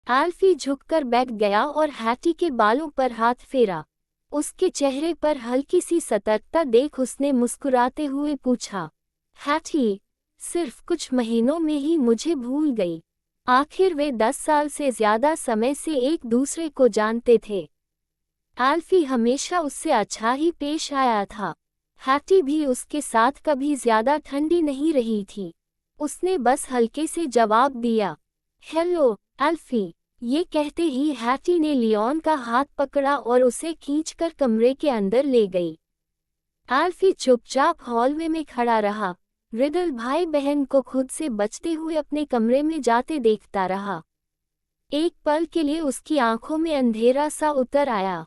एल्फी झुककर बैठ गया और हैटी के बालों पर हाथ फेरा। उसके चेहरे पर हल्की सी सतर्कता देख उसने मुस्कुराते हुए पूछा, हैटी, सिर्फ कुछ महीनों में ही मुझे भूल गई? आखिर वे 10 साल से ज्यादा समय से एक दूसरे को जानते थे। एल्फी हमेशा उससे अच्छा ही पेश आया था। हैटी भी उसके साथ कभी ज्यादा ठंडी नहीं रही थी। उसने बस हल्के से जवाब दिया, हेलो एल्फी। ये कहते ही हैटी ने लियोन का हाथ पकड़ा और उसे खींचकर कमरे के अंदर ले गई। एल्फी चुपचाप हॉलवे में खड़ा रहा, रिडल भाई बहन को खुद से बचते हुए अपने कमरे में जाते देखता रहा। एक पल के लिए उसकी आंखों में अंधेरा सा उतर आया।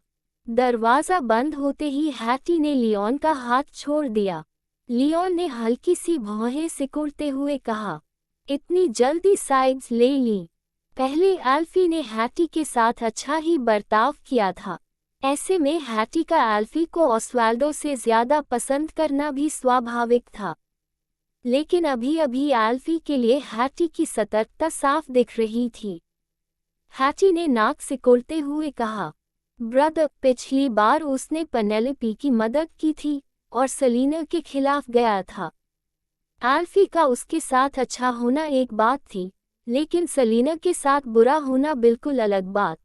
दरवाजा बंद होते ही हैटी ने लियोन का हाथ छोड़ दिया। लियोन ने हल्की सी भौहें सिकुड़ते हुए कहा, इतनी जल्दी साइड्स ले ली? पहले एल्फी ने हैटी के साथ अच्छा ही बर्ताव किया था। ऐसे में हैटी का एल्फी को ऑस्वाल्डो से ज्यादा पसंद करना भी स्वाभाविक था। लेकिन अभी अभी एल्फी के लिए हैटी की सतर्कता साफ दिख रही थी। हैटी ने नाक सिकुड़ते हुए कहा, ब्रदर, पिछली बार उसने पेनेलोपी की मदद की थी और सेलिना के खिलाफ गया था। एल्फी का उसके साथ अच्छा होना एक बात थी, लेकिन सेलिना के साथ बुरा होना बिल्कुल अलग बात।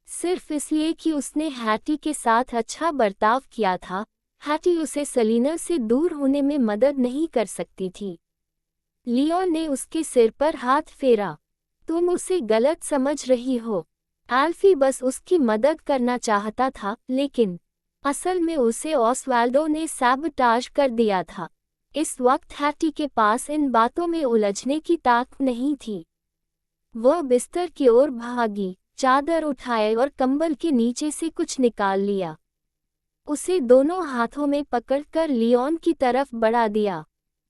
सिर्फ इसलिए कि उसने हैटी के साथ अच्छा बर्ताव किया था, हैटी उसे सेलिना से दूर होने में मदद नहीं कर सकती थी। लियोन ने उसके सिर पर हाथ फेरा, तुम उसे गलत समझ रही हो। एल्फी बस उसकी मदद करना चाहता था, लेकिन असल में उसे ऑस्वाल्डो ने सैबोटाज कर दिया था। इस वक्त हैटी के पास इन बातों में उलझने की ताकत नहीं थी। वह बिस्तर की ओर भागी, चादर उठाए और कंबल के नीचे से कुछ निकाल लिया। उसे दोनों हाथों में पकड़कर लियोन की तरफ बढ़ा दिया।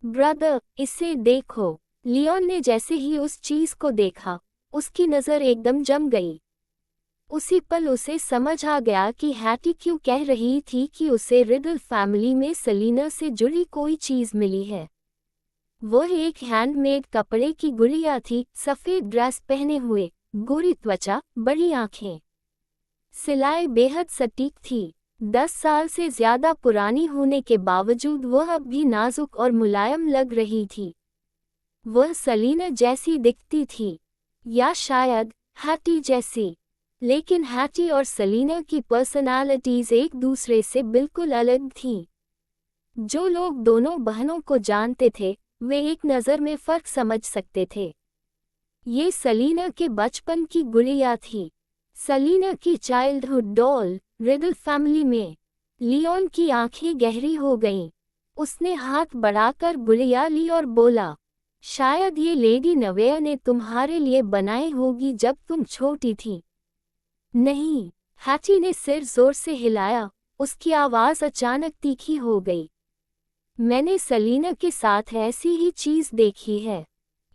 ब्रदर, इसे देखो। लियोन ने जैसे ही उस चीज को देखा, उसकी नज़र एकदम जम गई। उसी पल उसे समझ आ गया कि हैटी क्यों कह रही थी कि उसे रिडल फैमिली में सेलिना से जुड़ी कोई चीज मिली है। वह एक हैंडमेड कपड़े की गुड़िया थी, सफ़ेद ड्रेस पहने हुए, गोरी त्वचा, बड़ी आंखें। सिलाई बेहद सटीक थी। 10 साल से ज्यादा पुरानी होने के बावजूद वह अब भी नाजुक और मुलायम लग रही थी। वह सेलिना जैसी दिखती थी, या शायद हैटी जैसी। लेकिन हैटी और सेलिना की पर्सनालिटीज एक दूसरे से बिल्कुल अलग थीं। जो लोग दोनों बहनों को जानते थे, वे एक नज़र में फ़र्क समझ सकते थे। ये सेलिना के बचपन की गुड़िया थी, सेलिना की चाइल्डहुड डॉल। रिडल फैमिली में लियोन की आंखें गहरी हो गईं। उसने हाथ बढ़ाकर गुड़िया ली और बोला, शायद ये लेडी नवेया ने तुम्हारे लिए बनाई होगी जब तुम छोटी थी। नहीं, हैटी ने सिर जोर से हिलाया, उसकी आवाज़ अचानक तीखी हो गई। मैंने सेलिना के साथ ऐसी ही चीज़ देखी है।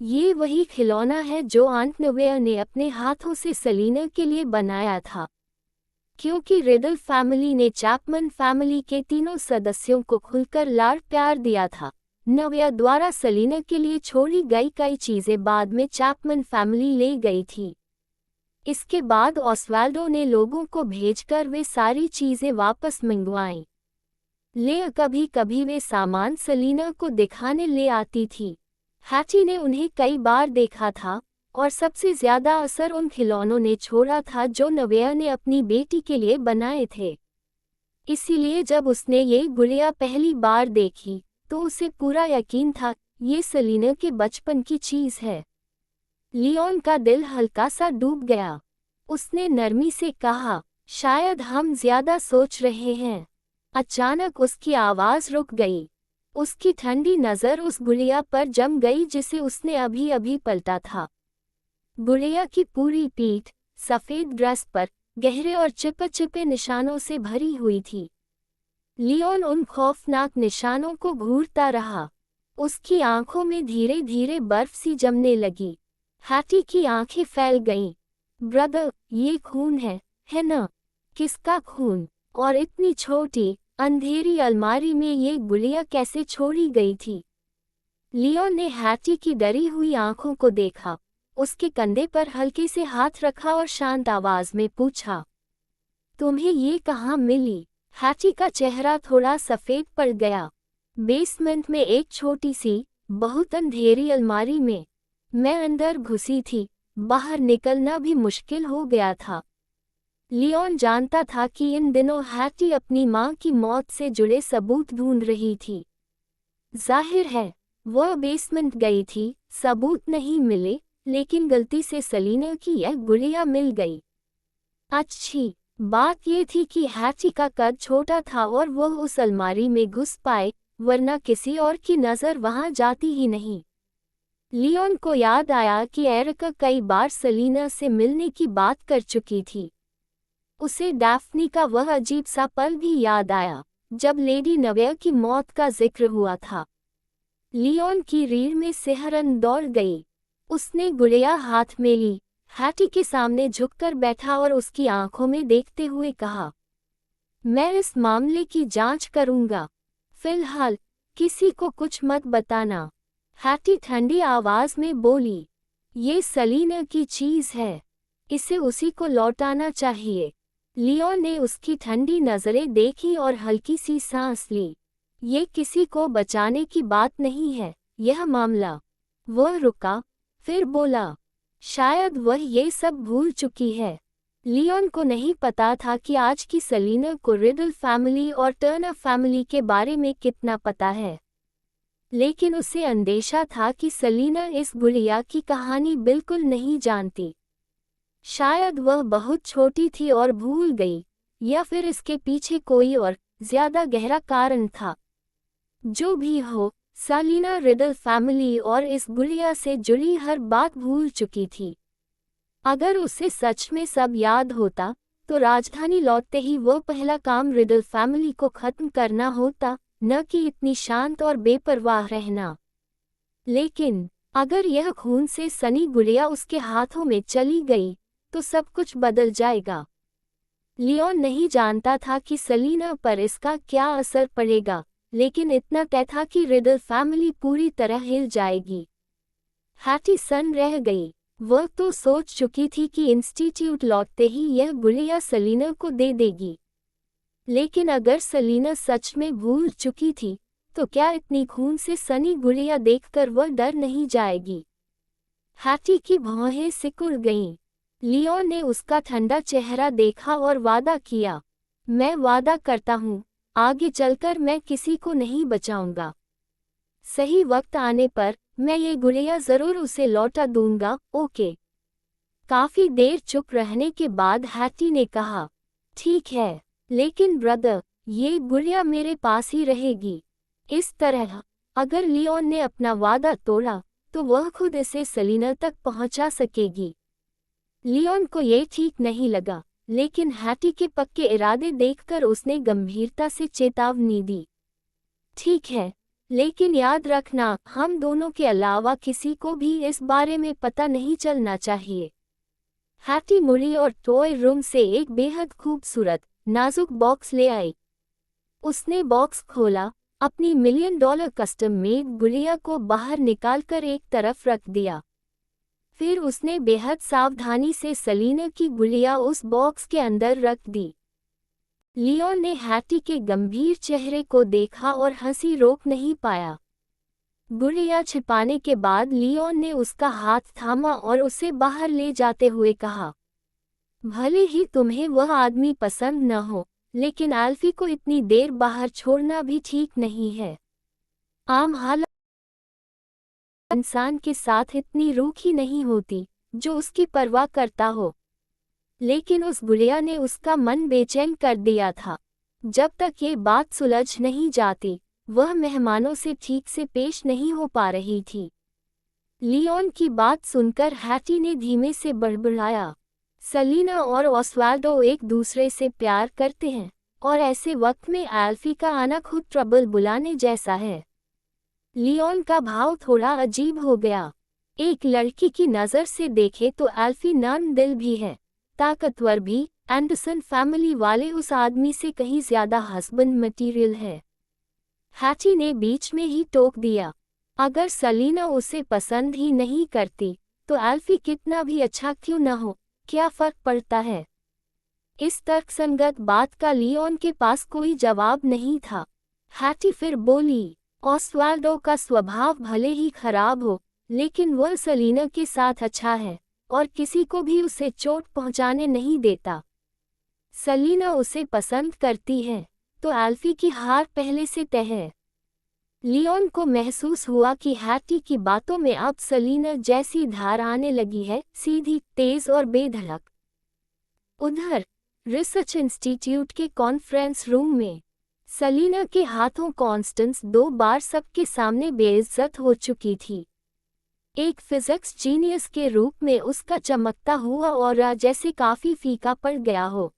ये वही खिलौना है जो आंट नवेया ने अपने हाथों से सेलिना के लिए बनाया था। क्योंकि रिडल फैमिली ने चैपमैन फैमिली के तीनों सदस्यों को खुलकर लाड़ प्यार दिया था, नवेया द्वारा सेलिना के लिए छोड़ी गई कई चीज़ें बाद में चैपमैन फैमिली ले गई थी। इसके बाद ऑस्वाल्डो ने लोगों को भेजकर वे सारी चीज़ें वापस मंगवाईं। ले कभी कभी वे सामान सेलिना को दिखाने ले आती थी। हैटी ने उन्हें कई बार देखा था, और सबसे ज़्यादा असर उन खिलौनों ने छोड़ा था जो नवेया ने अपनी बेटी के लिए बनाए थे। इसीलिए जब उसने ये गुड़िया पहली बार देखी, तो उसे पूरा यकीन था, ये सेलिना के बचपन की चीज़ है। लियोन का दिल हल्का सा डूब गया। उसने नरमी से कहा, शायद हम ज्यादा सोच रहे हैं। अचानक उसकी आवाज़ रुक गई। उसकी ठंडी नज़र उस गुड़िया पर जम गई जिसे उसने अभी अभी पलटा था। गुड़िया की पूरी पीठ सफ़ेद ड्रेस पर गहरे और चिपचिपे निशानों से भरी हुई थी। लियोन उन खौफनाक निशानों को घूरता रहा। उसकी आंखों में धीरे धीरे बर्फ सी जमने लगी। हैटी की आंखें फैल गईं। ब्रदर, ये खून है ना? किसका खून? और इतनी छोटी अंधेरी अलमारी में ये गुड़िया कैसे छोड़ी गई थी? लियोन ने हैटी की डरी हुई आंखों को देखा। उसके कंधे पर हल्के से हाथ रखा और शांत आवाज में पूछा, तुम्हें ये कहाँ मिली? हैटी का चेहरा थोड़ा सफेद पड़ गया। बेसमेंट में एक छोटी सी, बहुत अंधेरी अलमारी में। मैं अंदर घुसी थी, बाहर निकलना भी मुश्किल हो गया था। लियोन जानता था कि इन दिनों हैटी अपनी मां की मौत से जुड़े सबूत ढूंढ रही थी। जाहिर है, वह बेसमेंट गई थी, सबूत नहीं मिले, लेकिन गलती से सलीना की यह गुड़िया मिल गई। अच्छी बात यह थी कि हैटी का कद छोटा था और वह उस अलमारी में घुस पाए, वरना किसी और की नज़र वहां जाती ही नहीं। लियोन को याद आया कि एरिका कई बार सलीना से मिलने की बात कर चुकी थी। उसे डैफ्नी का वह अजीब सा पल भी याद आया, जब लेडी नवेयर की मौत का जिक्र हुआ था। लियोन की रीढ़ में सिहरन दौड़ गई। उसने गुड़िया हाथ में ली, हैटी के सामने झुककर बैठा और उसकी आंखों में देखते हुए कहा, मैं इस मामले की जांच करूंगा। फिलहाल किसी को कुछ मत बताना। हैटी ठंडी आवाज में बोली, ये सलीना की चीज है, इसे उसी को लौटाना चाहिए। लियोन ने उसकी ठंडी नजरें देखी और हल्की सी सांस ली। ये किसी को बचाने की बात नहीं है, यह मामला। वह रुका, फिर बोला, शायद वह ये सब भूल चुकी है। लियोन को नहीं पता था कि आज की सलीना को रिडल फैमिली और टर्नर फैमिली के बारे में कितना पता है, लेकिन उसे अंदेशा था कि सलीना इस गुड़िया की कहानी बिल्कुल नहीं जानती। शायद वह बहुत छोटी थी और भूल गई, या फिर इसके पीछे कोई और ज्यादा गहरा कारण था। जो भी हो, सलीना रिडल फैमिली और इस गुड़िया से जुड़ी हर बात भूल चुकी थी। अगर उसे सच में सब याद होता, तो राजधानी लौटते ही वो पहला काम रिडल फैमिली को खत्म करना होता, न कि इतनी शांत और बेपरवाह रहना। लेकिन अगर यह खून से सनी गुड़िया उसके हाथों में चली गई, तो सब कुछ बदल जाएगा। लियोन नहीं जानता था कि सलीना पर इसका क्या असर पड़ेगा, लेकिन इतना तय था कि रिडल फैमिली पूरी तरह हिल जाएगी। हैटी सन्न रह गई। वह तो सोच चुकी थी कि इंस्टीट्यूट लौटते ही यह गुड़िया सलीना को दे देगी। लेकिन अगर सलीना सच में भूल चुकी थी, तो क्या इतनी खून से सनी गुड़िया देखकर वह डर नहीं जाएगी? हैटी की भौहें सिकुड़ गईं। लियोन ने उसका ठंडा चेहरा देखा और वादा किया, मैं वादा करता हूँ, आगे चलकर मैं किसी को नहीं बचाऊंगा। सही वक्त आने पर मैं ये गुड़िया जरूर उसे लौटा दूंगा, ओके। काफी देर चुप रहने के बाद हैटी ने कहा, ठीक है, लेकिन ब्रदर, ये गुड़िया मेरे पास ही रहेगी। इस तरह अगर लियोन ने अपना वादा तोड़ा, तो वह खुद इसे सलीना तक पहुंचा सकेगी। लियोन को ये ठीक नहीं लगा, लेकिन हैटी के पक्के इरादे देखकर उसने गंभीरता से चेतावनी दी। ठीक है, लेकिन याद रखना, हम दोनों के अलावा किसी को भी इस बारे में पता नहीं चलना चाहिए। हैटी मुड़ी और टॉय रूम से एक बेहद खूबसूरत, नाजुक बॉक्स ले आई। उसने बॉक्स खोला, अपनी $1 मिलियन कस्टम मेड गुड़िया को बाहर निकालकर एक तरफ रख दिया। फिर उसने बेहद सावधानी से सलीना की गुड़िया उस बॉक्स के अंदर रख दी। लियोन ने हैटी के गंभीर चेहरे को देखा और हंसी रोक नहीं पाया। गुड़िया छिपाने के बाद लियोन ने उसका हाथ थामा और उसे बाहर ले जाते हुए कहा, भले ही तुम्हें वह आदमी पसंद न हो, लेकिन एल्फी को इतनी देर बाहर छोड़ना भी ठीक नहीं है। आम हालत इंसान के साथ इतनी रूखी नहीं होती, जो उसकी परवाह करता हो। लेकिन उस गुड़िया ने उसका मन बेचैन कर दिया था। जब तक ये बात सुलझ नहीं जाती, वह मेहमानों से ठीक से पेश नहीं हो पा रही थी। लियोन की बात सुनकर हैटी ने धीमे से बड़बड़ाया, सलीना और ऑस्वाल्डो एक दूसरे से प्यार करते हैं, और ऐसे वक्त में एल्फी का आना खुद ट्रबल बुलाने जैसा है। लियोन का भाव थोड़ा अजीब हो गया। एक लड़की की नज़र से देखे तो एल्फी नर्म दिल भी है, ताकतवर भी। एंडरसन फैमिली वाले उस आदमी से कहीं ज्यादा हस्बैंड मटीरियल है। हैटी ने बीच में ही टोक दिया, अगर सलीना उसे पसंद ही नहीं करती, तो एल्फी कितना भी अच्छा क्यों न हो, क्या फर्क पड़ता है। इस तर्कसंगत बात का लियोन के पास कोई जवाब नहीं था। हैटी फिर बोली, ऑस्वाल्डो का स्वभाव भले ही खराब हो, लेकिन वह सेलिना के साथ अच्छा है और किसी को भी उसे चोट पहुंचाने नहीं देता। सेलिना उसे पसंद करती है, तो एल्फी की हार पहले से तय है। लियोन को महसूस हुआ कि हैटी की बातों में अब सेलिना जैसी धार आने लगी है, सीधी, तेज और बेधड़क। उधर रिसर्च इंस्टीट्यूट के कॉन्फ्रेंस रूम में सेलिना के हाथों कॉन्स्टेंस 2 बार सबके सामने बेइज्जत हो चुकी थी। एक फिजिक्स जीनियस के रूप में उसका चमकता हुआ ऑरा जैसे काफी फीका पड़ गया हो।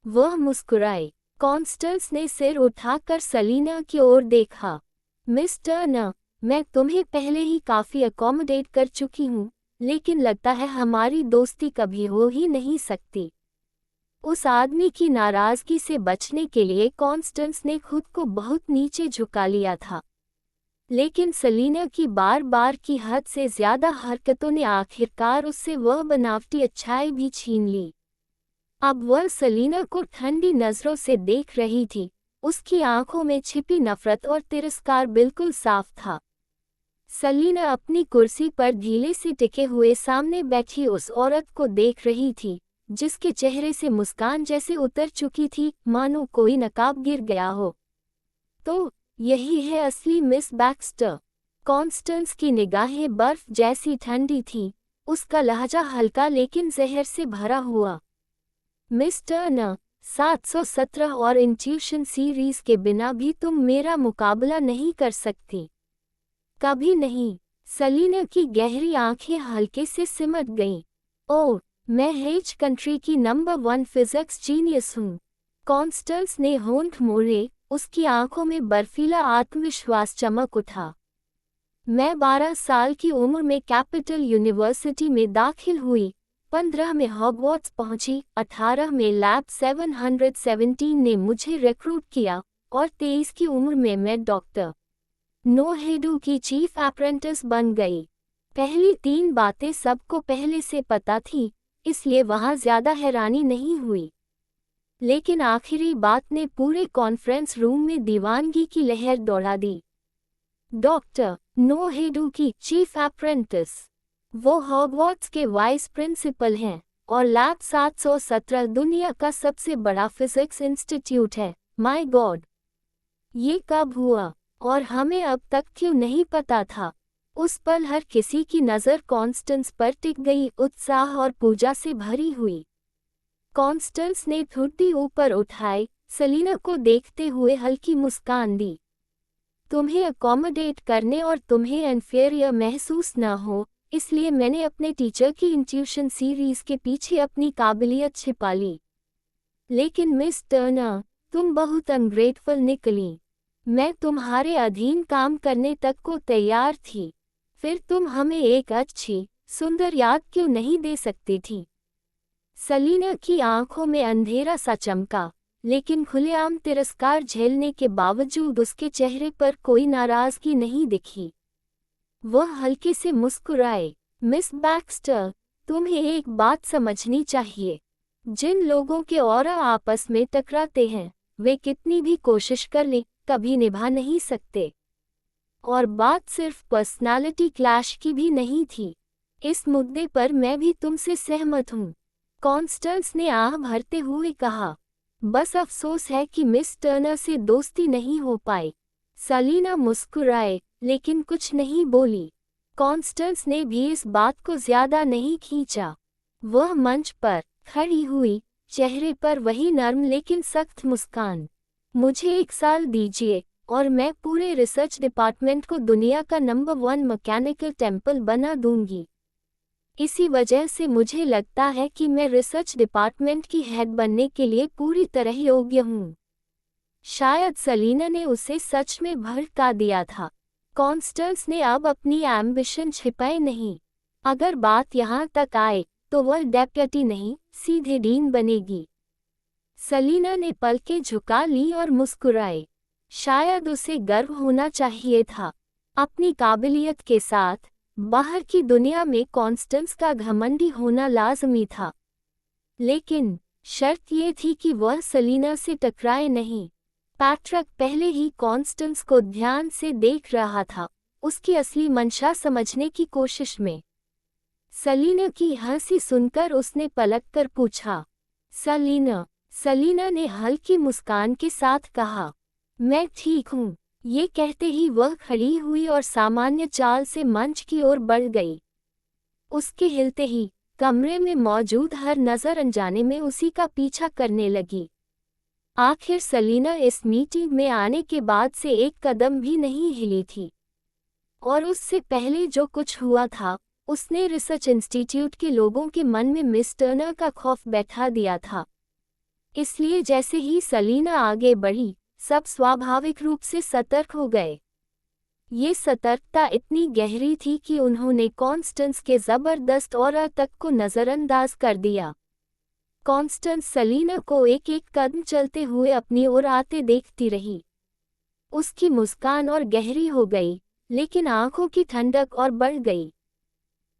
वह मुस्कुराई। कॉन्स्टेंस ने सिर उठाकर सेलिना की ओर देखा। मिस टर्नर, मैं तुम्हें पहले ही काफी अकोमोडेट कर चुकी हूँ, लेकिन लगता है हमारी दोस्ती कभी हो ही नहीं सकती। उस आदमी की नाराजगी से बचने के लिए कॉन्स्टेंस ने खुद को बहुत नीचे झुका लिया था, लेकिन सेलिना की बार बार की हद से ज्यादा हरकतों ने आखिरकार उससे वह बनावटी अच्छाई भी छीन ली। अब वह सेलिना को ठंडी नजरों से देख रही थी। उसकी आंखों में छिपी नफरत और तिरस्कार बिल्कुल साफ था। सेलिना अपनी कुर्सी पर ढीले से टिके हुए सामने बैठी उस औरत को देख रही थी, जिसके चेहरे से मुस्कान जैसे उतर चुकी थी, मानो कोई नकाब गिर गया हो। तो यही है असली मिस बैक्स्टर। कॉन्स्टेंस की निगाहें बर्फ जैसी ठंडी थीं, उसका लहजा हल्का लेकिन जहर से भरा हुआ। मिस टर्नर, 717 और इंट्यूशन सीरीज के बिना भी तुम मेरा मुकाबला नहीं कर सकती। कभी नहीं। सेलिना की गहरी आंखें हल्के से सिमट गईं। ओह, मैं हेज कंट्री की नंबर 1 फिजिक्स जीनियस हूँ। कॉन्स्टेंस ने होंठ मोड़े, उसकी आंखों में बर्फीला आत्मविश्वास चमक उठा। मैं 12 साल की उम्र में कैपिटल यूनिवर्सिटी में दाखिल हुई, 15 में हॉगवर्ट्स पहुंची, 18 में लैब 717 ने मुझे रिक्रूट किया और 23 की उम्र में मैं डॉक्टर नोहेडू की चीफ अप्रेंटिस बन गई। पहली 3 बातें सबको पहले से पता थी, इसलिए वहां ज्यादा हैरानी नहीं हुई, लेकिन आखिरी बात ने पूरे कॉन्फ्रेंस रूम में दीवानगी की लहर दौड़ा दी। डॉक्टर नोहेडू की चीफ अप्रेंटिस, वो हॉगवर्ट्स के वाइस प्रिंसिपल हैं और लैब 717 दुनिया का सबसे बड़ा फिजिक्स इंस्टीट्यूट है। माय गॉड, ये कब हुआ और हमें अब तक क्यों नहीं पता था। उस पल हर किसी की नज़र कॉन्स्टेंस पर टिक गई, उत्साह और पूजा से भरी हुई। कॉन्स्टेंस ने ठुड्डी ऊपर उठाई, सेलिना को देखते हुए हल्की मुस्कान दी। तुम्हें अकोमोडेट करने और तुम्हें इन्फीरियर महसूस न हो, इसलिए मैंने अपने टीचर की इंट्यूशन सीरीज के पीछे अपनी काबिलियत छिपा ली। लेकिन मिस टर्नर, तुम बहुत अनग्रेटफुल निकली। मैं तुम्हारे अधीन काम करने तक को तैयार थी, फिर तुम हमें एक अच्छी, सुंदर याद क्यों नहीं दे सकती थी। सेलिना की आंखों में अंधेरा सा चमका, लेकिन खुलेआम तिरस्कार झेलने के बावजूद उसके चेहरे पर कोई नाराजगी नहीं दिखी। वह हल्के से मुस्कुराए। मिस बैक्स्टर, तुम्हें एक बात समझनी चाहिए। जिन लोगों के ऑरा आपस में टकराते हैं, वे कितनी भी कोशिश कर लें, कभी निभा नहीं सकते। और बात सिर्फ पर्सनालिटी क्लैश की भी नहीं थी। इस मुद्दे पर मैं भी तुमसे सहमत हूँ, कॉन्स्टेंस ने आह भरते हुए कहा। बस अफसोस है कि मिस टर्नर से दोस्ती नहीं हो पाई। सेलिना मुस्कुराए, लेकिन कुछ नहीं बोली। कॉन्स्टेंस ने भी इस बात को ज्यादा नहीं खींचा। वह मंच पर खड़ी हुई, चेहरे पर वही नर्म लेकिन सख्त मुस्कान। मुझे 1 साल दीजिए और मैं पूरे रिसर्च डिपार्टमेंट को दुनिया का नंबर 1 मैकेनिकल टेम्पल बना दूंगी। इसी वजह से मुझे लगता है कि मैं रिसर्च डिपार्टमेंट की हेड बनने के लिए पूरी तरह योग्य हूँ। शायद सेलिना ने उसे सच में भड़का दिया था। कॉन्स्टेंस ने अब अपनी एम्बिशन छिपाए नहीं। अगर बात यहाँ तक आए तो वह डेप्यूटी नहीं, सीधे डीन बनेगी। सेलिना ने पलकें झुका ली और मुस्कुराए। शायद उसे गर्व होना चाहिए था अपनी काबिलियत के साथ, बाहर की दुनिया में कॉन्स्टेंस का घमंडी होना लाजमी था, लेकिन शर्त ये थी कि वह सलीना से टकराए नहीं। पैट्रिक पहले ही कॉन्स्टेंस को ध्यान से देख रहा था, उसकी असली मंशा समझने की कोशिश में। सलीना की हंसी सुनकर उसने पलटकर पूछा, सलीना? सलीना ने हल्की मुस्कान के साथ कहा, मैं ठीक हूँ। ये कहते ही वह खड़ी हुई और सामान्य चाल से मंच की ओर बढ़ गई। उसके हिलते ही कमरे में मौजूद हर नजर अनजाने में उसी का पीछा करने लगी। आखिर सलीना इस मीटिंग में आने के बाद से एक कदम भी नहीं हिली थी, और उससे पहले जो कुछ हुआ था उसने रिसर्च इंस्टीट्यूट के लोगों के मन में मिस टर्नर का खौफ बैठा दिया था। इसलिए जैसे ही सलीना आगे बढ़ी, सब स्वाभाविक रूप से सतर्क हो गए। ये सतर्कता इतनी गहरी थी कि उन्होंने कॉन्स्टेंस के जबरदस्त ऑरा तक को नजरअंदाज कर दिया। कॉन्स्टेंस सलीना को एक एक कदम चलते हुए अपनी ओर आते देखती रही। उसकी मुस्कान और गहरी हो गई, लेकिन आंखों की ठंडक और बढ़ गई।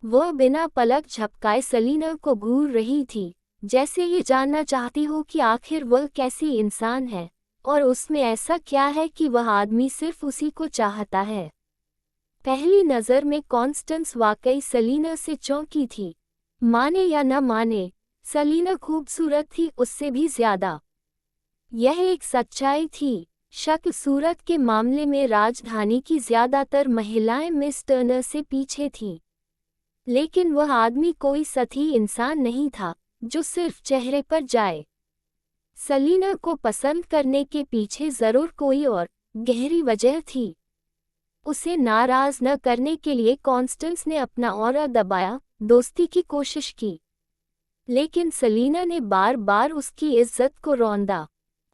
वह बिना पलक झपकाए सलीना को घूर रही थी, जैसे ये जानना चाहती हो कि आखिर वह कैसी इंसान है, और उसमें ऐसा क्या है कि वह आदमी सिर्फ उसी को चाहता है। पहली नज़र में कॉन्स्टेंस वाकई सलीना से चौंकी थी। माने या न माने, सलीना खूबसूरत थी उससे भी ज्यादा। यह एक सच्चाई थी। शक्ल सूरत के मामले में राजधानी की ज्यादातर महिलाएं मिस टर्नर से पीछे थीं। लेकिन वह आदमी कोई सतही इंसान नहीं था जो सिर्फ चेहरे पर जाए। सलीना को पसंद करने के पीछे जरूर कोई और गहरी वजह थी। उसे नाराज न करने के लिए कॉन्स्टेंस ने अपना ऑरा दबाया, दोस्ती की कोशिश की, लेकिन सलीना ने बार बार उसकी इज्जत को रौंदा।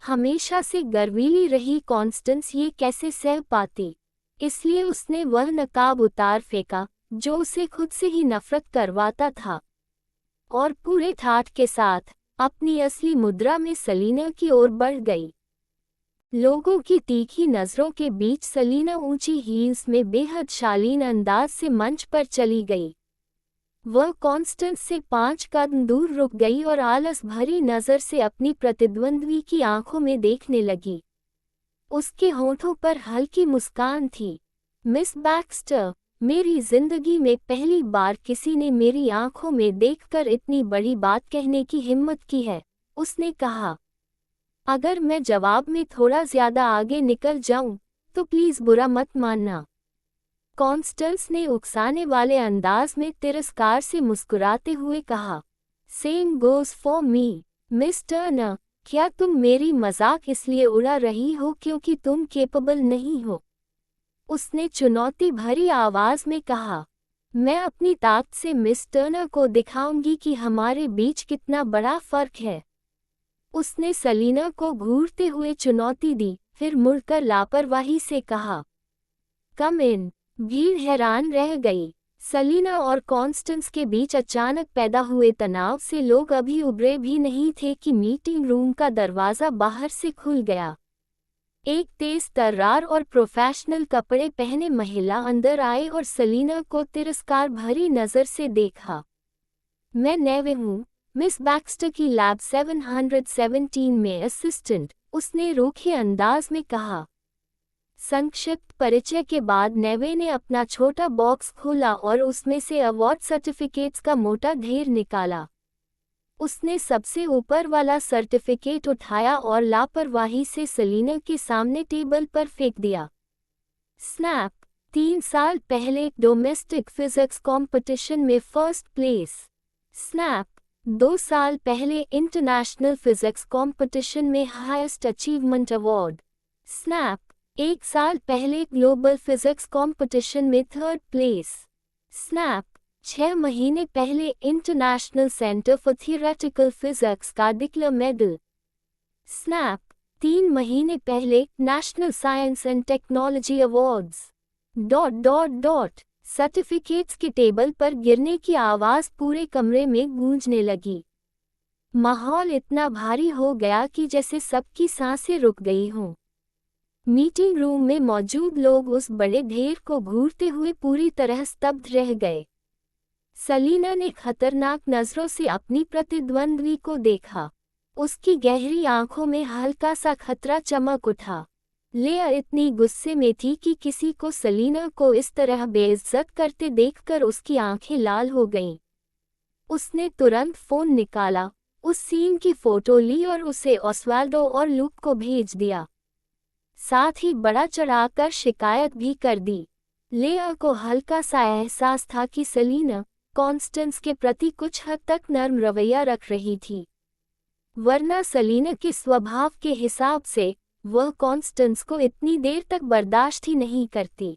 हमेशा से गर्वीली रही कॉन्स्टेंस ये कैसे सह पाती, इसलिए उसने वह नकाब उतार फेंका जो उसे खुद से ही नफरत करवाता था, और पूरे ठाठ के साथ अपनी असली मुद्रा में सलीना की ओर बढ़ गई। लोगों की तीखी नज़रों के बीच सलीना ऊंची हील्स में बेहद शालीन अंदाज से मंच पर चली गई। वह कॉन्स्टेंस से 5 कदम दूर रुक गई और आलस भरी नज़र से अपनी प्रतिद्वंद्वी की आंखों में देखने लगी। उसके होठों पर हल्की मुस्कान थी। मिस बैक्स्टर, मेरी जिंदगी में पहली बार किसी ने मेरी आंखों में देखकर इतनी बड़ी बात कहने की हिम्मत की है, उसने कहा। अगर मैं जवाब में थोड़ा ज्यादा आगे निकल जाऊं, तो प्लीज बुरा मत मानना। कॉन्स्टेंस ने उकसाने वाले अंदाज में तिरस्कार से मुस्कुराते हुए कहा। Same goes for me, miss Turner. क्या तुम मेरी मजाक इसलिए उड़ा रही हो क्योंकि तुम केपेबल नहीं हो? उसने चुनौती भरी आवाज में कहा। मैं अपनी ताकत से मिस टर्नर को दिखाऊंगी कि हमारे बीच कितना बड़ा फर्क है। उसने सलीना को घूरते हुए चुनौती दी, फिर मुड़कर लापरवाही से कहा, कम इन। भीड़ हैरान रह गई। सलीना और कॉन्स्टेंस के बीच अचानक पैदा हुए तनाव से लोग अभी उबरे भी नहीं थे कि मीटिंग रूम का दरवाज़ा बाहर से खुल गया। एक तेज तर्रार और प्रोफेशनल कपड़े पहने महिला अंदर आए और सलीना को तिरस्कार भरी नज़र से देखा। मैं नेवे हूँ, मिस बैक्स्टर की लैब 717 में असिस्टेंट, उसने रूखे अंदाज में कहा। संक्षिप्त परिचय के बाद नेवे ने अपना छोटा बॉक्स खोला और उसमें से अवार्ड सर्टिफिकेट्स का मोटा ढेर निकाला। उसने सबसे ऊपर वाला सर्टिफिकेट उठाया और लापरवाही से सलीना के सामने टेबल पर फेंक दिया। स्नैप, 3 साल पहले डोमेस्टिक फिजिक्स कंपटीशन में फर्स्ट प्लेस। स्नैप, 2 साल पहले इंटरनेशनल फिजिक्स कंपटीशन में हाईएस्ट अचीवमेंट अवार्ड। स्नैप, 1 साल पहले ग्लोबल फिजिक्स कंपटीशन में 3rd प्लेस। स्नैप, 6 महीने पहले international centre for theoretical physics का डिक्लेयर मेडल। स्नैप, 3 महीने पहले national science and technology awards. Certificates के टेबल पर गिरने की आवाज पूरे कमरे में गूंजने लगी। माहौल इतना भारी हो गया कि जैसे सबकी सांसें रुक गई हों। मीटिंग रूम में मौजूद लोग उस बड़े ढेर को घूरते हुए पूरी तरह स्तब्ध रह गए। सलीना ने खतरनाक नजरों से अपनी प्रतिद्वंद्वी को देखा। उसकी गहरी आंखों में हल्का सा खतरा चमक उठा। लेया इतनी गुस्से में थी कि किसी को सलीना को इस तरह बेइज्जत करते देखकर उसकी आंखें लाल हो गईं। उसने तुरंत फोन निकाला, उस सीन की फोटो ली और उसे ऑस्वाल्डो और लूक को भेज दिया। साथ ही बड़ा चढ़ाकर शिकायत भी कर दी। लेया को हल्का सा एहसास था कि सलीना कॉन्स्टेंस के प्रति कुछ हद तक नर्म रवैया रख रही थी, वरना सलीना के स्वभाव के हिसाब से वह कॉन्स्टेंस को इतनी देर तक बर्दाश्त ही नहीं करती।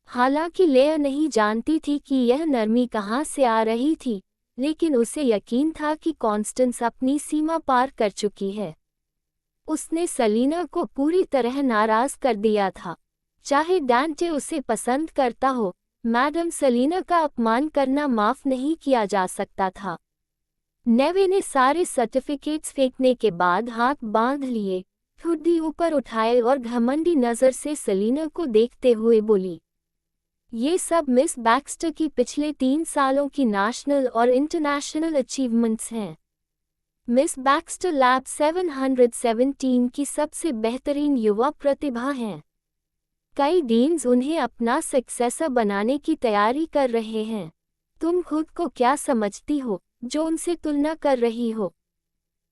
हालांकि लेया नहीं जानती थी कि यह नरमी कहाँ से आ रही थी, लेकिन उसे यकीन था कि कॉन्स्टेंस अपनी सीमा पार कर चुकी है। उसने सलीना को पूरी तरह नाराज कर दिया था। चाहे डांटे उसे पसंद करता हो, मैडम सलीना का अपमान करना माफ नहीं किया जा सकता था। नेवे ने सारे सर्टिफिकेट्स फेंकने के बाद हाथ बांध लिए, हुड्डी ऊपर उठाए और घमंडी नजर से सलीना को देखते हुए बोली, ये सब मिस बैक्स्टर की पिछले 3 सालों की नेशनल और इंटरनेशनल अचीवमेंट्स हैं। मिस बैक्स्टर लैब 717 की सबसे बेहतरीन युवा प्रतिभा हैं। कई डीन्स उन्हें अपना सक्सेसर बनाने की तैयारी कर रहे हैं। तुम खुद को क्या समझती हो जो उनसे तुलना कर रही हो?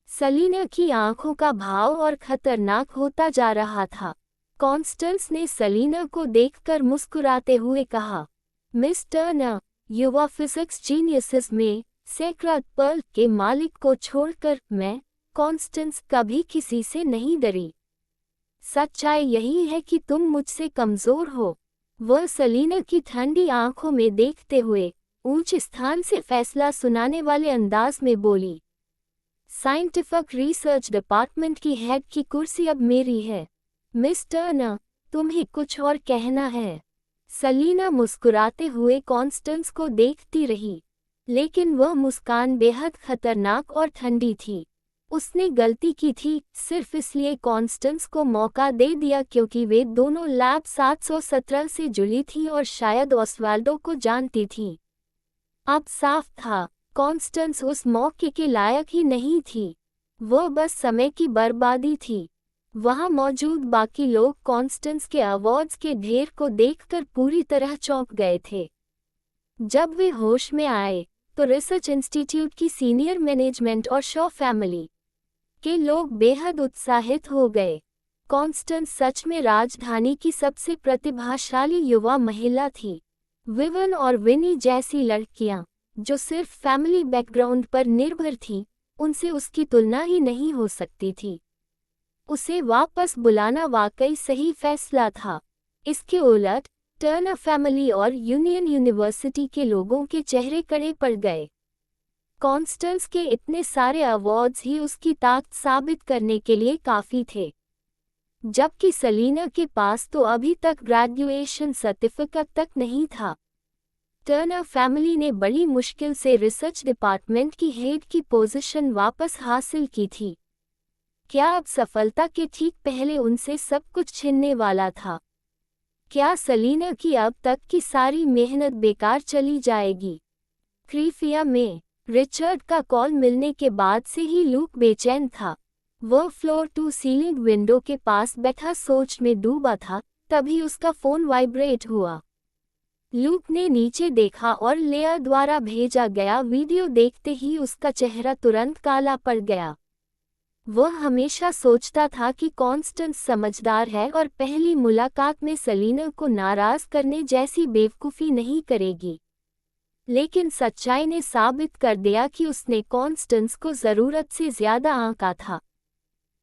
सलीना की आंखों का भाव और खतरनाक होता जा रहा था। कॉन्स्टेंस ने सलीना को देखकर मुस्कुराते हुए कहा, मिस टर्नर, युवा फिजिक्स जीनियसेस में सेक्रेड पर्ल के मालिक को छोड़कर मैं, कॉन्स्टेंस, कभी किसी से नहीं डरी। सच्चाई यही है कि तुम मुझसे कमजोर हो। वह सलीना की ठंडी आंखों में देखते हुए ऊंचे स्थान से फैसला सुनाने वाले अंदाज में बोली, साइंटिफिक रिसर्च डिपार्टमेंट की हेड की कुर्सी अब मेरी है। मिस टर्नर, तुम्हें कुछ और कहना है? सलीना मुस्कुराते हुए कॉन्स्टेंस को देखती रही, लेकिन वह मुस्कान बेहद खतरनाक और ठंडी थी। उसने गलती की थी, सिर्फ इसलिए कॉन्स्टेंस को मौका दे दिया क्योंकि वे दोनों लैब 717 से जुड़ी थीं और शायद ऑस्वाल्डो को जानती थीं। अब साफ था, कॉन्स्टेंस उस मौके के लायक ही नहीं थी। वह बस समय की बर्बादी थी। वहां मौजूद बाकी लोग कॉन्स्टेंस के अवार्ड्स के ढेर को देखकर पूरी तरह चौंक गए थे। जब वे होश में आए तो रिसर्च इंस्टीट्यूट की सीनियर मैनेजमेंट और शॉ फैमिली के लोग बेहद उत्साहित हो गए। कॉन्स्टेंस सच में राजधानी की सबसे प्रतिभाशाली युवा महिला थी। विवन और विनी जैसी लड़कियां, जो सिर्फ फैमिली बैकग्राउंड पर निर्भर थीं, उनसे उसकी तुलना ही नहीं हो सकती थी। उसे वापस बुलाना वाकई सही फैसला था। इसके उलट टर्नर फैमिली और यूनियन यूनिवर्सिटी के लोगों के चेहरे कड़े पड़ गए। कॉन्स्टेंस के इतने सारे अवार्ड्स ही उसकी ताकत साबित करने के लिए काफ़ी थे, जबकि सलीना के पास तो अभी तक ग्रेजुएशन सर्टिफिकेट तक नहीं था। टर्नर फैमिली ने बड़ी मुश्किल से रिसर्च डिपार्टमेंट की हेड की पोजीशन वापस हासिल की थी। क्या अब सफलता के ठीक पहले उनसे सब कुछ छिनने वाला था? क्या सलीना की अब तक की सारी मेहनत बेकार चली जाएगी? क्रीफिया में रिचर्ड का कॉल मिलने के बाद से ही लूक बेचैन था। वह फ्लोर टू सीलिंग विंडो के पास बैठा सोच में डूबा था, तभी उसका फोन वाइब्रेट हुआ। लूक ने नीचे देखा और लेया द्वारा भेजा गया वीडियो देखते ही उसका चेहरा तुरंत काला पड़ गया। वह हमेशा सोचता था कि कॉन्स्टेंस समझदार है और पहली मुलाकात में सलीना को नाराज करने जैसी बेवकूफ़ी नहीं करेगी, लेकिन सच्चाई ने साबित कर दिया कि उसने कॉन्स्टेंस को ज़रूरत से ज़्यादा आंका था।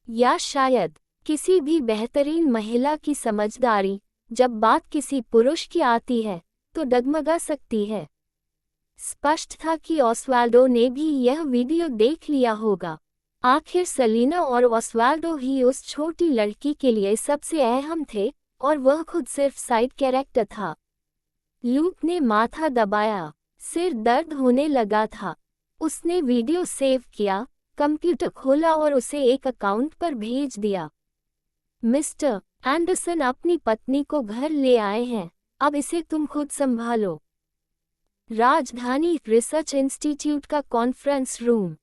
या शायद किसी भी बेहतरीन महिला की समझदारी जब बात किसी पुरुष की आती है तो डगमगा सकती है। स्पष्ट था कि ऑस्वाल्डो ने भी यह वीडियो देख लिया होगा। आखिर सलीना और ऑस्वाल्डो ही उस छोटी लड़की के लिए सबसे अहम थे और वह खुद सिर्फ साइड कैरेक्टर था। लूक ने माथा दबाया, सिर दर्द होने लगा था। उसने वीडियो सेव किया, कंप्यूटर खोला और उसे एक अकाउंट पर भेज दिया। मिस्टर एंडरसन अपनी पत्नी को घर ले आए हैं, अब इसे तुम खुद संभालो। राजधानी रिसर्च इंस्टीट्यूट का कॉन्फ्रेंस रूम।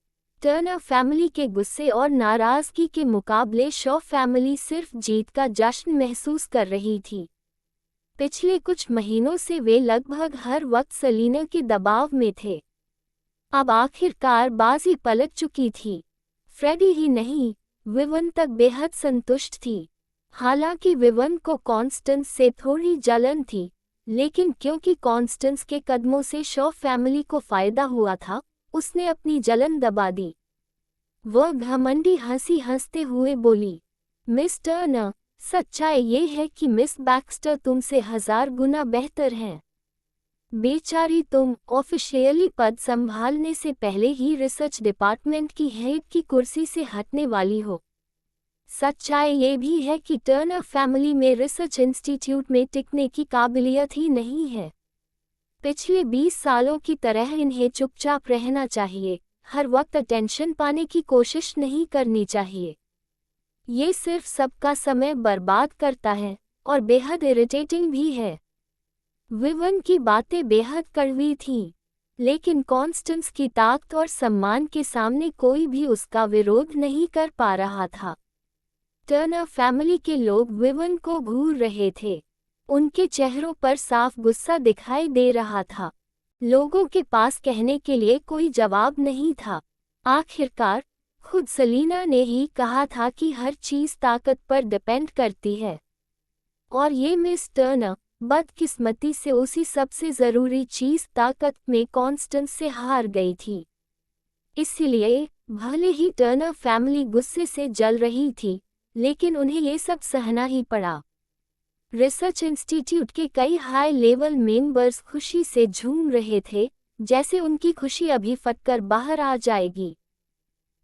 टर्नर फैमिली के गुस्से और नाराजगी के मुकाबले शॉ फैमिली सिर्फ जीत का जश्न महसूस कर रही थी। पिछले कुछ महीनों से वे लगभग हर वक्त सलीना के दबाव में थे। अब आखिरकार बाजी पलट चुकी थी। फ्रेडी ही नहीं, विवन तक बेहद संतुष्ट थी। हालांकि विवन को कॉन्स्टेंस से थोड़ी जलन थी, लेकिन क्योंकि कॉन्स्टेंस के कदमों से शॉ फैमिली को फायदा हुआ था, उसने अपनी जलन दबा दी। वह घमंडी हंसी हंसते हुए बोली, मिस टर्नर, सच्चाई ये है कि मिस बैक्स्टर तुमसे 1000 गुना बेहतर हैं। बेचारी तुम ऑफिशियली पद संभालने से पहले ही रिसर्च डिपार्टमेंट की हेड की कुर्सी से हटने वाली हो। सच्चाई ये भी है कि टर्नर फैमिली में रिसर्च इंस्टीट्यूट में टिकने की काबिलियत ही नहीं है। पिछले 20 सालों की तरह इन्हें चुपचाप रहना चाहिए, हर वक्त अटेंशन पाने की कोशिश नहीं करनी चाहिए। ये सिर्फ सबका समय बर्बाद करता है और बेहद इरिटेटिंग भी है। विवन की बातें बेहद कड़वी थीं, लेकिन कॉन्स्टेंस की ताकत और सम्मान के सामने कोई भी उसका विरोध नहीं कर पा रहा था। टर्नर फैमिली के लोग विवन को घूर रहे थे। उनके चेहरों पर साफ गुस्सा दिखाई दे रहा था। लोगों के पास कहने के लिए कोई जवाब नहीं था। आखिरकार खुद सलीना ने ही कहा था कि हर चीज ताकत पर डिपेंड करती है, और ये मिस टर्नर बदकिस्मती से उसी सबसे ज़रूरी चीज़ ताकत में कॉन्स्टेंस से हार गई थी। इसलिए भले ही टर्नर फैमिली गुस्से से जल रही थी, लेकिन उन्हें ये सब सहना ही पड़ा। रिसर्च इंस्टीट्यूट के कई हाई लेवल मेंबर्स खुशी से झूम रहे थे, जैसे उनकी खुशी अभी फटकर बाहर आ जाएगी।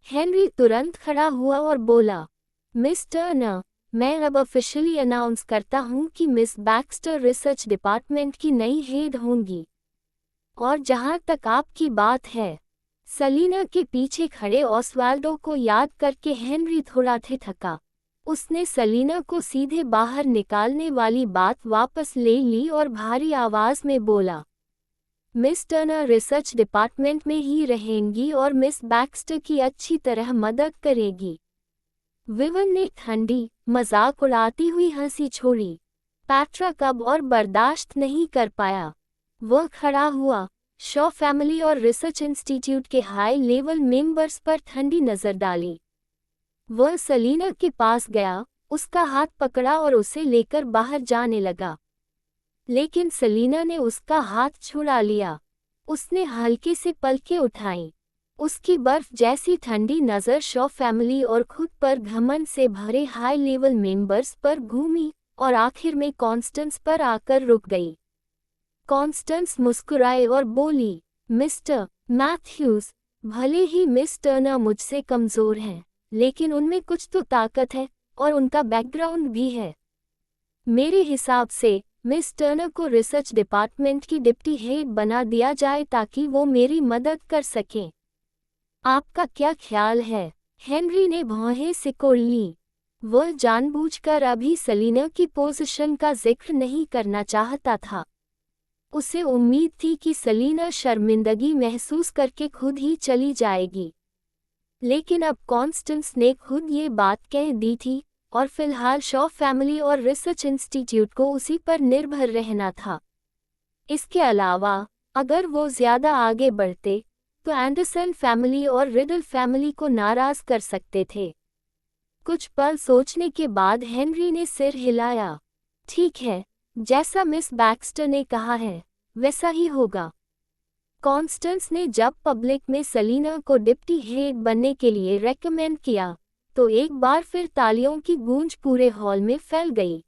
हेनरी तुरंत खड़ा हुआ और बोला, मिस टर्नर, मैं अब ऑफिशियली अनाउंस करता हूँ कि मिस बैक्स्टर रिसर्च डिपार्टमेंट की नई हेड होंगी। और जहाँ तक आपकी बात है, सलीना के पीछे खड़े ऑसवाल्डो को याद करके हेनरी थोड़ा ठिठका। उसने सलीना को सीधे बाहर निकालने वाली बात वापस ले ली और भारी आवाज में बोला, मिस टर्नर रिसर्च डिपार्टमेंट में ही रहेंगी और मिस बैक्स्टर की अच्छी तरह मदद करेगी। विवन ने ठंडी मजाक उड़ाती हुई हंसी छोड़ी। पैट्रिक अब और बर्दाश्त नहीं कर पाया। वह खड़ा हुआ, शॉ फैमिली और रिसर्च इंस्टीट्यूट के हाई लेवल मेंबर्स पर ठंडी नजर डाली। वह सलीना के पास गया, उसका हाथ पकड़ा और उसे लेकर बाहर जाने लगा। लेकिन सलीना ने उसका हाथ छुड़ा लिया। उसने हल्के से पलकें उठाईं। उसकी बर्फ जैसी ठंडी नज़र शॉ फैमिली और खुद पर घमंड से भरे हाई लेवल मेंबर्स पर घूमी और आखिर में कॉन्स्टेंस पर आकर रुक गई। कॉन्स्टेंस मुस्कुराए और बोली, मिस्टर मैथ्यूज, भले ही मिस टर्नर मुझसे कमज़ोर हैं, लेकिन उनमें कुछ तो ताकत है और उनका बैकग्राउंड भी है। मेरे हिसाब से मिस टर्नर को रिसर्च डिपार्टमेंट की डिप्टी हेड बना दिया जाए ताकि वो मेरी मदद कर सकें। आपका क्या ख्याल है? हेनरी ने भौहें सिकोड़ ली। वह जानबूझकर अभी सलीना की पोजीशन का जिक्र नहीं करना चाहता था। उसे उम्मीद थी कि सलीना शर्मिंदगी महसूस करके खुद ही चली जाएगी, लेकिन अब कॉन्स्टेंस ने खुद ये बात कह दी थी और फिलहाल शॉ फैमिली और रिसर्च इंस्टीट्यूट को उसी पर निर्भर रहना था। इसके अलावा अगर वो ज़्यादा आगे बढ़ते तो एंडरसन फैमिली और रिडल फैमिली को नाराज कर सकते थे। कुछ पल सोचने के बाद हेनरी ने सिर हिलाया। ठीक है, जैसा मिस बैक्स्टर ने कहा है वैसा ही होगा। कॉन्स्टेंस ने जब पब्लिक में सलीना को डिप्टी हेड बनने के लिए रेकमेंड किया तो एक बार फिर तालियों की गूंज पूरे हॉल में फैल गई।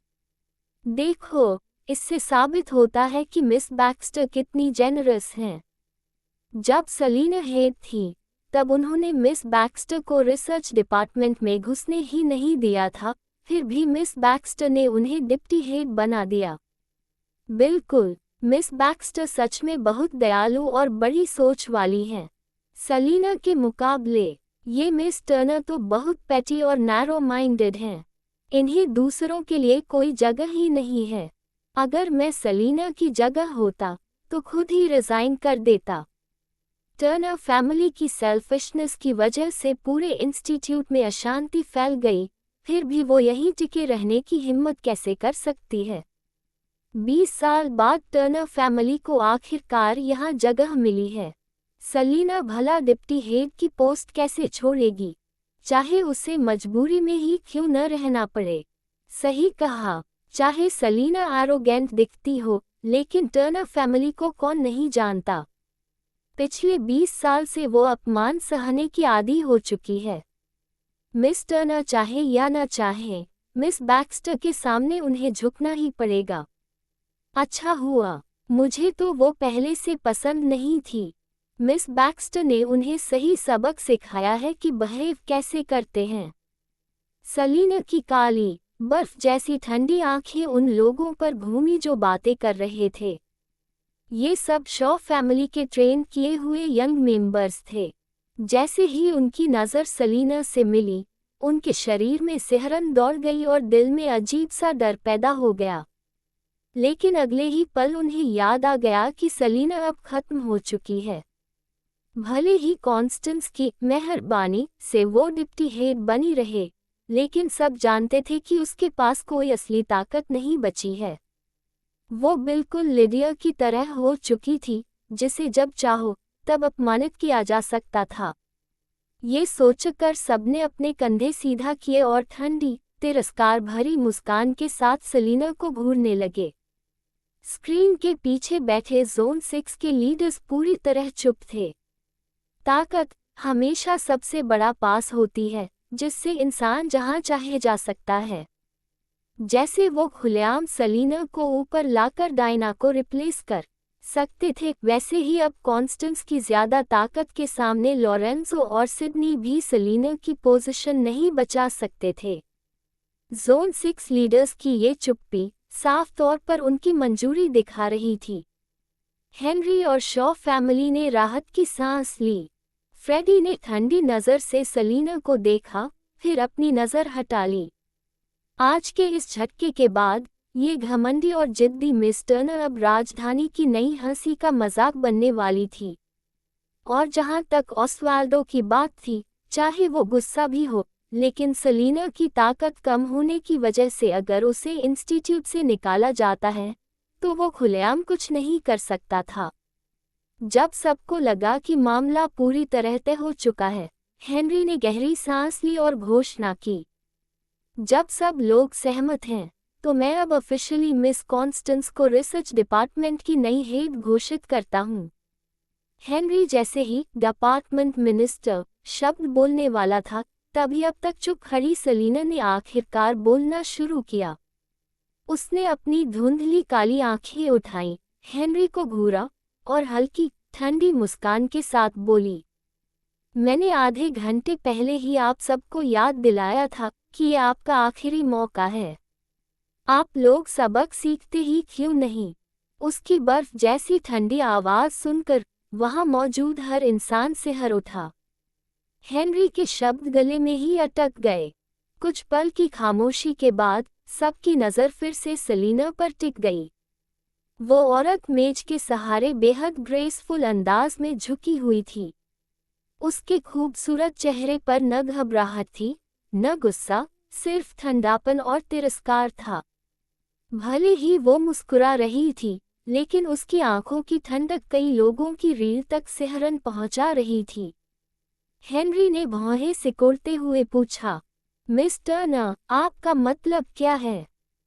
देखो, इससे साबित होता है कि मिस बैक्स्टर कितनी जेनरस हैं। जब सलीना हेड थी तब उन्होंने मिस बैक्स्टर को रिसर्च डिपार्टमेंट में घुसने ही नहीं दिया था, फिर भी मिस बैक्स्टर ने उन्हें डिप्टी हेड बना दिया। बिल्कुल, मिस बैक्स्टर सच में बहुत दयालु और बड़ी सोच वाली हैं। सलीना के मुकाबले ये मिस टर्नर तो बहुत पैटी और नैरो माइंडेड हैं। इन्हें दूसरों के लिए कोई जगह ही नहीं है। अगर मैं सलीना की जगह होता तो खुद ही रिजाइन कर देता। टर्नर फैमिली की सेल्फिशनेस की वजह से पूरे इंस्टीट्यूट में अशांति फैल गई, फिर भी वो यहीं टिके रहने की हिम्मत कैसे कर सकती है। 20 साल बाद टर्नर फैमिली को आखिरकार यहाँ जगह मिली है। सलीना भला डिप्टी हेड की पोस्ट कैसे छोड़ेगी, चाहे उसे मजबूरी में ही क्यों न रहना पड़े। सही कहा, चाहे सलीना एरोगेंट दिखती हो, लेकिन टर्नर फैमिली को कौन नहीं जानता। पिछले 20 साल से वो अपमान सहने की आदी हो चुकी है। मिस टर्नर चाहे या न चाहे, मिस बैक्स्टर के सामने उन्हें झुकना ही पड़ेगा। अच्छा हुआ, मुझे तो वो पहले से पसंद नहीं थी। मिस बैक्स्टर ने उन्हें सही सबक सिखाया है कि बिहेव कैसे करते हैं। सलीना की काली, बर्फ जैसी ठंडी आंखें उन लोगों पर घूमी जो बातें कर रहे थे। ये सब शॉ फैमिली के ट्रेन किए हुए यंग मेंबर्स थे। जैसे ही उनकी नज़र सलीना से मिली, उनके शरीर में सिहरन दौड़ गई और दिल में अजीब सा डर पैदा हो गया। लेकिन अगले ही पल उन्हें याद आ गया कि सलीना अब खत्म हो चुकी है। भले ही कॉन्स्टेंस की मेहरबानी से वो डिप्टी हेड बनी रहे, लेकिन सब जानते थे कि उसके पास कोई असली ताकत नहीं बची है। वो बिल्कुल लिडिया की तरह हो चुकी थी, जिसे जब चाहो तब अपमानित किया जा सकता था। ये सोचकर सबने अपने कंधे सीधा किए और ठंडी, तिरस्कार भरी मुस्कान के साथ सलीना को घूरने लगे। स्क्रीन के पीछे बैठे जोन 6 के लीडर्स पूरी तरह चुप थे। ताकत हमेशा सबसे बड़ा पास होती है, जिससे इंसान जहां चाहे जा सकता है। जैसे वो खुलेआम सलीना को ऊपर लाकर डायना को रिप्लेस कर सकते थे, वैसे ही अब कॉन्स्टेंस की ज्यादा ताकत के सामने लॉरेंजो और सिडनी भी सलीना की पोजीशन नहीं बचा सकते थे। जोन 6 लीडर्स की ये चुप्पी साफ तौर पर उनकी मंजूरी दिखा रही थी। हेनरी और शॉ फैमिली ने राहत की सांस ली। फ्रेडी ने ठंडी नज़र से सलीना को देखा, फिर अपनी नज़र हटा ली। आज के इस झटके के बाद ये घमंडी और जिद्दी मिस टर्नर अब राजधानी की नई हंसी का मजाक बनने वाली थी। और जहां तक ऑस्वाल्डो की बात थी, चाहे वो गुस्सा भी हो, लेकिन सलीना की ताकत कम होने की वजह से अगर उसे इंस्टीट्यूट से निकाला जाता है तो वो खुलेआम कुछ नहीं कर सकता था। जब सबको लगा कि मामला पूरी तरह तय हो चुका है, हेनरी ने गहरी सांस ली और घोषणा की, जब सब लोग सहमत हैं तो मैं अब ऑफिशियली मिस कॉन्स्टेंस को रिसर्च डिपार्टमेंट की नई हेड घोषित करता हूँ। हेनरी जैसे ही डिपार्टमेंट मिनिस्टर शब्द बोलने वाला था, तभी अब तक चुप खड़ी सलीना ने आखिरकार बोलना शुरू किया। उसने अपनी धुंधली काली आंखें उठाईं, हेनरी को घूरा और हल्की ठंडी मुस्कान के साथ बोली, मैंने आधे घंटे पहले ही आप सबको याद दिलाया था कि ये आपका आखिरी मौका है। आप लोग सबक सीखते ही क्यों नहीं। उसकी बर्फ जैसी ठंडी आवाज सुनकर वहां मौजूद हर इंसान सिहर उठा। हेनरी के शब्द गले में ही अटक गए। कुछ पल की खामोशी के बाद सबकी नज़र फिर से सलीना पर टिक गई। वो औरत मेज के सहारे बेहद ग्रेसफुल अंदाज में झुकी हुई थी। उसके खूबसूरत चेहरे पर न घबराहट थी, न गुस्सा, सिर्फ ठंडापन और तिरस्कार था। भले ही वो मुस्कुरा रही थी, लेकिन उसकी आंखों की ठंडक कई लोगों की रीढ़ तक सिहरन पहुंचा रही थी। हेनरी ने भौहें सिकोड़ते हुए पूछा, मिस टर्नर, आपका मतलब क्या है?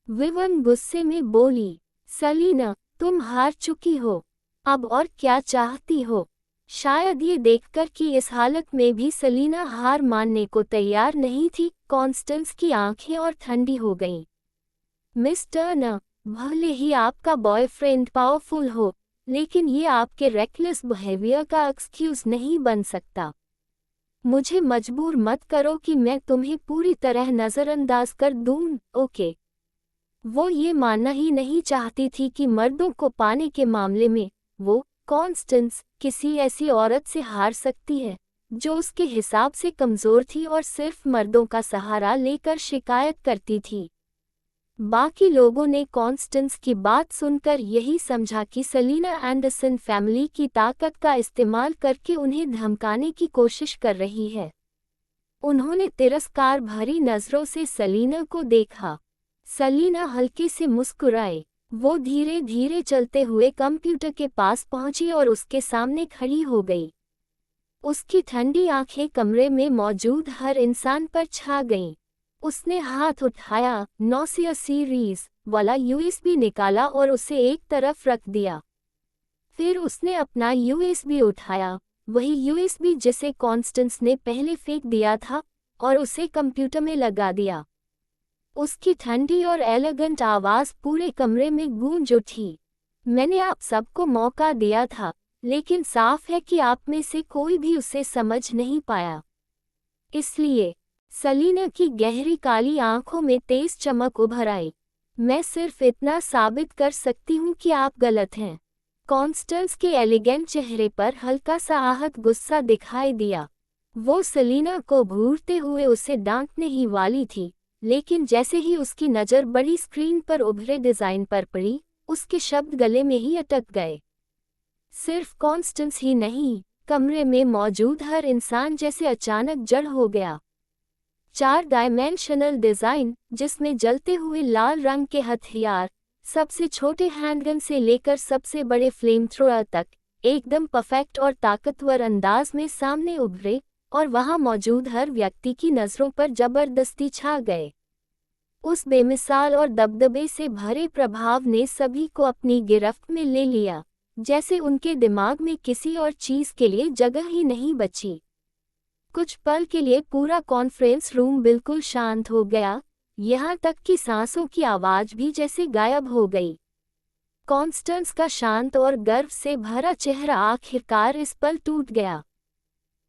विवन गुस्से में बोली, सलीना, तुम हार चुकी हो। अब और क्या चाहती हो? शायद ये देखकर कि इस हालत में भी सलीना हार मानने को तैयार नहीं थी, कॉन्स्टेंस की आंखें और ठंडी हो गईं। मिस टर्नर, भले ही आपका बॉयफ्रेंड पावरफुल हो, लेकिन ये आपके रेकलेस बिहेवियर का एक्सक्यूज नहीं बन सकता। मुझे मजबूर मत करो कि मैं तुम्हें पूरी तरह नज़रअंदाज कर दूं, ओके? वो ये मानना ही नहीं चाहती थी कि मर्दों को पाने के मामले में वो कॉन्स्टेंस किसी ऐसी औरत से हार सकती है जो उसके हिसाब से कमज़ोर थी और सिर्फ मर्दों का सहारा लेकर शिकायत करती थी। बाकी लोगों ने कॉन्स्टेंस की बात सुनकर यही समझा कि सेलिना एंडरसन फैमिली की ताकत का इस्तेमाल करके उन्हें धमकाने की कोशिश कर रही है। उन्होंने तिरस्कार भरी नज़रों से सेलिना को देखा। सेलिना हल्के से मुस्कुराए। वो धीरे धीरे चलते हुए कंप्यूटर के पास पहुंची और उसके सामने खड़ी हो गई। उसकी ठंडी आंखें कमरे में मौजूद हर इंसान पर छा गईं। उसने हाथ उठाया, नोसिया सीरीज वाला यूएसबी निकाला और उसे एक तरफ रख दिया। फिर उसने अपना यूएसबी उठाया, वही यूएसबी जिसे कॉन्स्टेंस ने पहले फेंक दिया था, और उसे कंप्यूटर में लगा दिया। उसकी ठंडी और एलिगेंट आवाज़ पूरे कमरे में गूंज उठी। मैंने आप सबको मौका दिया था, लेकिन साफ है कि आप में से कोई भी उसे समझ नहीं पाया। इसलिए सेलिना की गहरी काली आंखों में तेज चमक उभर आई। मैं सिर्फ इतना साबित कर सकती हूँ कि आप गलत हैं। कॉन्स्टेंस के एलिगेंट चेहरे पर हल्का सा आहत गुस्सा दिखाई दिया। वो सेलिना को घूरते हुए उसे डांटने ही वाली थी, लेकिन जैसे ही उसकी नज़र बड़ी स्क्रीन पर उभरे डिज़ाइन पर पड़ी, उसके शब्द गले में ही अटक गए। सिर्फ कॉन्स्टेंस ही नहीं, कमरे में मौजूद हर इंसान जैसे अचानक जड़ हो गया। 4 डायमेंशनल डिज़ाइन, जिसमें जलते हुए लाल रंग के हथियार, सबसे छोटे हैंडगन से लेकर सबसे बड़े फ्लेम थ्रोअर तक, एकदम परफेक्ट और ताकतवर अंदाज में सामने उभरे, और वहां मौजूद हर व्यक्ति की नज़रों पर जबरदस्ती छा गए। उस बेमिसाल और दबदबे से भरे प्रभाव ने सभी को अपनी गिरफ्त में ले लिया, जैसे उनके दिमाग में किसी और चीज़ के लिए जगह ही नहीं बची। कुछ पल के लिए पूरा कॉन्फ्रेंस रूम बिल्कुल शांत हो गया, यहाँ तक कि सांसों की आवाज़ भी जैसे गायब हो गई। कॉन्स्टेंस का शांत और गर्व से भरा चेहरा आखिरकार इस पल टूट गया।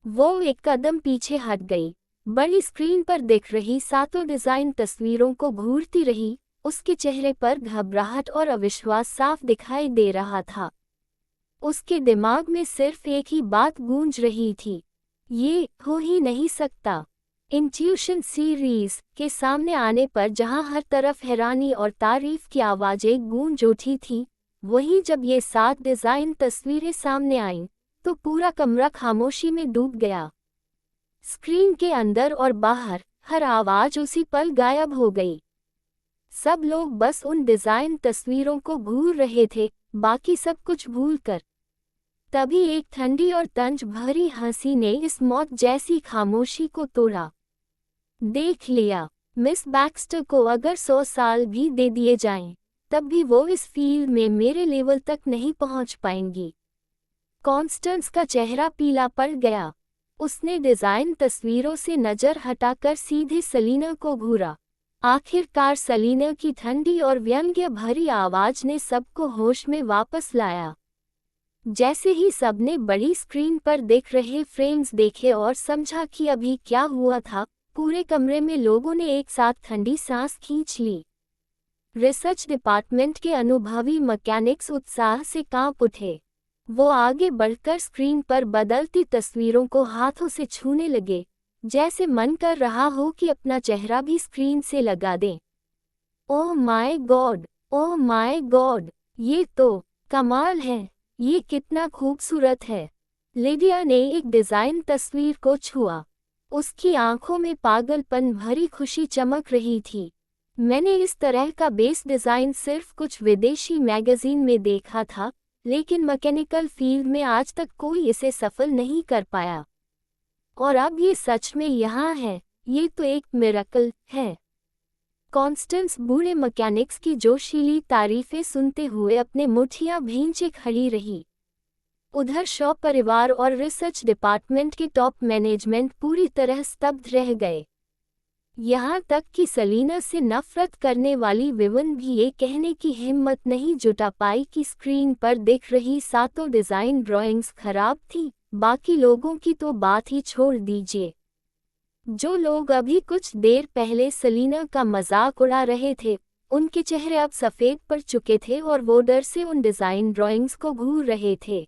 वो एक कदम पीछे हट गई। बड़ी स्क्रीन पर दिख रही 7 डिज़ाइन तस्वीरों को घूरती रही। उसके चेहरे पर घबराहट और अविश्वास साफ दिखाई दे रहा था। उसके दिमाग में सिर्फ एक ही बात गूंज रही थी, ये हो ही नहीं सकता। इंट्यूशन सीरीज के सामने आने पर जहां हर तरफ हैरानी और तारीफ की आवाज़ें गूंज उठी थी, वहीं जब ये 7 डिज़ाइन तस्वीरें सामने आईं, तो पूरा कमरा खामोशी में डूब गया। स्क्रीन के अंदर और बाहर हर आवाज़ उसी पल गायब हो गई। सब लोग बस उन डिज़ाइन तस्वीरों को घूर रहे थे, बाकी सब कुछ भूलकर। तभी एक ठंडी और तंज भरी हंसी ने इस मौत जैसी खामोशी को तोड़ा। देख लिया, मिस बैक्स्टर को अगर 100 साल भी दे दिए जाएं, तब भी वो इस फील्ड में मेरे लेवल तक नहीं पहुंच पाएंगी। कॉन्स्टेंस का चेहरा पीला पड़ गया। उसने डिज़ाइन तस्वीरों से नज़र हटाकर सीधे सेलिना को घूरा। आखिरकार सेलिना की ठंडी और व्यंग्य भरी आवाज़ ने सबको होश में वापस लाया। जैसे ही सबने बड़ी स्क्रीन पर दिख रहे फ्रेम्स देखे और समझा कि अभी क्या हुआ था, पूरे कमरे में लोगों ने एक साथ ठंडी सांस खींच ली। रिसर्च डिपार्टमेंट के अनुभवी मैकेनिक्स उत्साह से कांप उठे। वो आगे बढ़कर स्क्रीन पर बदलती तस्वीरों को हाथों से छूने लगे, जैसे मन कर रहा हो कि अपना चेहरा भी स्क्रीन से लगा दें। Oh my God, oh my God, ये तो कमाल है, ये कितना खूबसूरत है। लिडिया ने एक डिज़ाइन तस्वीर को छुआ। उसकी आंखों में पागलपन भरी खुशी चमक रही थी। मैंने इस तरह का बेस डिज़ाइन सिर्फ कुछ विदेशी मैगज़ीन में देखा था, लेकिन मैकेनिकल फील्ड में आज तक कोई इसे सफल नहीं कर पाया। और अब ये सच में यहाँ है, ये तो एक मिरेकल है। कॉन्स्टेंस बूढ़े मैकेनिक्स की जोशीली तारीफें सुनते हुए अपने मुठियां भींचे खड़ी रही। उधर शॉ परिवार और रिसर्च डिपार्टमेंट के टॉप मैनेजमेंट पूरी तरह स्तब्ध रह गए। यहाँ तक कि सेलिना से नफरत करने वाली विवन भी ये कहने की हिम्मत नहीं जुटा पाई कि स्क्रीन पर दिख रही 7 डिज़ाइन ड्राइंग्स खराब थी। बाकी लोगों की तो बात ही छोड़ दीजिए। जो लोग अभी कुछ देर पहले सेलिना का मजाक उड़ा रहे थे, उनके चेहरे अब सफ़ेद पड़ चुके थे और वो डर से उन डिज़ाइन ड्राइंग्स को घूर रहे थे।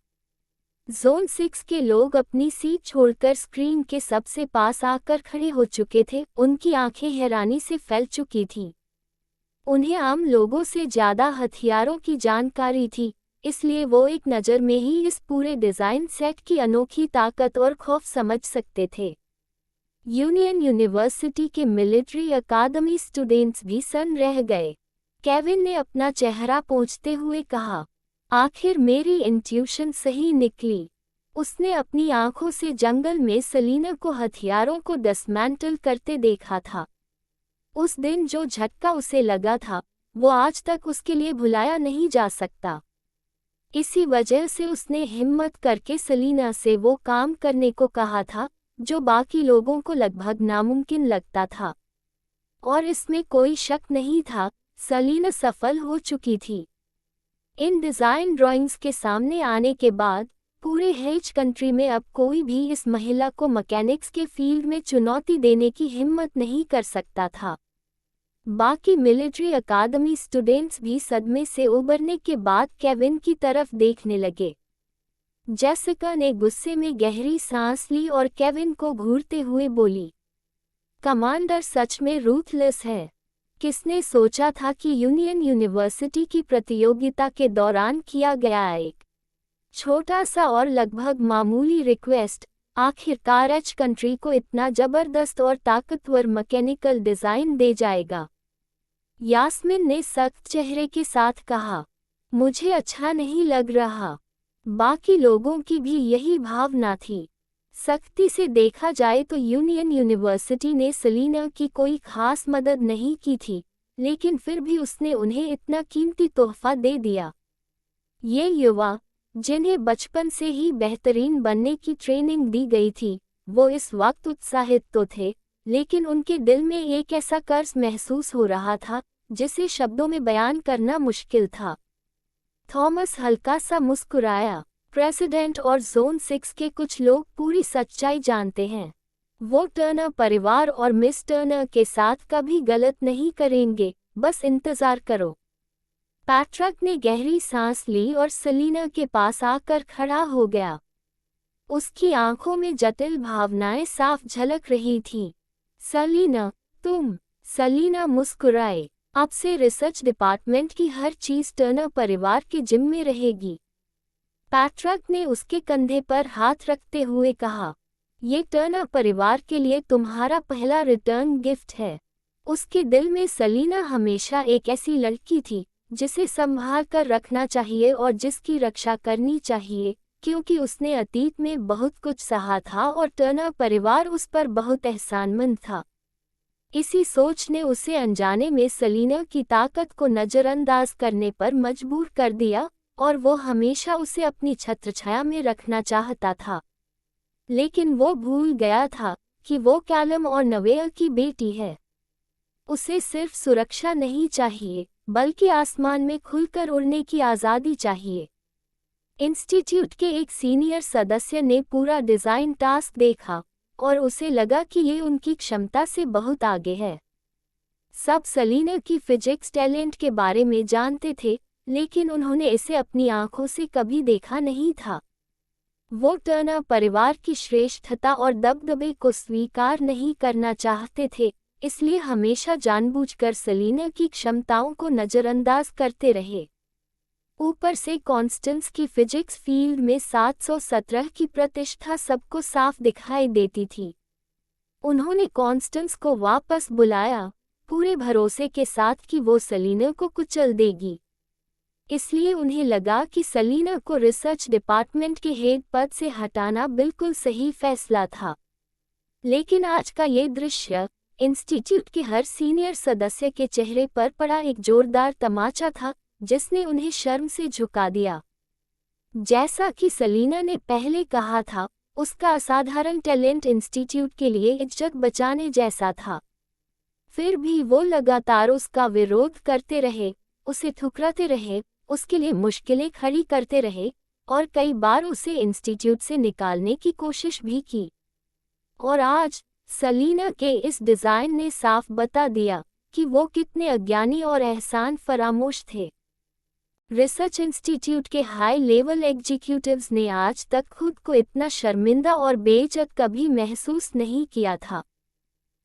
जोन 6 के लोग अपनी सीट छोड़कर स्क्रीन के सबसे पास आकर खड़े हो चुके थे। उनकी आंखें हैरानी से फैल चुकी थीं। उन्हें आम लोगों से ज़्यादा हथियारों की जानकारी थी, इसलिए वो एक नज़र में ही इस पूरे डिज़ाइन सेट की अनोखी ताकत और खौफ समझ सकते थे। यूनियन यूनिवर्सिटी के मिलिट्री अकादमी स्टूडेंट्स भी सन्न रह गए। केविन ने अपना चेहरा पोंछते हुए कहा, आखिर मेरी इंट्यूशन सही निकली। उसने अपनी आंखों से जंगल में सलीना को हथियारों को डिसमेंटल करते देखा था। उस दिन जो झटका उसे लगा था, वो आज तक उसके लिए भुलाया नहीं जा सकता। इसी वजह से उसने हिम्मत करके सलीना से वो काम करने को कहा था जो बाकी लोगों को लगभग नामुमकिन लगता था। और इसमें कोई शक नहीं था, सलीना सफल हो चुकी थी। इन डिज़ाइन ड्राइंग्स के सामने आने के बाद पूरे हेज कंट्री में अब कोई भी इस महिला को मैकेनिक्स के फील्ड में चुनौती देने की हिम्मत नहीं कर सकता था। बाकी मिलिट्री अकादमी स्टूडेंट्स भी सदमे से उबरने के बाद केविन की तरफ देखने लगे। जेसिका ने गुस्से में गहरी सांस ली और केविन को घूरते हुए बोली, कमांडर सच में रूथलेस है। किसने सोचा था कि यूनियन यूनिवर्सिटी की प्रतियोगिता के दौरान किया गया एक छोटा सा और लगभग मामूली रिक्वेस्ट आखिरकार एच कंट्री को इतना जबरदस्त और ताकतवर मैकेनिकल डिज़ाइन दे जाएगा। यास्मिन ने सख्त चेहरे के साथ कहा, मुझे अच्छा नहीं लग रहा। बाकी लोगों की भी यही भावना थी। सख्ती से देखा जाए तो यूनियन यूनिवर्सिटी ने सलीना की कोई खास मदद नहीं की थी, लेकिन फिर भी उसने उन्हें इतना कीमती तोहफा दे दिया। ये युवा, जिन्हें बचपन से ही बेहतरीन बनने की ट्रेनिंग दी गई थी, वो इस वक्त उत्साहित तो थे, लेकिन उनके दिल में एक ऐसा कर्ज महसूस हो रहा था जिसे शब्दों में बयान करना मुश्किल था। थॉमस हल्का सा मुस्कुराया। प्रेसिडेंट और जोन 6 के कुछ लोग पूरी सच्चाई जानते हैं। वो टर्नर परिवार और मिस टर्नर के साथ कभी गलत नहीं करेंगे, बस इंतजार करो। पैट्रिक ने गहरी सांस ली और सलीना के पास आकर खड़ा हो गया। उसकी आंखों में जटिल भावनाएं साफ झलक रही थीं। सलीना, तुम। सलीना मुस्कुराए। अब से रिसर्च डिपार्टमेंट की हर चीज टर्नर परिवार के जिम्मे रहेगी। पैट्रिक ने उसके कंधे पर हाथ रखते हुए कहा, ये टर्नर परिवार के लिए तुम्हारा पहला रिटर्न गिफ्ट है। उसके दिल में सलीना हमेशा एक ऐसी लड़की थी जिसे संभाल कर रखना चाहिए और जिसकी रक्षा करनी चाहिए, क्योंकि उसने अतीत में बहुत कुछ सहा था और टर्नर परिवार उस पर बहुत एहसानमंद था। इसी सोच ने उसे अनजाने में सलीना की ताकत को नज़रअंदाज करने पर मजबूर कर दिया और वो हमेशा उसे अपनी छत्रछाया में रखना चाहता था। लेकिन वो भूल गया था कि वो कैलम और नवेल की बेटी है। उसे सिर्फ सुरक्षा नहीं चाहिए, बल्कि आसमान में खुलकर उड़ने की आज़ादी चाहिए। इंस्टीट्यूट के एक सीनियर सदस्य ने पूरा डिज़ाइन टास्क देखा और उसे लगा कि ये उनकी क्षमता से बहुत आगे है। सब सलीना की फिजिक्स टैलेंट के बारे में जानते थे, लेकिन उन्होंने इसे अपनी आंखों से कभी देखा नहीं था। वो टर्नर परिवार की श्रेष्ठता और दबदबे को स्वीकार नहीं करना चाहते थे, इसलिए हमेशा जानबूझकर सलीना की क्षमताओं को नज़रअंदाज करते रहे। ऊपर से कॉन्स्टेंस की फिजिक्स फील्ड में 717 की प्रतिष्ठा सबको साफ दिखाई देती थी। उन्होंने कॉन्स्टेंस को वापस बुलाया, पूरे भरोसे के साथ कि वो सलीना को कुचल देगी। इसलिए उन्हें लगा कि सलीना को रिसर्च डिपार्टमेंट के हेड पद से हटाना बिल्कुल सही फैसला था। लेकिन आज का ये दृश्य इंस्टीट्यूट के हर सीनियर सदस्य के चेहरे पर पड़ा एक जोरदार तमाचा था, जिसने उन्हें शर्म से झुका दिया। जैसा कि सलीना ने पहले कहा था, उसका असाधारण टैलेंट इंस्टीट्यूट के लिए इज्जत बचाने जैसा था। फिर भी वो लगातार उसका विरोध करते रहे, उसे ठुकराते रहे, उसके लिए मुश्किलें खड़ी करते रहे और कई बार उसे इंस्टीट्यूट से निकालने की कोशिश भी की। और आज सलीना के इस डिज़ाइन ने साफ बता दिया कि वो कितने अज्ञानी और एहसान फरामोश थे। रिसर्च इंस्टीट्यूट के हाई लेवल एग्जीक्यूटिव्स ने आज तक खुद को इतना शर्मिंदा और बेइज्जत कभी महसूस नहीं किया था।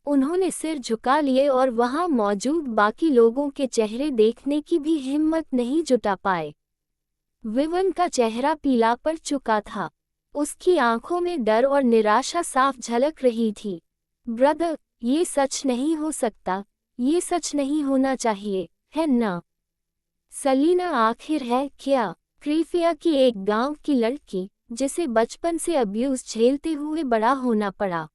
उन्होंने सिर झुका लिए और वहां मौजूद बाकी लोगों के चेहरे देखने की भी हिम्मत नहीं जुटा पाए। विवन का चेहरा पीला पड़ चुका था। उसकी आंखों में डर और निराशा साफ झलक रही थी। ब्रदर, ये सच नहीं हो सकता, ये सच नहीं होना चाहिए, है ना? सलीना आखिर है क्या? क्रीफिया की एक गांव की लड़की, जिसे बचपन से अब्यूज झेलते हुए बड़ा होना पड़ा।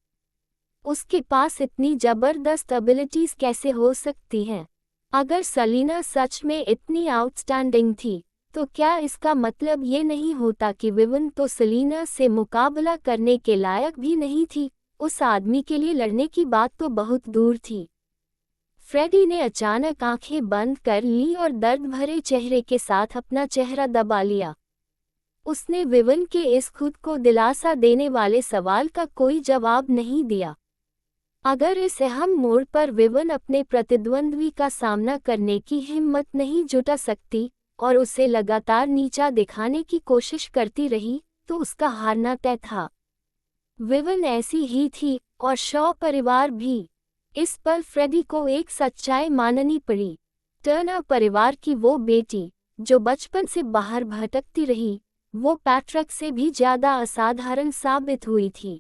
उसके पास इतनी जबरदस्त एबिलिटीज कैसे हो सकती हैं? अगर सलीना सच में इतनी आउटस्टैंडिंग थी, तो क्या इसका मतलब ये नहीं होता कि विवन तो सलीना से मुकाबला करने के लायक भी नहीं थी? उस आदमी के लिए लड़ने की बात तो बहुत दूर थी। फ्रेडी ने अचानक आंखें बंद कर ली और दर्द भरे चेहरे के साथ अपना चेहरा दबा लिया। उसने विवन के इस खुद को दिलासा देने वाले सवाल का कोई जवाब नहीं दिया। अगर इस अहम मोड़ पर विवन अपने प्रतिद्वंद्वी का सामना करने की हिम्मत नहीं जुटा सकती और उसे लगातार नीचा दिखाने की कोशिश करती रही, तो उसका हारना तय था। विवन ऐसी ही थी और शॉ परिवार भी। इस पर फ्रेडी को एक सच्चाई माननी पड़ी। टर्नर परिवार की वो बेटी, जो बचपन से बाहर भटकती रही, वो पैट्रिक से भी ज्यादा असाधारण साबित हुई थी।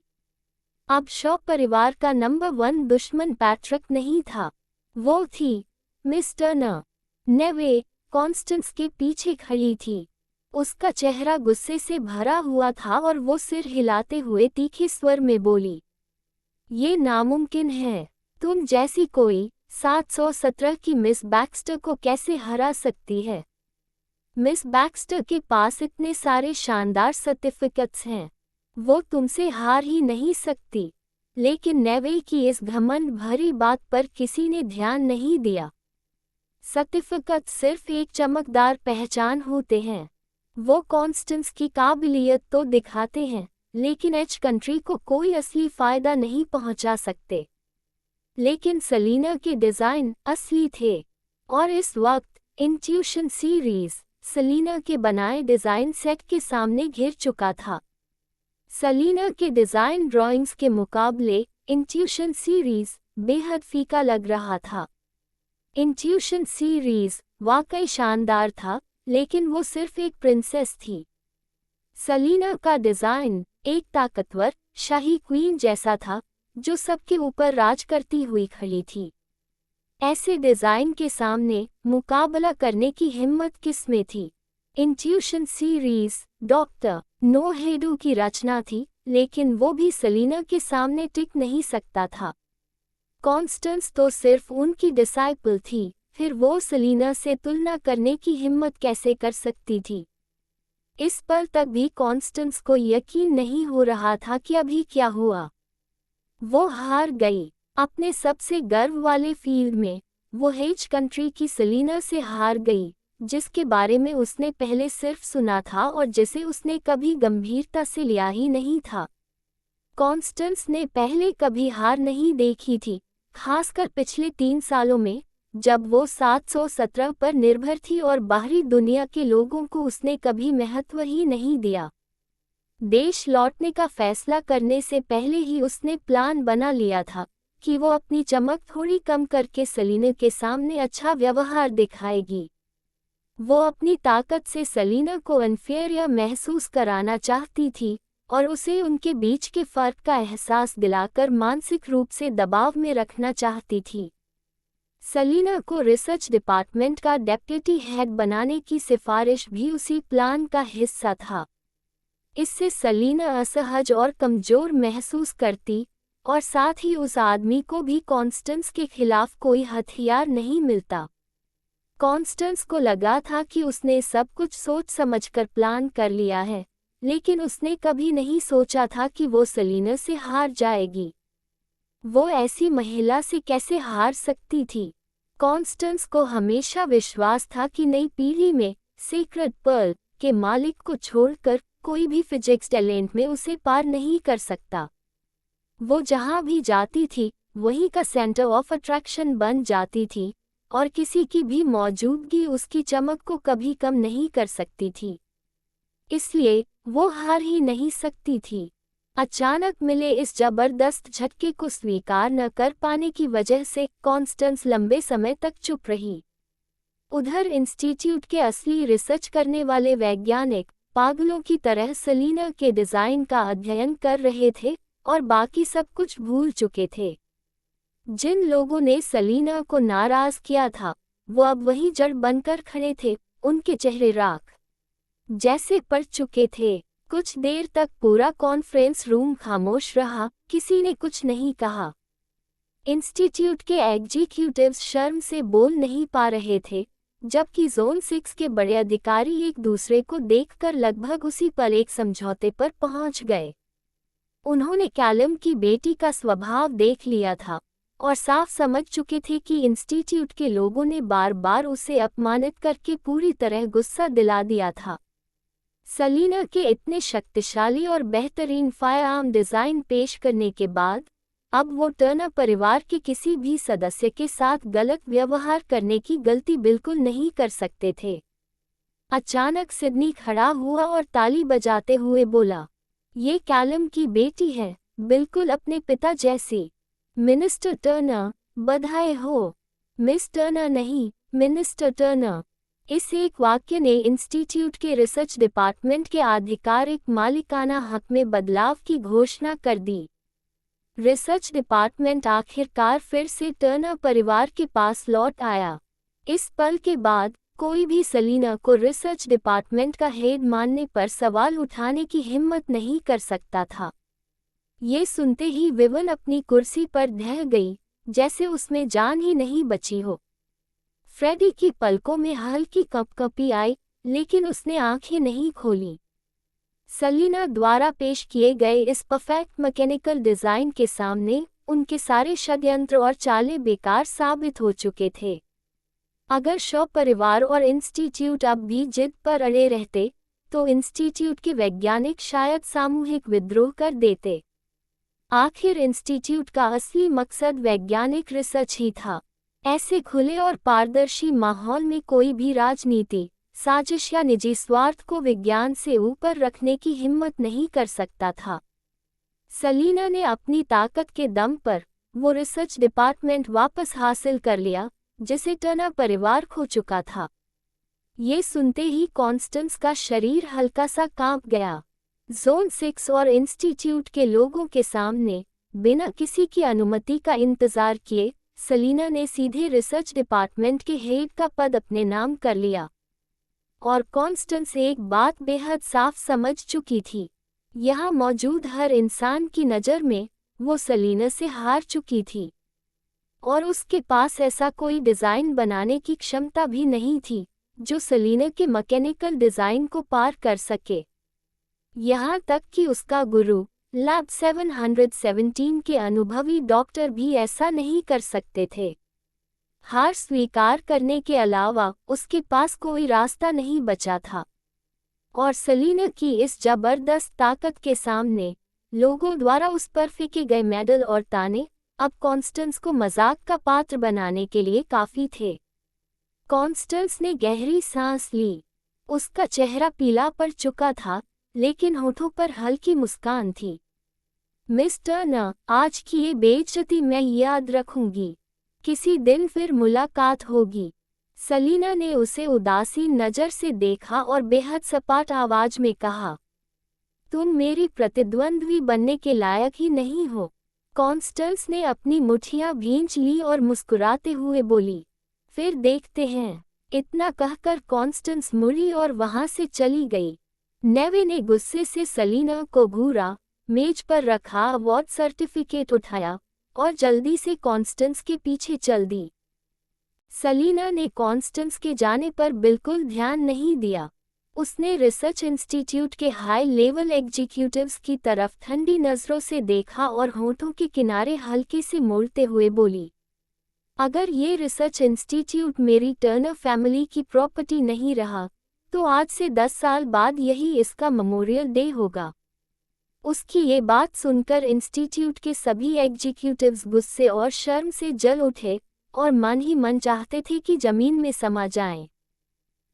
अब शॉ परिवार का नंबर 1 दुश्मन पैट्रिक नहीं था, वो थी मिस टर्नर। नेवे कॉन्स्टेंस के पीछे खड़ी थी। उसका चेहरा गुस्से से भरा हुआ था और वो सिर हिलाते हुए तीखे स्वर में बोली, ये नामुमकिन है। तुम जैसी कोई 717 की मिस बैक्स्टर को कैसे हरा सकती है? मिस बैक्स्टर के पास इतने सारे शानदार सर्टिफिकेट्स हैं, वो तुमसे हार ही नहीं सकती। लेकिन नेवे की इस घमंड भरी बात पर किसी ने ध्यान नहीं दिया। सर्टिफिकेट सिर्फ एक चमकदार पहचान होते हैं। वो कॉन्स्टेंस की काबिलियत तो दिखाते हैं, लेकिन एच कंट्री को कोई असली फायदा नहीं पहुंचा सकते। लेकिन सलीना के डिजाइन असली थे, और इस वक्त इंट्यूशन सीरीज सलीना के बनाए डिजाइन सेट के सामने घिर चुका था। सलीना के डिजाइन ड्राइंग्स के मुकाबले इंट्यूशन सीरीज बेहद फीका लग रहा था। इंट्यूशन सीरीज वाकई शानदार था, लेकिन वो सिर्फ एक प्रिंसेस थी। सलीना का डिजाइन एक ताकतवर शाही क्वीन जैसा था, जो सबके ऊपर राज करती हुई खड़ी थी। ऐसे डिजाइन के सामने मुकाबला करने की हिम्मत किसमें थी? इंट्यूशन सीरीज डॉक्टर नोहेडू की रचना थी, लेकिन वो भी सलीना के सामने टिक नहीं सकता था। कॉन्स्टेंस तो सिर्फ उनकी डिसाइपल थी, फिर वो सलीना से तुलना करने की हिम्मत कैसे कर सकती थी? इस पर तक भी कॉन्स्टेंस को यकीन नहीं हो रहा था कि अभी क्या हुआ। वो हार गई। अपने सबसे गर्व वाले फील्ड में वो हेज कंट्री की सलीना से हार गई, जिसके बारे में उसने पहले सिर्फ सुना था और जिसे उसने कभी गंभीरता से लिया ही नहीं था। कॉन्स्टेंस ने पहले कभी हार नहीं देखी थी, खासकर पिछले 3 सालों में, जब वो 717 पर निर्भर थी और बाहरी दुनिया के लोगों को उसने कभी महत्व ही नहीं दिया। देश लौटने का फैसला करने से पहले ही उसने प्लान बना लिया था कि वो अपनी चमक थोड़ी कम करके सलीना के सामने अच्छा व्यवहार दिखाएगी। वो अपनी ताकत से सलीना को अनफेयर महसूस कराना चाहती थी और उसे उनके बीच के फर्क का एहसास दिलाकर मानसिक रूप से दबाव में रखना चाहती थी। सलीना को रिसर्च डिपार्टमेंट का डेप्यूटी हेड बनाने की सिफारिश भी उसी प्लान का हिस्सा था। इससे सलीना असहज और कमजोर महसूस करती और साथ ही उस आदमी को भी कॉन्स्टेंस के खिलाफ कोई हथियार नहीं मिलता। कॉन्स्टेंस को लगा था कि उसने सब कुछ सोच समझकर प्लान कर लिया है, लेकिन उसने कभी नहीं सोचा था कि वो सलीना से हार जाएगी। वो ऐसी महिला से कैसे हार सकती थी? कॉन्स्टेंस को हमेशा विश्वास था कि नई पीढ़ी में सीक्रेट पर्ल के मालिक को छोड़कर कोई भी फिजिक्स टैलेंट में उसे पार नहीं कर सकता। वो जहां भी जाती थी, वहीं का सेंटर ऑफ अट्रैक्शन बन जाती थी और किसी की भी मौजूदगी उसकी चमक को कभी कम नहीं कर सकती थी। इसलिए वो हार ही नहीं सकती थी। अचानक मिले इस जबरदस्त झटके को स्वीकार न कर पाने की वजह से कॉन्स्टेंस लंबे समय तक चुप रही। उधर इंस्टीट्यूट के असली रिसर्च करने वाले वैज्ञानिक पागलों की तरह सेलिना के डिजाइन का अध्ययन कर रहे थे और बाकी सब कुछ भूल चुके थे। जिन लोगों ने सेलिना को नाराज किया था वो अब वही जड़ बनकर खड़े थे, उनके चेहरे राख जैसे पड़ चुके थे। कुछ देर तक पूरा कॉन्फ्रेंस रूम खामोश रहा, किसी ने कुछ नहीं कहा। इंस्टीट्यूट के एग्जीक्यूटिव्स शर्म से बोल नहीं पा रहे थे, जबकि जोन 6 के बड़े अधिकारी एक दूसरे को देखकर लगभग उसी पल एक समझौते पर पहुंच गए। उन्होंने कैलम की बेटी का स्वभाव देख लिया था और साफ समझ चुके थे कि इंस्टीट्यूट के लोगों ने बार बार उसे अपमानित करके पूरी तरह गुस्सा दिला दिया था। सेलिना के इतने शक्तिशाली और बेहतरीन फायरआर्म डिजाइन पेश करने के बाद अब वो टर्नर परिवार के किसी भी सदस्य के साथ गलत व्यवहार करने की गलती बिल्कुल नहीं कर सकते थे। अचानक सिडनी खड़ा हुआ और ताली बजाते हुए बोला, ये कैलम की बेटी है, बिल्कुल अपने पिता जैसी। मिनिस्टर टर्नर, बधाई हो। मिस टर्नर नहीं, मिनिस्टर टर्नर। इस एक वाक्य ने इंस्टीट्यूट के रिसर्च डिपार्टमेंट के आधिकारिक मालिकाना हक में बदलाव की घोषणा कर दी। रिसर्च डिपार्टमेंट आखिरकार फिर से टर्नर परिवार के पास लौट आया। इस पल के बाद कोई भी सेलिना को रिसर्च डिपार्टमेंट का हेड मानने पर सवाल उठाने की हिम्मत नहीं कर सकता था। ये सुनते ही विवन अपनी कुर्सी पर ढह गई, जैसे उसमें जान ही नहीं बची हो। फ्रेडी की पलकों में हल्की कंपकंपी आई, लेकिन उसने आंखें नहीं खोली। सेलिना द्वारा पेश किए गए इस परफेक्ट मैकेनिकल डिजाइन के सामने उनके सारे षड्यंत्र और चालें बेकार साबित हो चुके थे। अगर शॉ परिवार और इंस्टीट्यूट अब भी जिद पर अड़े रहते, तो इंस्टीट्यूट के वैज्ञानिक शायद सामूहिक विद्रोह कर देते। आखिर इंस्टीट्यूट का असली मकसद वैज्ञानिक रिसर्च ही था। ऐसे खुले और पारदर्शी माहौल में कोई भी राजनीति, साजिश या निजी स्वार्थ को विज्ञान से ऊपर रखने की हिम्मत नहीं कर सकता था। सेलिना ने अपनी ताकत के दम पर वो रिसर्च डिपार्टमेंट वापस हासिल कर लिया जिसे टर्नर परिवार खो चुका था। ये सुनते ही कॉन्स्टेंस का शरीर हल्का सा कांप गया। जोन 6 और इंस्टीट्यूट के लोगों के सामने बिना किसी की अनुमति का इंतजार किए सेलिना ने सीधे रिसर्च डिपार्टमेंट के हेड का पद अपने नाम कर लिया। और कॉन्स्टेंस एक बात बेहद साफ समझ चुकी थी, यहाँ मौजूद हर इंसान की नज़र में वो सेलिना से हार चुकी थी और उसके पास ऐसा कोई डिज़ाइन बनाने की क्षमता भी नहीं थी जो सेलिना के मैकेनिकल डिज़ाइन को पार कर सके। यहाँ तक कि उसका गुरु लैब 717 के अनुभवी डॉक्टर भी ऐसा नहीं कर सकते थे। हार स्वीकार करने के अलावा उसके पास कोई रास्ता नहीं बचा था। और सेलिना की इस जबरदस्त ताकत के सामने लोगों द्वारा उस पर फेंके गए मेडल और ताने अब कॉन्स्टेंस को मजाक का पात्र बनाने के लिए काफी थे। कॉन्स्टेंस ने गहरी सांस ली। उसका चेहरा पीला पड़ चुका था, लेकिन होठों पर हल्की मुस्कान थी। मिस्टर न, आज की ये बेइज्जती मैं याद रखूंगी। किसी दिन फिर मुलाकात होगी। सेलिना ने उसे उदासीन नज़र से देखा और बेहद सपाट आवाज में कहा, तुम मेरी प्रतिद्वंद्वी बनने के लायक ही नहीं हो। कॉन्स्टेंस ने अपनी मुट्ठियां भींच ली और मुस्कुराते हुए बोली, फिर देखते हैं। इतना कहकर कॉन्स्टेंस मुड़ी और वहां से चली गई। नेवे ने गुस्से से सेलिना को घूरा, मेज पर रखा अवार्ड सर्टिफिकेट उठाया और जल्दी से कॉन्स्टेंस के पीछे चल दी। सेलिना ने कॉन्स्टेंस के जाने पर बिल्कुल ध्यान नहीं दिया। उसने रिसर्च इंस्टीट्यूट के हाई लेवल एग्जीक्यूटिव्स की तरफ ठंडी नज़रों से देखा और होठों के किनारे हल्के से मोड़ते हुए बोली, अगर ये रिसर्च इंस्टीट्यूट मेरी टर्नर फैमिली की प्रॉपर्टी नहीं रहा तो आज से 10 साल बाद यही इसका मेमोरियल डे होगा। उसकी ये बात सुनकर इंस्टीट्यूट के सभी एग्जीक्यूटिव्स गुस्से और शर्म से जल उठे और मन ही मन चाहते थे कि जमीन में समा जाएं।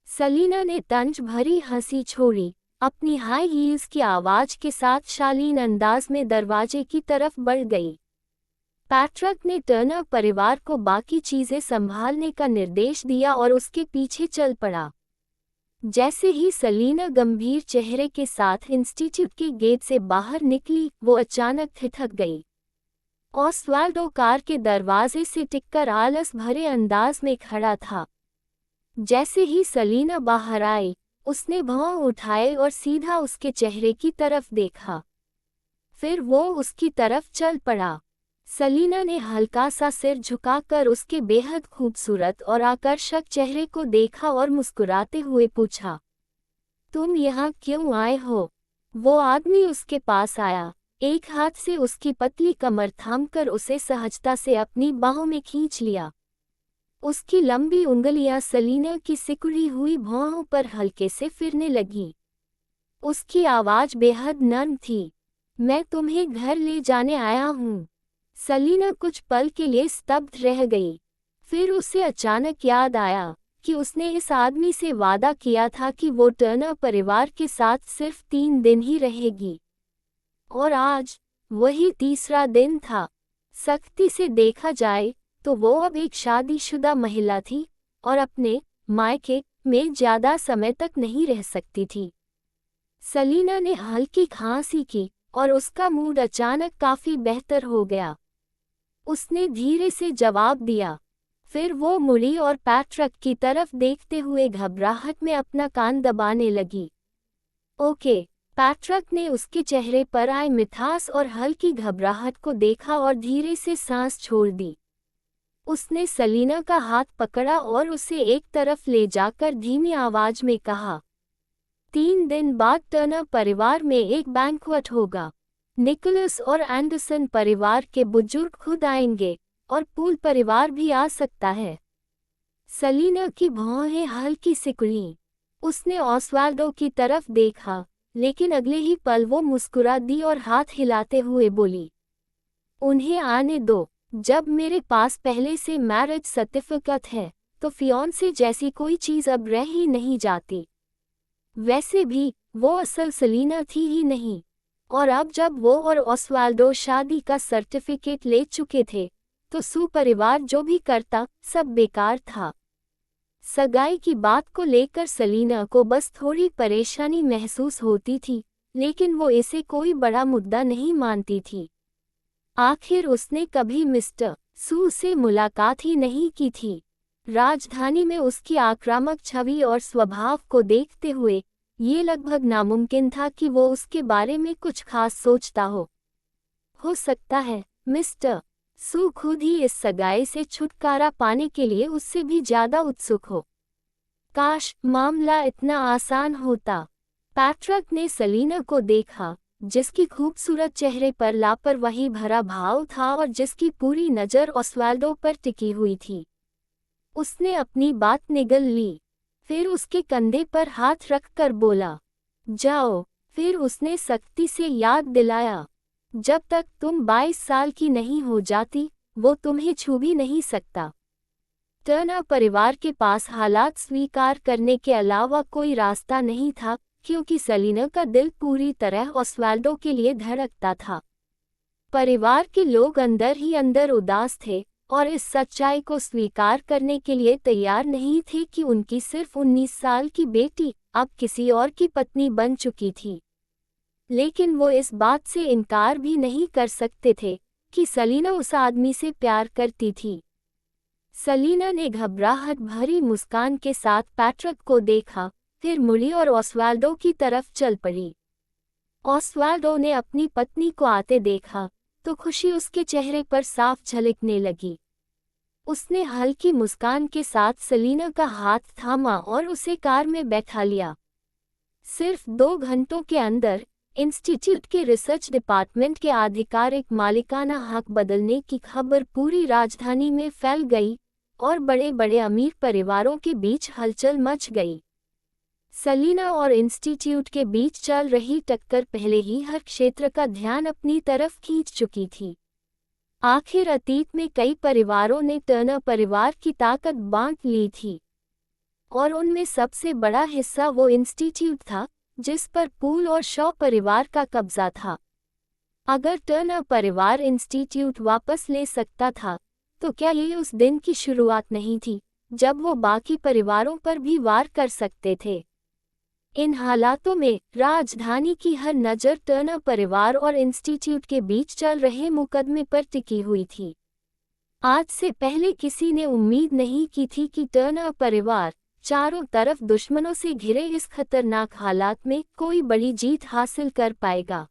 सलीना ने तंज भरी हंसी छोड़ी, अपनी हाई हील्स की आवाज के साथ शालीन अंदाज में दरवाजे की तरफ बढ़ गई। पैट्रिक ने टर्नर परिवार को बाकी चीजें संभालने का निर्देश दिया और उसके पीछे चल पड़ा। जैसे ही सलीना गंभीर चेहरे के साथ इंस्टीट्यूट के गेट से बाहर निकली, वो अचानक ठिठक गई। ऑस्वाल्डो कार के दरवाजे से टिककर आलस भरे अंदाज में खड़ा था। जैसे ही सलीना बाहर आई, उसने भौं उठाए और सीधा उसके चेहरे की तरफ देखा। फिर वो उसकी तरफ चल पड़ा। सलीना ने हल्का सा सिर झुकाकर उसके बेहद खूबसूरत और आकर्षक चेहरे को देखा और मुस्कुराते हुए पूछा, तुम यहाँ क्यों आए हो? वो आदमी उसके पास आया, एक हाथ से उसकी पतली कमर थामकर उसे सहजता से अपनी बाहों में खींच लिया। उसकी लंबी उंगलियां सलीना की सिकुड़ी हुई भौहों पर हल्के से फिरने लगीं। उसकी आवाज बेहद नर्म थी, मैं तुम्हें घर ले जाने आया हूँ। सलीना कुछ पल के लिए स्तब्ध रह गई। फिर उसे अचानक याद आया कि उसने इस आदमी से वादा किया था कि वो टर्नर परिवार के साथ सिर्फ 3 दिन ही रहेगी। और आज वही तीसरा दिन था। सख्ती से देखा जाए तो वो अब एक शादीशुदा महिला थी और अपने मायके में ज्यादा समय तक नहीं रह सकती थी। सलीना ने हल्की खांसी की और उसका मूड अचानक काफी बेहतर हो गया। उसने धीरे से जवाब दिया। फिर वो मुड़ी और पैट्रिक की तरफ देखते हुए घबराहट में अपना कान दबाने लगी। ओके, पैट्रिक ने उसके चेहरे पर आए मिठास और हल्की घबराहट को देखा और धीरे से सांस छोड़ दी। उसने सलीना का हाथ पकड़ा और उसे एक तरफ ले जाकर धीमी आवाज में कहा, 3 दिन बाद टर्नर परिवार में एक बैंक्वेट होगा। निकोलस और एंडरसन परिवार के बुजुर्ग खुद आएंगे और पूल परिवार भी आ सकता है। सलीना की भौहें हल्की सिकुड़ीं। उसने ऑस्वाल्डो की तरफ देखा, लेकिन अगले ही पल वो मुस्कुरा दी और हाथ हिलाते हुए बोली, उन्हें आने दो। जब मेरे पास पहले से मैरिज सर्टिफिकेट है तो फियांसे जैसी कोई चीज अब रह ही नहीं जाती। वैसे भी वो असल सलीना थी ही नहीं, और अब जब वो और ऑस्वाल्डो शादी का सर्टिफिकेट ले चुके थे तो सू परिवार जो भी करता सब बेकार था। सगाई की बात को लेकर सलीना को बस थोड़ी परेशानी महसूस होती थी, लेकिन वो इसे कोई बड़ा मुद्दा नहीं मानती थी। आखिर उसने कभी मिस्टर सू से मुलाकात ही नहीं की थी। राजधानी में उसकी आक्रामक छवि और स्वभाव को देखते हुए ये लगभग नामुमकिन था कि वो उसके बारे में कुछ खास सोचता हो सकता है मिस्टर सू खुद ही इस सगाई से छुटकारा पाने के लिए उससे भी ज्यादा उत्सुक हो। काश मामला इतना आसान होता। पैट्रिक ने सलीना को देखा, जिसकी खूबसूरत चेहरे पर लापरवाही भरा भाव था और जिसकी पूरी नज़र ऑस्वाल्डो पर टिकी हुई थी। उसने अपनी बात निगल ली, फिर उसके कंधे पर हाथ रखकर बोला, जाओ। फिर उसने सख्ती से याद दिलाया, जब तक तुम 22 साल की नहीं हो जाती वो तुम्हें छू भी नहीं सकता। टर्नर परिवार के पास हालात स्वीकार करने के अलावा कोई रास्ता नहीं था, क्योंकि सलीना का दिल पूरी तरह ऑस्वाल्डो के लिए धड़कता था। परिवार के लोग अंदर ही अंदर उदास थे और इस सच्चाई को स्वीकार करने के लिए तैयार नहीं थे कि उनकी सिर्फ 19 साल की बेटी अब किसी और की पत्नी बन चुकी थी। लेकिन वो इस बात से इनकार भी नहीं कर सकते थे कि सलीना उस आदमी से प्यार करती थी। सलीना ने घबराहट भरी मुस्कान के साथ पैट्रिक को देखा, फिर मुड़ी और ऑस्वाल्डो की तरफ चल पड़ी। ऑस्वाल्डो ने अपनी पत्नी को आते देखा तो खुशी उसके चेहरे पर साफ झलकने लगी। उसने हल्की मुस्कान के साथ सलीना का हाथ थामा और उसे कार में बैठा लिया। सिर्फ 2 घंटों के अंदर इंस्टीट्यूट के रिसर्च डिपार्टमेंट के आधिकारिक मालिकाना हक बदलने की खबर पूरी राजधानी में फैल गई और बड़े बड़े अमीर परिवारों के बीच हलचल मच गई। सलीना और इंस्टीट्यूट के बीच चल रही टक्कर पहले ही हर क्षेत्र का ध्यान अपनी तरफ खींच चुकी थी। आखिर अतीत में कई परिवारों ने टर्नर परिवार की ताकत बांट ली थी, और उनमें सबसे बड़ा हिस्सा वो इंस्टीट्यूट था जिस पर पूल और शॉ परिवार का कब्जा था। अगर टर्नर परिवार इंस्टीट्यूट वापस ले सकता था, तो क्या ये उस दिन की शुरुआत नहीं थी जब वो बाकी परिवारों पर भी वार कर सकते थे? इन हालातों में राजधानी की हर नज़र टर्नर परिवार और इंस्टीट्यूट के बीच चल रहे मुकदमे पर टिकी हुई थी। आज से पहले किसी ने उम्मीद नहीं की थी कि टर्नर परिवार चारों तरफ दुश्मनों से घिरे इस खतरनाक हालात में कोई बड़ी जीत हासिल कर पाएगा।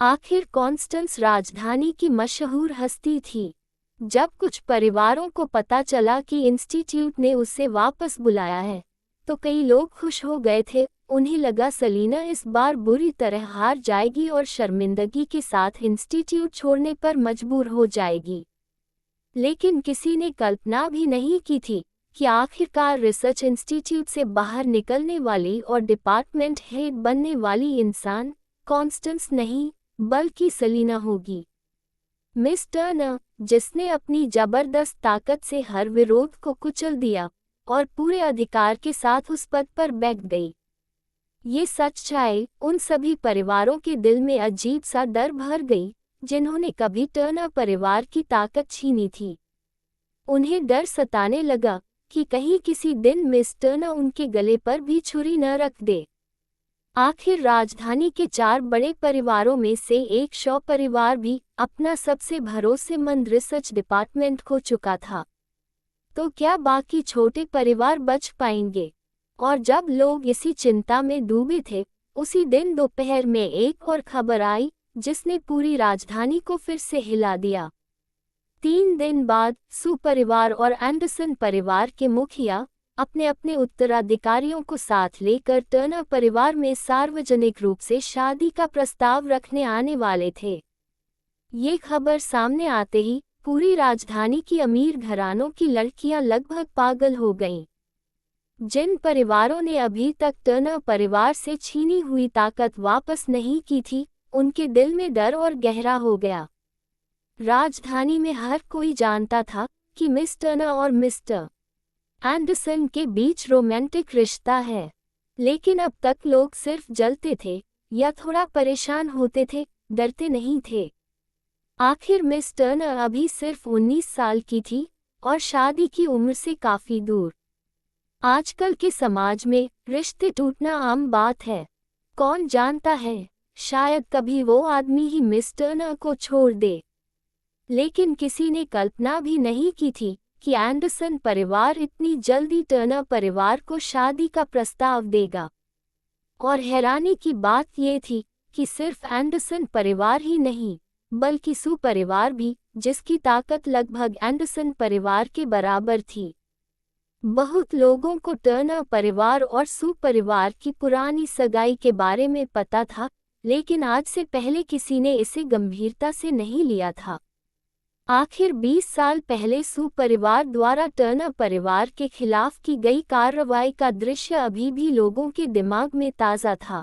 आखिर कॉन्स्टेंस राजधानी की मशहूर हस्ती थी। जब कुछ परिवारों को पता चला कि इंस्टीट्यूट ने उसे वापस बुलाया है, तो कई लोग खुश हो गए थे। उन्हें लगा सेलिना इस बार बुरी तरह हार जाएगी और शर्मिंदगी के साथ इंस्टीट्यूट छोड़ने पर मजबूर हो जाएगी। लेकिन किसी ने कल्पना भी नहीं की थी कि आखिरकार रिसर्च इंस्टीट्यूट से बाहर निकलने वाली और डिपार्टमेंट हेड बनने वाली इंसान कॉन्स्टेंस नहीं, बल्कि सेलिना होगी। मिस टर्नर, जिसने अपनी जबरदस्त ताकत से हर विरोध को कुचल दिया और पूरे अधिकार के साथ उस पद पर बैठ गई। ये सच्चाई उन सभी परिवारों के दिल में अजीब सा डर भर गई जिन्होंने कभी टर्नर परिवार की ताकत छीनी थी। उन्हें डर सताने लगा कि कहीं किसी दिन मिस टर्नर उनके गले पर भी छुरी न रख दे। आखिर राजधानी के 4 बड़े परिवारों में से एक शॉ परिवार भी अपना सबसे भरोसेमंद रिसर्च डिपार्टमेंट खो चुका था। तो क्या बाकी छोटे परिवार बच पाएंगे? और जब लोग इसी चिंता में डूबे थे, उसी दिन दोपहर में एक और खबर आई जिसने पूरी राजधानी को फिर से हिला दिया। 3 दिन बाद सू परिवार और एंडरसन परिवार के मुखिया अपने अपने उत्तराधिकारियों को साथ लेकर टर्नर परिवार में सार्वजनिक रूप से शादी का प्रस्ताव रखने आने वाले थे। ये खबर सामने आते ही पूरी राजधानी की अमीर घरानों की लड़कियां लगभग पागल हो गईं। जिन परिवारों ने अभी तक टर्नर परिवार से छीनी हुई ताकत वापस नहीं की थी, उनके दिल में डर और गहरा हो गया। राजधानी में हर कोई जानता था कि मिस टर्नर और मिस्टर एंडरसन के बीच रोमांटिक रिश्ता है, लेकिन अब तक लोग सिर्फ जलते थे या थोड़ा परेशान होते थे, डरते नहीं थे। आखिर मिस टर्नर अभी सिर्फ 19 साल की थी और शादी की उम्र से काफी दूर। आजकल के समाज में रिश्ते टूटना आम बात है। कौन जानता है, शायद कभी वो आदमी ही मिस टर्नर को छोड़ दे। लेकिन किसी ने कल्पना भी नहीं की थी कि एंडरसन परिवार इतनी जल्दी टर्नर परिवार को शादी का प्रस्ताव देगा। और हैरानी की बात ये थी कि सिर्फ एंडरसन परिवार ही नहीं, बल्कि सू परिवार भी, जिसकी ताकत लगभग एंडरसन परिवार के बराबर थी। बहुत लोगों को टर्नर परिवार और सू परिवार की पुरानी सगाई के बारे में पता था, लेकिन आज से पहले किसी ने इसे गंभीरता से नहीं लिया था। आखिर 20 साल पहले सू परिवार द्वारा टर्नर परिवार के खिलाफ की गई कार्रवाई का दृश्य अभी भी लोगों के दिमाग में ताज़ा था।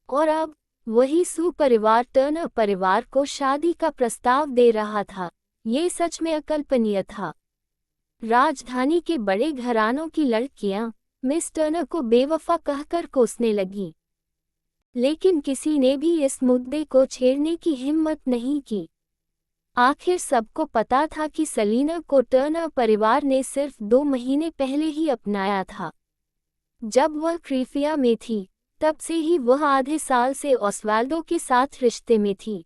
और अब वही सू परिवार टर्नर परिवार को शादी का प्रस्ताव दे रहा था। ये सच में अकल्पनीय था। राजधानी के बड़े घरानों की लड़कियां मिस टर्नर को बेवफा कहकर कोसने लगीं, लेकिन किसी ने भी इस मुद्दे को छेड़ने की हिम्मत नहीं की। आखिर सबको पता था कि सेलिना को टर्नर परिवार ने सिर्फ 2 महीने पहले ही अपनाया था। जब वह क्रीफिया में थी, तब से ही वह आधे साल से ऑस्वाल्डो के साथ रिश्ते में थी।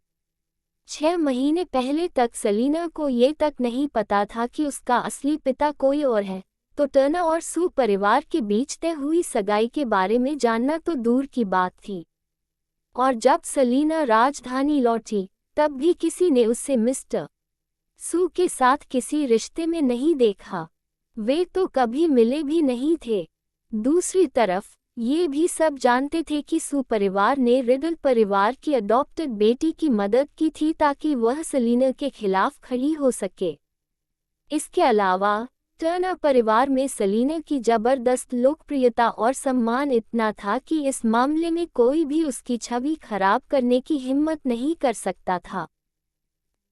6 महीने पहले तक सेलिना को ये तक नहीं पता था कि उसका असली पिता कोई और है, तो टर्नर और सू परिवार के बीच तय हुई सगाई के बारे में जानना तो दूर की बात थी। और जब सेलिना राजधानी लौटी, तब भी किसी ने उसे मिस्टर सू के साथ किसी रिश्ते में नहीं देखा। वे तो कभी मिले भी नहीं थे। दूसरी तरफ ये भी सब जानते थे कि सू परिवार ने रिडल परिवार की अडॉप्टेड बेटी की मदद की थी ताकि वह सेलिना के खिलाफ खड़ी हो सके। इसके अलावा टर्नर परिवार में सेलिना की जबरदस्त लोकप्रियता और सम्मान इतना था कि इस मामले में कोई भी उसकी छवि खराब करने की हिम्मत नहीं कर सकता था।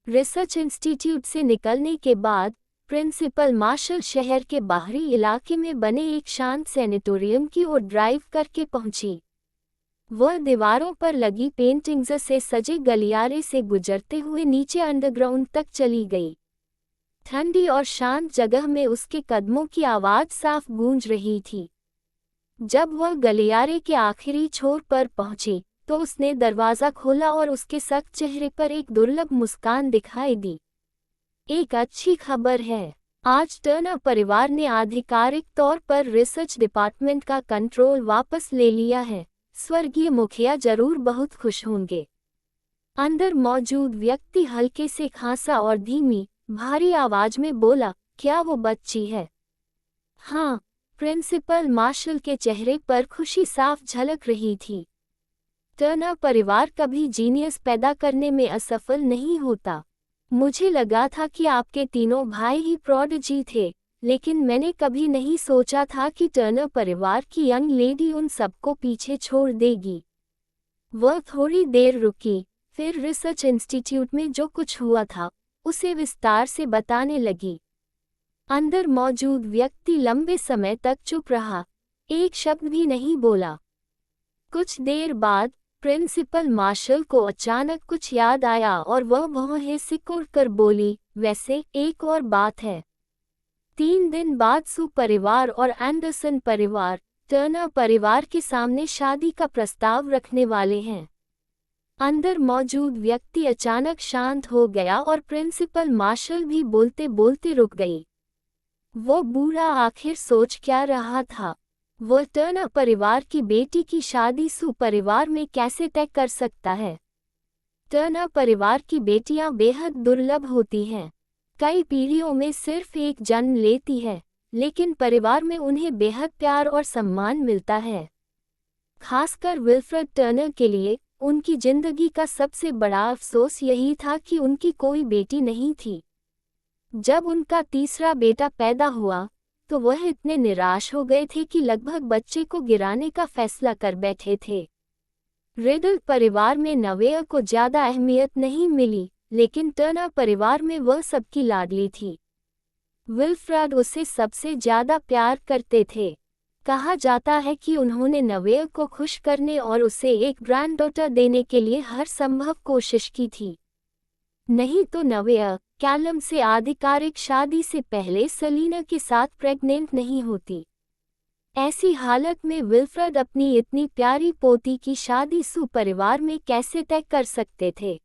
रिसर्च इंस्टीट्यूट से निकलने के बाद प्रिंसिपल मार्शल शहर के बाहरी इलाके में बने एक शांत सैनिटोरियम की ओर ड्राइव करके पहुंची। वह दीवारों पर लगी पेंटिंग्स से सजे गलियारे से गुजरते हुए नीचे अंडरग्राउंड तक चली गई। ठंडी और शांत जगह में उसके कदमों की आवाज़ साफ गूंज रही थी। जब वह गलियारे के आखिरी छोर पर पहुंची तो उसने दरवाज़ा खोला और उसके सख्त चेहरे पर एक दुर्लभ मुस्कान दिखाई दी। एक अच्छी खबर है, आज टर्नर परिवार ने आधिकारिक तौर पर रिसर्च डिपार्टमेंट का कंट्रोल वापस ले लिया है। स्वर्गीय मुखिया जरूर बहुत खुश होंगे। अंदर मौजूद व्यक्ति हल्के से खांसा और धीमी, भारी आवाज में बोला, क्या वो बच्ची है? हाँ, प्रिंसिपल मार्शल के चेहरे पर खुशी साफ झलक रही थी। टर्नर परिवार कभी जीनियस पैदा करने में असफल नहीं होता। मुझे लगा था कि आपके तीनों भाई ही प्रोडिजी थे, लेकिन मैंने कभी नहीं सोचा था कि टर्नर परिवार की यंग लेडी उन सबको पीछे छोड़ देगी। वह थोड़ी देर रुकी, फिर रिसर्च इंस्टीट्यूट में जो कुछ हुआ था उसे विस्तार से बताने लगी। अंदर मौजूद व्यक्ति लंबे समय तक चुप रहा, एक शब्द भी नहीं बोला। कुछ देर बाद प्रिंसिपल मार्शल को अचानक कुछ याद आया और वह भौहें सिकुड़कर बोली, वैसे एक और बात है। 3 दिन बाद सू परिवार और एंडरसन परिवार टर्नर परिवार के सामने शादी का प्रस्ताव रखने वाले हैं। अंदर मौजूद व्यक्ति अचानक शांत हो गया और प्रिंसिपल मार्शल भी बोलते बोलते रुक गई। वो बूढ़ा आखिर सोच क्या रहा था? वो टर्नर परिवार की बेटी की शादी सू परिवार में कैसे तय कर सकता है? टर्नर परिवार की बेटियां बेहद दुर्लभ होती हैं। कई पीढ़ियों में सिर्फ एक जन्म लेती है, लेकिन परिवार में उन्हें बेहद प्यार और सम्मान मिलता है। खासकर विल्फ्रेड टर्नर के लिए उनकी जिंदगी का सबसे बड़ा अफसोस यही था कि उनकी कोई बेटी नहीं थी। जब उनका तीसरा बेटा पैदा हुआ तो वह इतने निराश हो गए थे कि लगभग बच्चे को गिराने का फैसला कर बैठे थे। रिडल परिवार में नवेया को ज्यादा अहमियत नहीं मिली, लेकिन टर्नर परिवार में वह सबकी लाडली थी। विल्फ्रेड उसे सबसे ज्यादा प्यार करते थे। कहा जाता है कि उन्होंने नवेया को खुश करने और उसे एक ग्रैंडडॉटर देने के लिए हर संभव कोशिश की थी। नहीं तो नवेया कैलम से आधिकारिक शादी से पहले सलीना के साथ प्रेग्नेंट नहीं होती। ऐसी हालत में विल्फ्रेड अपनी इतनी प्यारी पोती की शादी सू परिवार में कैसे तय कर सकते थे?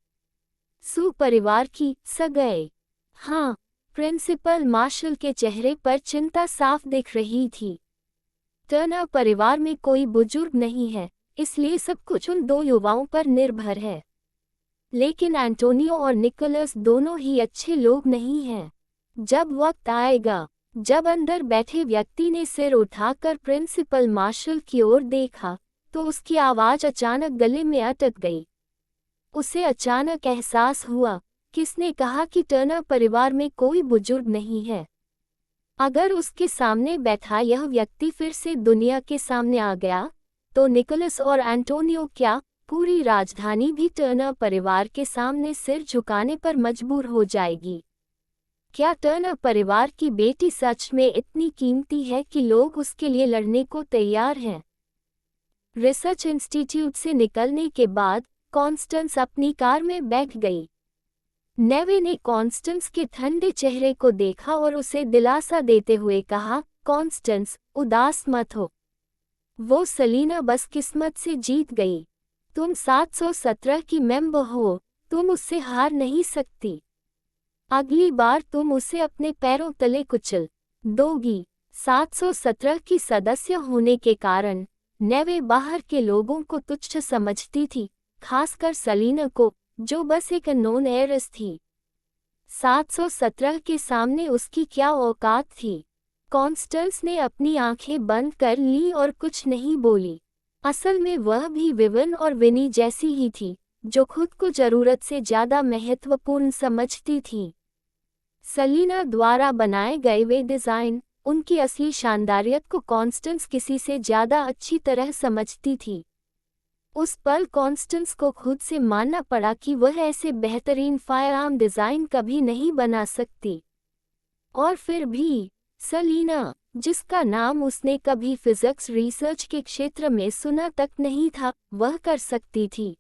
सू परिवार की सगाई? हाँ, प्रिंसिपल मार्शल के चेहरे पर चिंता साफ दिख रही थी। टर्नर परिवार में कोई बुजुर्ग नहीं है, इसलिए सब कुछ उन 2 युवाओं पर निर्भर है। लेकिन एंटोनियो और निकोलस दोनों ही अच्छे लोग नहीं हैं। जब वक्त आएगा, जब अंदर बैठे व्यक्ति ने सिर उठाकर प्रिंसिपल मार्शल की ओर देखा, तो उसकी आवाज़ अचानक गले में अटक गई। उसे अचानक एहसास हुआ, किसने कहा कि टर्नर परिवार में कोई बुजुर्ग नहीं है? अगर उसके सामने बैठा यह व्यक्ति फिर से दुनिया के सामने आ गया, तो निकोलस और एंटोनियो क्या पूरी राजधानी भी टर्नर परिवार के सामने सिर झुकाने पर मजबूर हो जाएगी? क्या टर्नर परिवार की बेटी सच में इतनी कीमती है कि लोग उसके लिए लड़ने को तैयार हैं? रिसर्च इंस्टीट्यूट से निकलने के बाद कॉन्स्टेंस अपनी कार में बैठ गई। नेवे ने कॉन्स्टेंस के ठंडे चेहरे को देखा और उसे दिलासा देते हुए कहा, कॉन्स्टेंस, उदास मत हो। वो सलीना बस किस्मत से जीत गई। तुम 717 की मेंबर हो, तुम उससे हार नहीं सकती। अगली बार तुम उसे अपने पैरों तले कुचल दोगी। 717 की सदस्य होने के कारण नेवे बाहर के लोगों को तुच्छ समझती थी, खासकर सलीना को, जो बस एक नॉन एयरस थी। 717 के सामने उसकी क्या औकात थी? कॉन्स्टेंस ने अपनी आंखें बंद कर ली और कुछ नहीं बोली। असल में वह भी विवन और विनी जैसी ही थी, जो खुद को जरूरत से ज्यादा महत्वपूर्ण समझती थी। सलीना द्वारा बनाए गए वे डिज़ाइन, उनकी असली शानदारियत को कॉन्स्टेंस किसी से ज्यादा अच्छी तरह समझती थी। उस पल कॉन्स्टेंस को खुद से मानना पड़ा कि वह ऐसे बेहतरीन फायरआर्म डिज़ाइन कभी नहीं बना सकती। और फिर भी सेलिना, जिसका नाम उसने कभी फिजिक्स रिसर्च के क्षेत्र में सुना तक नहीं था, वह कर सकती थी।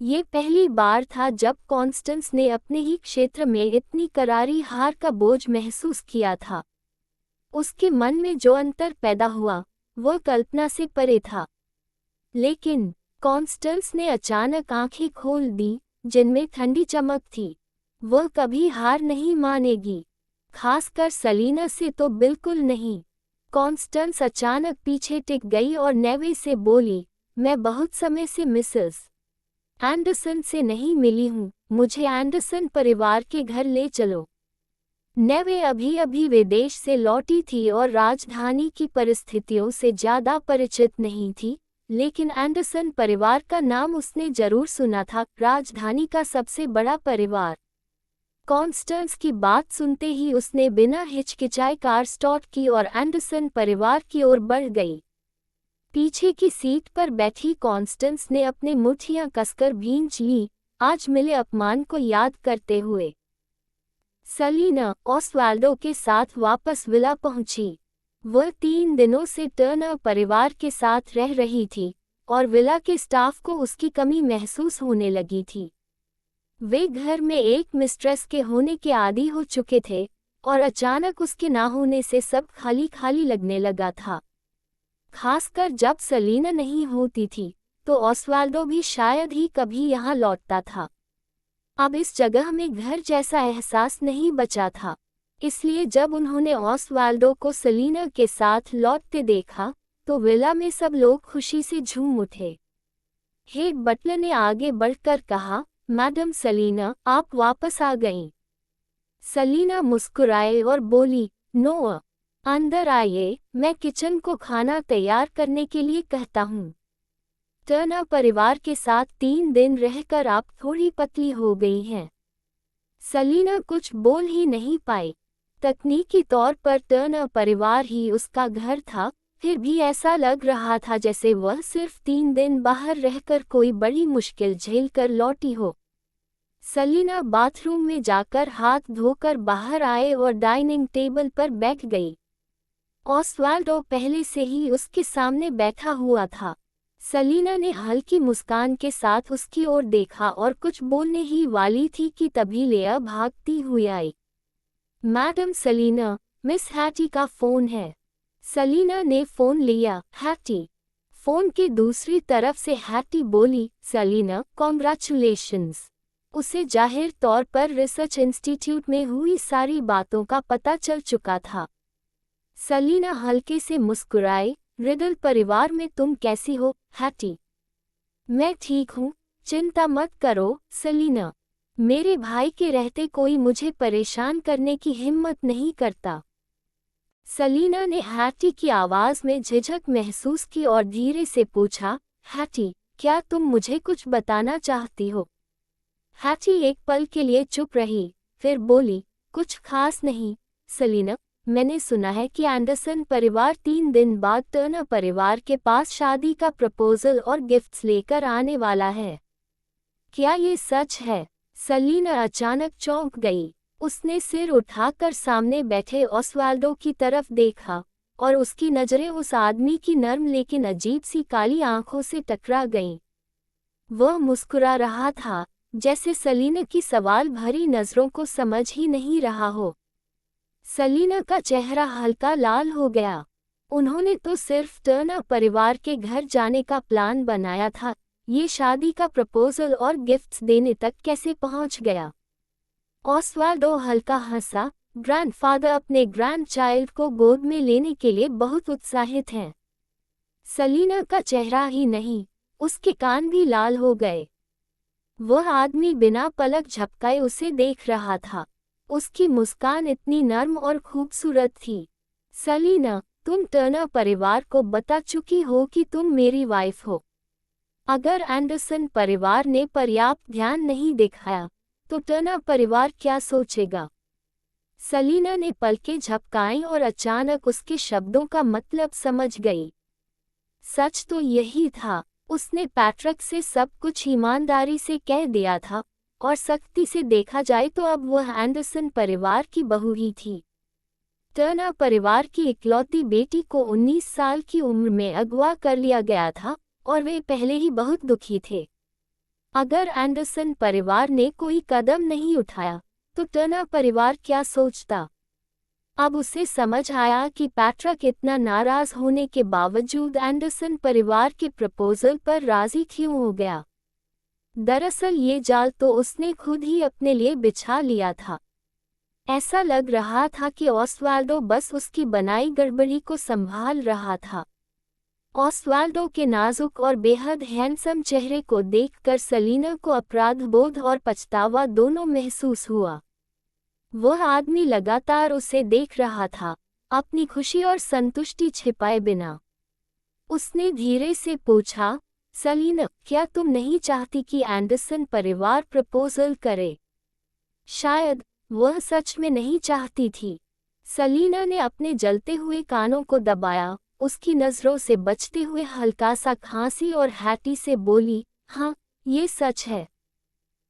ये पहली बार था जब कॉन्स्टेंस ने अपने ही क्षेत्र में इतनी करारी हार का बोझ महसूस किया था। उसके मन में जो अंतर पैदा हुआ, वह कल्पना से परे था। लेकिन कॉन्स्टेंस ने अचानक आंखें खोल दी, जिनमें ठंडी चमक थी। वह कभी हार नहीं मानेगी, खासकर सेलिना से तो बिल्कुल नहीं। कॉन्स्टेंस अचानक पीछे टिक गई और नेवे से बोली, मैं बहुत समय से मिसेस एंडरसन से नहीं मिली हूँ, मुझे एंडरसन परिवार के घर ले चलो। नेवे अभी अभी विदेश से लौटी थी और राजधानी की परिस्थितियों से ज़्यादा परिचित नहीं थी, लेकिन एंडरसन परिवार का नाम उसने जरूर सुना था, राजधानी का सबसे बड़ा परिवार। कॉन्स्टेंस की बात सुनते ही उसने बिना हिचकिचाए कार स्टार्ट की और एंडरसन परिवार की ओर बढ़ गई। पीछे की सीट पर बैठी कॉन्स्टेंस ने अपने मुट्ठियां कसकर भींच ली, आज मिले अपमान को याद करते हुए। सेलिना ऑस्वाल्डो के साथ वापस विला पहुंची। वह 3 दिनों से टर्नर परिवार के साथ रह रही थी और विला के स्टाफ को उसकी कमी महसूस होने लगी थी। वे घर में एक मिस्ट्रेस के होने के आदी हो चुके थे और अचानक उसके ना होने से सब खाली खाली लगने लगा था। खासकर जब सेलिना नहीं होती थी, तो ऑस्वाल्डो भी शायद ही कभी यहाँ लौटता था। अब इस जगह में घर जैसा एहसास नहीं बचा था, इसलिए जब उन्होंने ऑस्वाल्डो को सेलिना के साथ लौटते देखा, तो विला में सब लोग खुशी से झूम उठे। हेड बटलर ने आगे बढ़कर कहा, मैडम सेलिना, आप वापस आ गईं। सेलिना मुस्कुराए और बोली, नो, अंदर आइए, मैं किचन को खाना तैयार करने के लिए कहता हूँ। टर्नर परिवार के साथ 3 दिन रहकर आप थोड़ी पतली हो गई हैं। सेलिना कुछ बोल ही नहीं पाई। तकनीकी तौर पर टर्नर परिवार ही उसका घर था, फिर भी ऐसा लग रहा था जैसे वह सिर्फ 3 दिन बाहर रहकर कोई बड़ी मुश्किल झेल कर लौटी हो। सेलिना बाथरूम में जाकर हाथ धोकर बाहर आए और डाइनिंग टेबल पर बैठ गई। ऑस्वाल्डो पहले से ही उसके सामने बैठा हुआ था। सेलिना ने हल्की मुस्कान के साथ उसकी ओर देखा और कुछ बोलने ही वाली थी कि तभी लेया भागती हुई आई। मैडम सेलिना, मिस हैटी का फ़ोन है। सेलिना ने फ़ोन लिया। हैटी। फ़ोन के दूसरी तरफ से हैटी बोली, सेलिना, कॉन्ग्रेचुलेशंस। उसे जाहिर तौर पर रिसर्च इंस्टीट्यूट में हुई सारी बातों का पता चल चुका था। सेलिना हल्के से मुस्कुराई, रिडल परिवार में तुम कैसी हो, हैटी? मैं ठीक हूँ, चिंता मत करो, सेलिना। मेरे भाई के रहते कोई मुझे परेशान करने की हिम्मत नहीं करता। सेलिना ने हैटी की आवाज़ में झिझक महसूस की और धीरे से पूछा, हैटी, क्या तुम मुझे कुछ बताना चाहती हो? हैटी एक पल के लिए चुप रही, फिर बोली, कुछ खास नहीं, सेलिना। मैंने सुना है कि एंडरसन परिवार 3 दिन बाद टर्नर परिवार के पास शादी का प्रपोजल और गिफ्ट्स लेकर आने वाला है। क्या ये सच है? सेलिना अचानक चौंक गई। उसने सिर उठाकर सामने बैठे ऑस्वाल्डो की तरफ देखा और उसकी नज़रें उस आदमी की नर्म लेकिन अजीब सी काली आंखों से टकरा गईं। वह मुस्कुरा रहा था, जैसे सेलिना की सवाल भरी नज़रों को समझ ही नहीं रहा हो। सेलिना का चेहरा हल्का लाल हो गया। उन्होंने तो सिर्फ टर्नर परिवार के घर जाने का प्लान बनाया था, ये शादी का प्रपोजल और गिफ्ट्स देने तक कैसे पहुंच गया? ऑस्वाल्डो हल्का हंसा। ग्रैंडफादर अपने ग्रैंडचाइल्ड को गोद में लेने के लिए बहुत उत्साहित हैं। सेलिना का चेहरा ही नहीं, उसके कान भी लाल हो गए। वह आदमी बिना पलक झपकाए उसे देख रहा था। उसकी मुस्कान इतनी नर्म और खूबसूरत थी। सेलिना, तुम टर्नर परिवार को बता चुकी हो कि तुम मेरी वाइफ हो। अगर एंडरसन परिवार ने पर्याप्त ध्यान नहीं दिखाया, तो टर्नर परिवार क्या सोचेगा? सेलिना ने पलकें झपकाईं और अचानक उसके शब्दों का मतलब समझ गई। सच तो यही था, उसने पैट्रिक से सब कुछ ईमानदारी से कह दिया था, और सख्ती से देखा जाए तो अब वह एंडरसन परिवार की बहू ही थी। टर्नर परिवार की इकलौती बेटी को 19 साल की उम्र में अगवा कर लिया गया था, और वे पहले ही बहुत दुखी थे। अगर एंडरसन परिवार ने कोई कदम नहीं उठाया तो टर्नर परिवार क्या सोचता? अब उसे समझ आया कि पैट्रिक इतना नाराज होने के बावजूद एंडरसन परिवार के प्रपोजल पर राजी क्यों हो गया। दरअसल ये जाल तो उसने खुद ही अपने लिए बिछा लिया था। ऐसा लग रहा था कि ऑस्वाल्डो बस उसकी बनाई गड़बड़ी को संभाल रहा था। ऑस्वाल्डो के नाजुक और बेहद हैंडसम चेहरे को देखकर सेलिना को अपराधबोध और पछतावा दोनों महसूस हुआ। वह आदमी लगातार उसे देख रहा था, अपनी खुशी और संतुष्टि छिपाए बिना। उसने धीरे से पूछा, सेलिना, क्या तुम नहीं चाहती कि एंडरसन परिवार प्रपोजल करे? शायद वह सच में नहीं चाहती थी। सेलिना ने अपने जलते हुए कानों को दबाया, उसकी नज़रों से बचते हुए हल्का सा खांसी और हैटी से बोली, हाँ, ये सच है।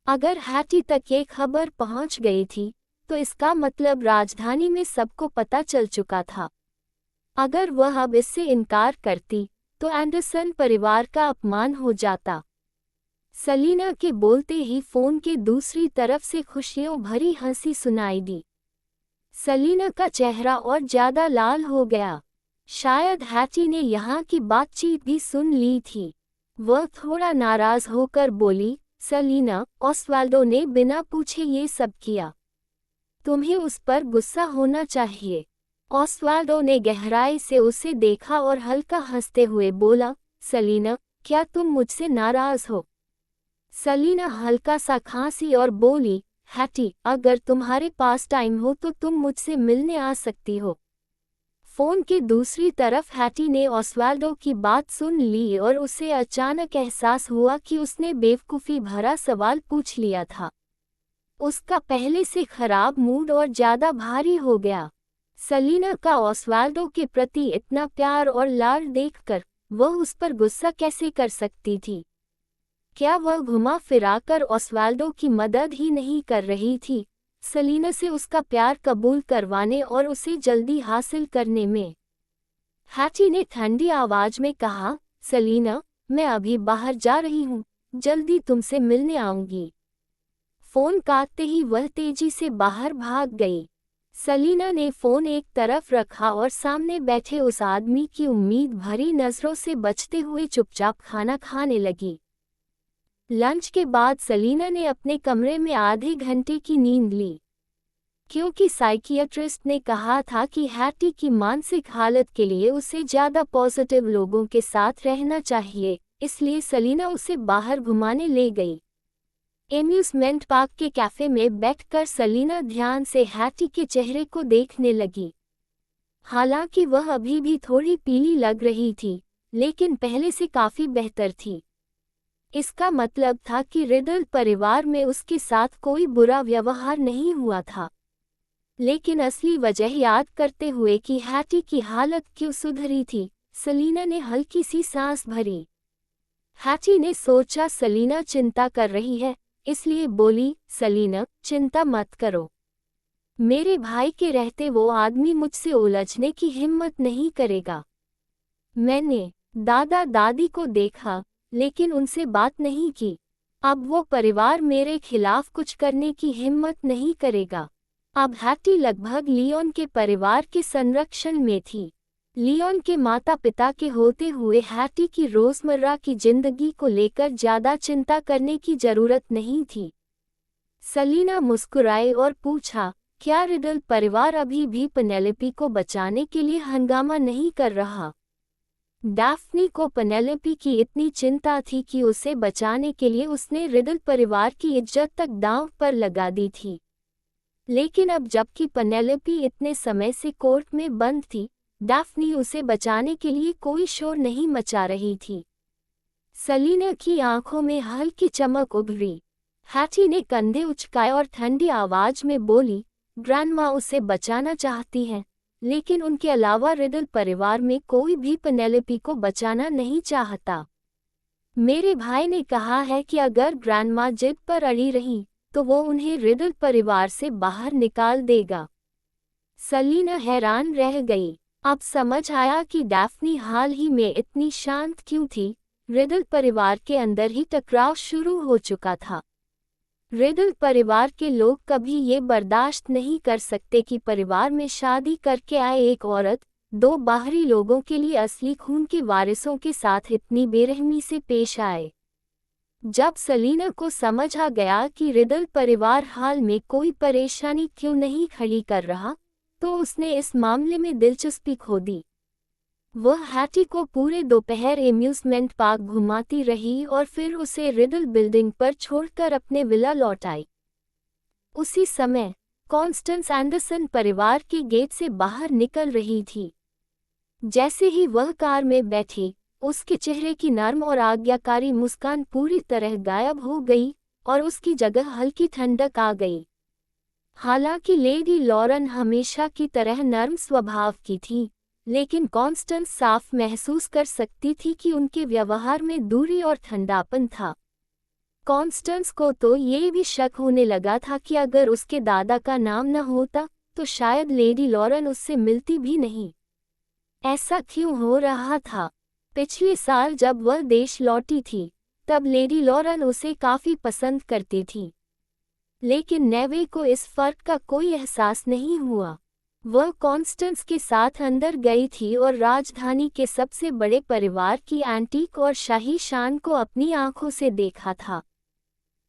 अगर हैटी तक ये खबर पहुंच गई थी तो इसका मतलब राजधानी में सबको पता चल चुका था। अगर वह अब इससे इनकार करती तो एंडरसन परिवार का अपमान हो जाता। सेलिना के बोलते ही फोन के दूसरी तरफ से खुशियों भरी हंसी सुनाई दी। सेलिना का चेहरा और ज्यादा लाल हो गया। शायद हैटी ने यहाँ की बातचीत भी सुन ली थी। वह थोड़ा नाराज होकर बोली, सेलिना, ऑस्वाल्डो ने बिना पूछे ये सब किया। तुम्हें उस पर गुस्सा होना चाहिए। ऑस्वाल्डो ने गहराई से उसे देखा और हल्का हंसते हुए बोला, सेलिना, क्या तुम मुझसे नाराज हो? सेलिना हल्का सा खांसी और बोली, हैटी, अगर तुम्हारे पास टाइम हो तो तुम मुझसे मिलने आ सकती हो। फोन के दूसरी तरफ हैटी ने ऑस्वाल्डो की बात सुन ली और उसे अचानक एहसास हुआ कि उसने बेवकूफ़ी भरा सवाल पूछ लिया था। उसका पहले से खराब मूड और ज्यादा भारी हो गया। सेलिना का ऑस्वाल्डो के प्रति इतना प्यार और लाड देखकर वह उस पर गुस्सा कैसे कर सकती थी? क्या वह घुमा फिराकर ऑस्वाल्डो की मदद ही नहीं कर रही थी, सेलिना से उसका प्यार कबूल करवाने और उसे जल्दी हासिल करने में? हैटी ने ठंडी आवाज में कहा, सेलिना, मैं अभी बाहर जा रही हूँ, जल्दी तुमसे मिलने आऊंगी। फोन काटते ही वह तेजी से बाहर भाग गई। सेलिना ने फोन एक तरफ रखा और सामने बैठे उस आदमी की उम्मीद भरी नजरों से बचते हुए चुपचाप खाना खाने लगी। लंच के बाद सेलिना ने अपने कमरे में आधे घंटे की नींद ली। क्योंकि साइकियाट्रिस्ट ने कहा था कि हैटी की मानसिक हालत के लिए उसे ज़्यादा पॉजिटिव लोगों के साथ रहना चाहिए, इसलिए सेलिना उसे बाहर घुमाने ले गई। एम्यूजमेंट पार्क के कैफे में बैठकर सेलिना ध्यान से हैटी के चेहरे को देखने लगी। हालांकि वह अभी भी थोड़ी पीली लग रही थी, लेकिन पहले से काफ़ी बेहतर थी। इसका मतलब था कि रिडल परिवार में उसके साथ कोई बुरा व्यवहार नहीं हुआ था। लेकिन असली वजह याद करते हुए कि हैटी की हालत क्यों सुधरी थी, सेलिना ने हल्की सी सांस भरी। हैटी ने सोचा सेलिना चिंता कर रही है, इसलिए बोली, सेलिना, चिंता मत करो। मेरे भाई के रहते वो आदमी मुझसे उलझने की हिम्मत नहीं करेगा। मैंने दादा दादी को देखा, लेकिन उनसे बात नहीं की। अब वो परिवार मेरे खिलाफ कुछ करने की हिम्मत नहीं करेगा। अब हैटी लगभग लियोन के परिवार के संरक्षण में थी। लियोन के माता पिता के होते हुए हैटी की रोजमर्रा की जिंदगी को लेकर ज्यादा चिंता करने की जरूरत नहीं थी। सेलिना मुस्कुराई और पूछा, क्या रिडल परिवार अभी भी पेनेलोपी को बचाने के लिए हंगामा नहीं कर रहा? डैफ्नी को पेनेलोपी की इतनी चिंता थी कि उसे बचाने के लिए उसने रिडल परिवार की इज्जत तक दांव पर लगा दी थी। लेकिन अब जबकि पेनेलोपी इतने समय से कोर्ट में बंद थी, डैफ्नी उसे बचाने के लिए कोई शोर नहीं मचा रही थी। सेलिना की आंखों में हल्की चमक उभरी। हैटी ने कंधे उचकाए और ठंडी आवाज में बोली, ग्रैंडमा उसे बचाना चाहती हैं, लेकिन उनके अलावा रिडल परिवार में कोई भी पेनेलोपी को बचाना नहीं चाहता। मेरे भाई ने कहा है कि अगर ग्रैंडमा जिद पर अड़ी रही तो वो उन्हें रिडल परिवार से बाहर निकाल देगा। सलीना हैरान रह गई। अब समझ आया कि डैफ्नी हाल ही में इतनी शांत क्यों थी। रिडल परिवार के अंदर ही टकराव शुरू हो चुका था। रिडल परिवार के लोग कभी ये बर्दाश्त नहीं कर सकते कि परिवार में शादी करके आए एक औरत दो बाहरी लोगों के लिए असली खून के वारिसों के साथ इतनी बेरहमी से पेश आए। जब सलीना को समझ आ गया कि रिडल परिवार हाल में कोई परेशानी क्यों नहीं खड़ी कर रहा, तो उसने इस मामले में दिलचस्पी खो दी। वह हैटी को पूरे दोपहर एम्यूजमेंट पार्क घुमाती रही और फिर उसे रिडल बिल्डिंग पर छोड़कर अपने विला लौट आई। उसी समय कॉन्स्टेंस एंडरसन परिवार के गेट से बाहर निकल रही थी। जैसे ही वह कार में बैठी, उसके चेहरे की नर्म और आज्ञाकारी मुस्कान पूरी तरह गायब हो गई और उसकी जगह हल्की ठंडक आ गई। हालांकि लेडी लॉरेन हमेशा की तरह नर्म स्वभाव की थी, लेकिन कॉन्स्टेंस साफ महसूस कर सकती थी कि उनके व्यवहार में दूरी और ठंडापन था। कॉन्स्टेंस को तो ये भी शक होने लगा था कि अगर उसके दादा का नाम न होता तो शायद लेडी लॉरेन उससे मिलती भी नहीं। ऐसा क्यों हो रहा था? पिछले साल जब वह देश लौटी थी, तब लेडी लॉरेन उसे काफी पसंद करती थी, लेकिन नेवे को इस फर्क का कोई एहसास नहीं हुआ। वह कॉन्स्टेंस के साथ अंदर गई थी और राजधानी के सबसे बड़े परिवार की एंटीक और शाही शान को अपनी आंखों से देखा था।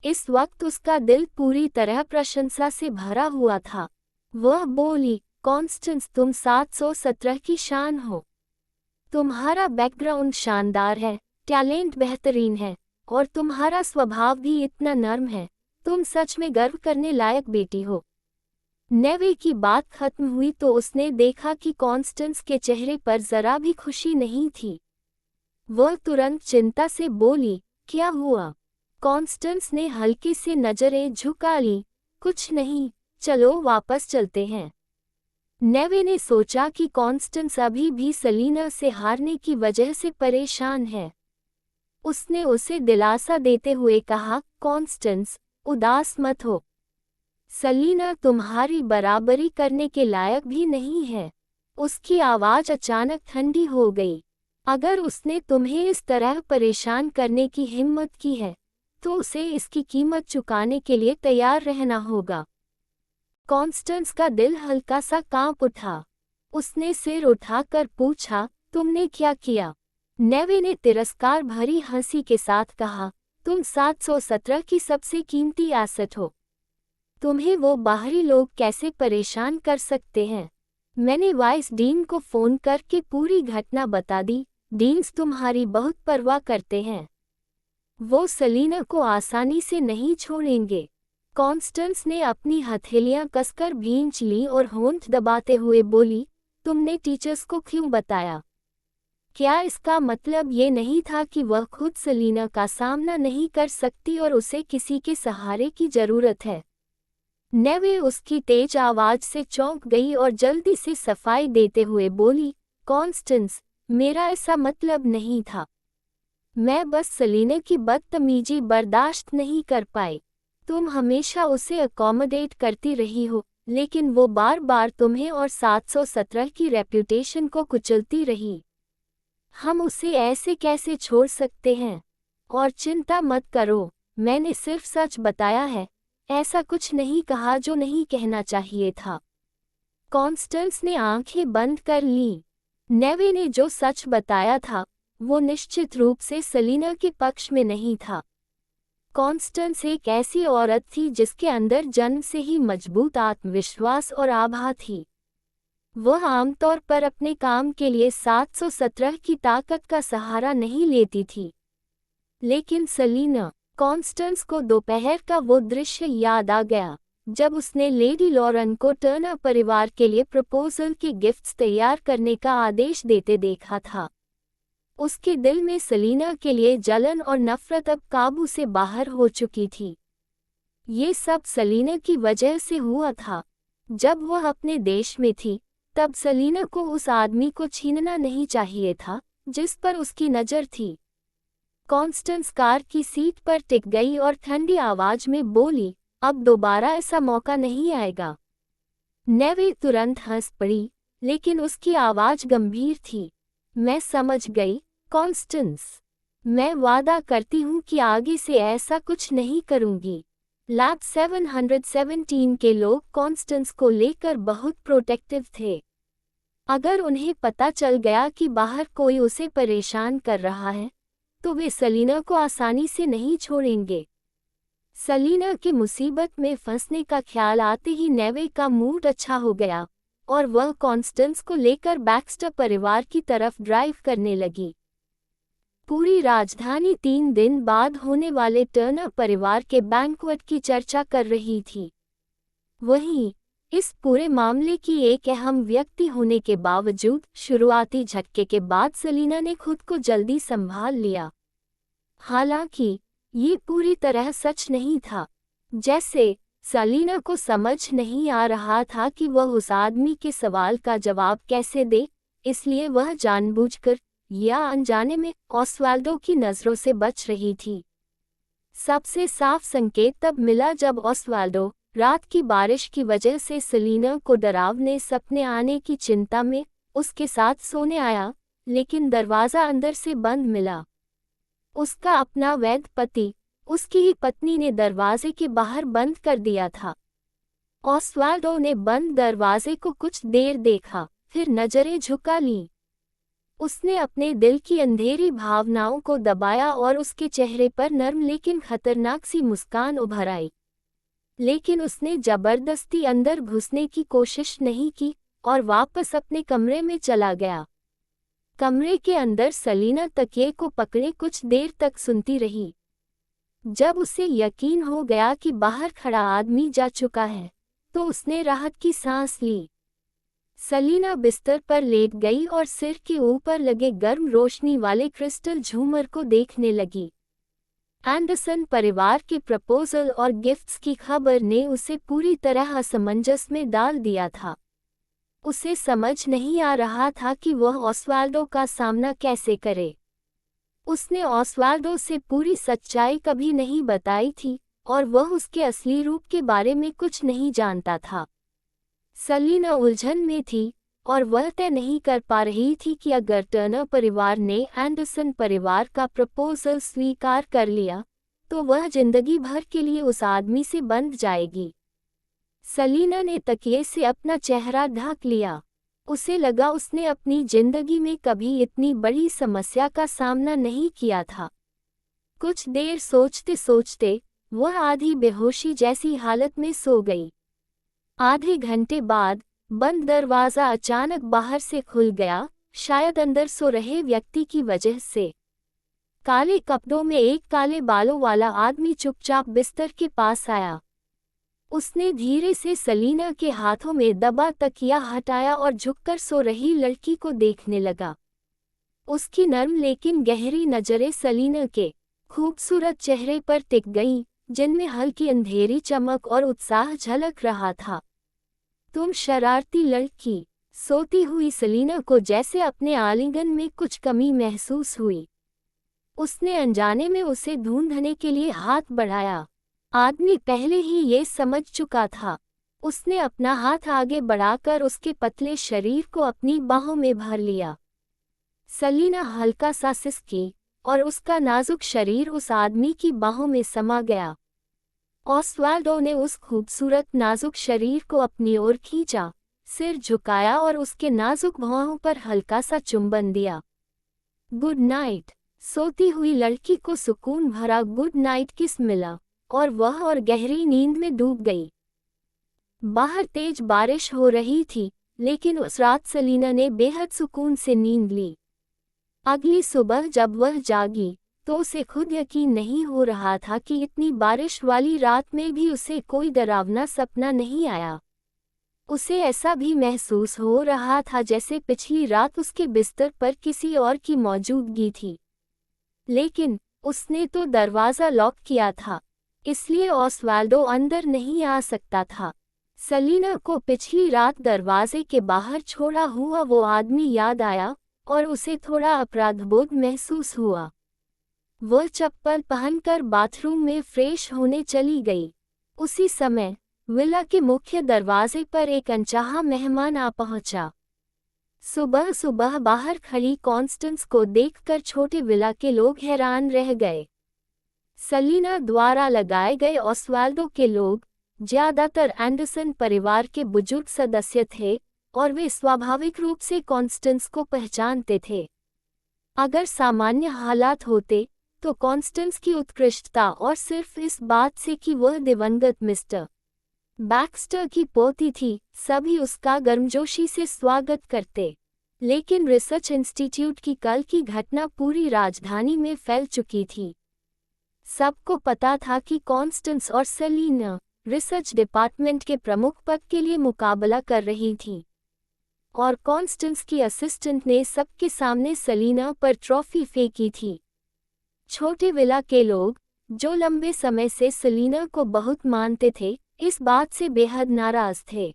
इस वक्त उसका दिल पूरी तरह प्रशंसा से भरा हुआ था। वह बोली, कॉन्स्टेंस, तुम 717 की शान हो। तुम्हारा बैकग्राउंड शानदार है, टैलेंट बेहतरीन है और तुम्हारा स्वभाव भी इतना नर्म है। तुम सच में गर्व करने लायक बेटी हो। नेवे की बात खत्म हुई तो उसने देखा कि कॉन्स्टेंस के चेहरे पर जरा भी खुशी नहीं थी। वह तुरंत चिंता से बोली, क्या हुआ? कॉन्स्टेंस ने हल्की से नजरें झुका ली, कुछ नहीं, चलो वापस चलते हैं। नेवे ने सोचा कि कॉन्स्टेंस अभी भी सलीना से हारने की वजह से परेशान है। उसने उसे दिलासा देते हुए कहा, कॉन्स्टेंस, उदास मत हो। सलीना तुम्हारी बराबरी करने के लायक भी नहीं है। उसकी आवाज अचानक ठंडी हो गई। अगर उसने तुम्हें इस तरह परेशान करने की हिम्मत की है, तो उसे इसकी कीमत चुकाने के लिए तैयार रहना होगा। कॉन्स्टेंस का दिल हल्का सा कांप उठा। उसने सिर उठाकर पूछा, तुमने क्या किया? नेवे ने तिरस्कार भरी हंसी के साथ कहा, तुम 717 की सबसे कीमती एसेट हो। तुम्हें वो बाहरी लोग कैसे परेशान कर सकते हैं? मैंने वाइस डीन को फोन करके पूरी घटना बता दी। डीन्स तुम्हारी बहुत परवाह करते हैं। वो सलीना को आसानी से नहीं छोड़ेंगे। कॉन्स्टेंस ने अपनी हथेलियां कसकर भींच ली और होंठ दबाते हुए बोली, तुमने टीचर्स को क्यों बताया? क्या इसका मतलब ये नहीं था कि वह खुद सलीना का सामना नहीं कर सकती और उसे किसी के सहारे की जरूरत है? नेवे उसकी तेज आवाज से चौंक गई और जल्दी से सफाई देते हुए बोली, कॉन्स्टेंस, मेरा ऐसा मतलब नहीं था। मैं बस सलीना की बदतमीजी बर्दाश्त नहीं कर पाई। तुम हमेशा उसे अकोमोडेट करती रही हो, लेकिन वो बार बार तुम्हें और 717 की रेप्यूटेशन को कुचलती रही। हम उसे ऐसे कैसे छोड़ सकते हैं? और चिंता मत करो, मैंने सिर्फ सच बताया है, ऐसा कुछ नहीं कहा जो नहीं कहना चाहिए था। कॉन्स्टेंस ने आंखें बंद कर ली। नेवे ने जो सच बताया था, वो निश्चित रूप से सलीना के पक्ष में नहीं था। कॉन्स्टेंस एक ऐसी औरत थी जिसके अंदर जन्म से ही मजबूत आत्मविश्वास और आभा थी। वह आमतौर पर अपने काम के लिए 717 की ताकत का सहारा नहीं लेती थी। लेकिन सलीना, कॉन्स्टेंस को दोपहर का वो दृश्य याद आ गया, जब उसने लेडी लॉरेन को टर्नर परिवार के लिए प्रपोजल के गिफ्ट्स तैयार करने का आदेश देते देखा था। उसके दिल में सलीना के लिए जलन और नफरत अब काबू से बाहर हो चुकी थी। ये सब सलीना की वजह से हुआ था। जब वह अपने देश में थी, तब सलीना को उस आदमी को छीनना नहीं चाहिए था जिस पर उसकी नज़र थी। कॉन्स्टेंस कार की सीट पर टिक गई और ठंडी आवाज में बोली, अब दोबारा ऐसा मौका नहीं आएगा। नेवे तुरंत हंस पड़ी, लेकिन उसकी आवाज गंभीर थी। मैं समझ गई, कॉन्स्टेंस। मैं वादा करती हूँ कि आगे से ऐसा कुछ नहीं करूँगी। लैब 717 के लोग कॉन्स्टेंस को लेकर बहुत प्रोटेक्टिव थे। अगर उन्हें पता चल गया कि बाहर कोई उसे परेशान कर रहा है, तो वे सेलिना को आसानी से नहीं छोड़ेंगे। सेलिना के मुसीबत में फंसने का ख्याल आते ही नेवे का मूड अच्छा हो गया और वह कॉन्स्टेंस को लेकर बैक्स्टर परिवार की तरफ ड्राइव करने लगी। पूरी राजधानी 3 दिन बाद होने वाले टर्नर परिवार के बैंक्वेट की चर्चा कर रही थी। वहीं इस पूरे मामले की एक अहम व्यक्ति होने के बावजूद शुरुआती झटके के बाद सेलिना ने खुद को जल्दी संभाल लिया। हालांकि ये पूरी तरह सच नहीं था। जैसे सेलिना को समझ नहीं आ रहा था कि वह उस आदमी के सवाल का जवाब कैसे दे, इसलिए वह जानबूझकर या अनजाने में ऑस्वाल्डो की नज़रों से बच रही थी। सबसे साफ संकेत तब मिला जब ऑस्वाल्डो रात की बारिश की वजह से सेलिना को डरावने सपने आने की चिंता में उसके साथ सोने आया, लेकिन दरवाज़ा अंदर से बंद मिला। उसका अपना वैध पति, उसकी ही पत्नी ने दरवाजे के बाहर बंद कर दिया था। ऑस्वाल्डो ने बंद दरवाजे को कुछ देर देखा, फिर नजरें झुका लीं। उसने अपने दिल की अंधेरी भावनाओं को दबाया और उसके चेहरे पर नर्म लेकिन खतरनाक सी मुस्कान उभर आई। लेकिन उसने जबरदस्ती अंदर घुसने की कोशिश नहीं की और वापस अपने कमरे में चला गया। कमरे के अंदर सेलिना तकिए को पकड़े कुछ देर तक सुनती रही। जब उसे यकीन हो गया कि बाहर खड़ा आदमी जा चुका है, तो उसने राहत की सांस ली। सेलिना बिस्तर पर लेट गई और सिर के ऊपर लगे गर्म रोशनी वाले क्रिस्टल झूमर को देखने लगी। एंडरसन परिवार के प्रपोजल और गिफ्ट्स की खबर ने उसे पूरी तरह असमंजस में डाल दिया था। उसे समझ नहीं आ रहा था कि वह ऑस्वाल्डो का सामना कैसे करे। उसने ऑस्वाल्डो से पूरी सच्चाई कभी नहीं बताई थी और वह उसके असली रूप के बारे में कुछ नहीं जानता था। सेलिना उलझन में थी और वह तय नहीं कर पा रही थी कि अगर टर्नर परिवार ने एंडरसन परिवार का प्रपोजल स्वीकार कर लिया, तो वह जिंदगी भर के लिए उस आदमी से बंध जाएगी। सेलिना ने तकिए से अपना चेहरा ढक लिया। उसे लगा उसने अपनी जिंदगी में कभी इतनी बड़ी समस्या का सामना नहीं किया था। कुछ देर सोचते सोचते वह आधी बेहोशी जैसी हालत में सो गई। आधे घंटे बाद बंद दरवाज़ा अचानक बाहर से खुल गया, शायद अंदर सो रहे व्यक्ति की वजह से। काले कपड़ों में एक काले बालों वाला आदमी चुपचाप बिस्तर के पास आया। उसने धीरे से सेलिना के हाथों में दबा तकिया हटाया और झुककर सो रही लड़की को देखने लगा। उसकी नर्म लेकिन गहरी नज़रें सेलिना के खूबसूरत चेहरे पर टिक गईं, जिनमें हल्की अंधेरी चमक और उत्साह झलक रहा था। तुम शरारती लड़की। सोती हुई सेलिना को जैसे अपने आलिंगन में कुछ कमी महसूस हुई। उसने अनजाने में उसे ढूंढने के लिए हाथ बढ़ाया। आदमी पहले ही ये समझ चुका था। उसने अपना हाथ आगे बढ़ाकर उसके पतले शरीर को अपनी बाहों में भर लिया। सेलिना हल्का सा सिसकी और उसका नाजुक शरीर उस आदमी की बाहों में समा गया। ऑस्वाल्डो ने उस खूबसूरत नाजुक शरीर को अपनी ओर खींचा, सिर झुकाया और उसके नाजुक भौहों पर हल्का सा चुंबन दिया। Good night. सोती हुई लड़की को सुकून भरा गुड नाइट किस मिला और वह और गहरी नींद में डूब गई। बाहर तेज बारिश हो रही थी, लेकिन उस रात सेलिना ने बेहद सुकून से नींद ली। अगली सुबह जब वह जागी, तो उसे खुद यकीन नहीं हो रहा था कि इतनी बारिश वाली रात में भी उसे कोई डरावना सपना नहीं आया। उसे ऐसा भी महसूस हो रहा था जैसे पिछली रात उसके बिस्तर पर किसी और की मौजूदगी थी। लेकिन उसने तो दरवाज़ा लॉक किया था, इसलिए ऑस्वाल्डो अंदर नहीं आ सकता था। सेलिना को पिछली रात दरवाजे के बाहर छोड़ा हुआ वो आदमी याद आया और उसे थोड़ा अपराधबोध महसूस हुआ। वह चप्पल पहनकर बाथरूम में फ्रेश होने चली गई। उसी समय विला के मुख्य दरवाजे पर एक अनचाहा मेहमान आ पहुंचा। सुबह सुबह बाहर खड़ी कॉन्स्टेंस को देखकर छोटे विला के लोग हैरान रह गए। सलीना द्वारा लगाए गए ओस्वाल्डो के लोग ज्यादातर एंडरसन परिवार के बुजुर्ग सदस्य थे और वे स्वाभाविक रूप से कॉन्स्टेंस को पहचानते थे। अगर सामान्य हालात होते तो कॉन्स्टेंस की उत्कृष्टता और सिर्फ इस बात से कि वह दिवंगत मिस्टर बैक्स्टर की पोती थी, सभी उसका गर्मजोशी से स्वागत करते। लेकिन रिसर्च इंस्टीट्यूट की कल की घटना पूरी राजधानी में फैल चुकी थी। सबको पता था कि कॉन्स्टेंस और सेलिना रिसर्च डिपार्टमेंट के प्रमुख पद के लिए मुकाबला कर रही थीं। और कॉन्स्टेंस की असिस्टेंट ने सबके सामने सेलिना पर ट्रॉफी फेंकी थी। छोटे विला के लोग, जो लंबे समय से सेलिना को बहुत मानते थे, इस बात से बेहद नाराज थे।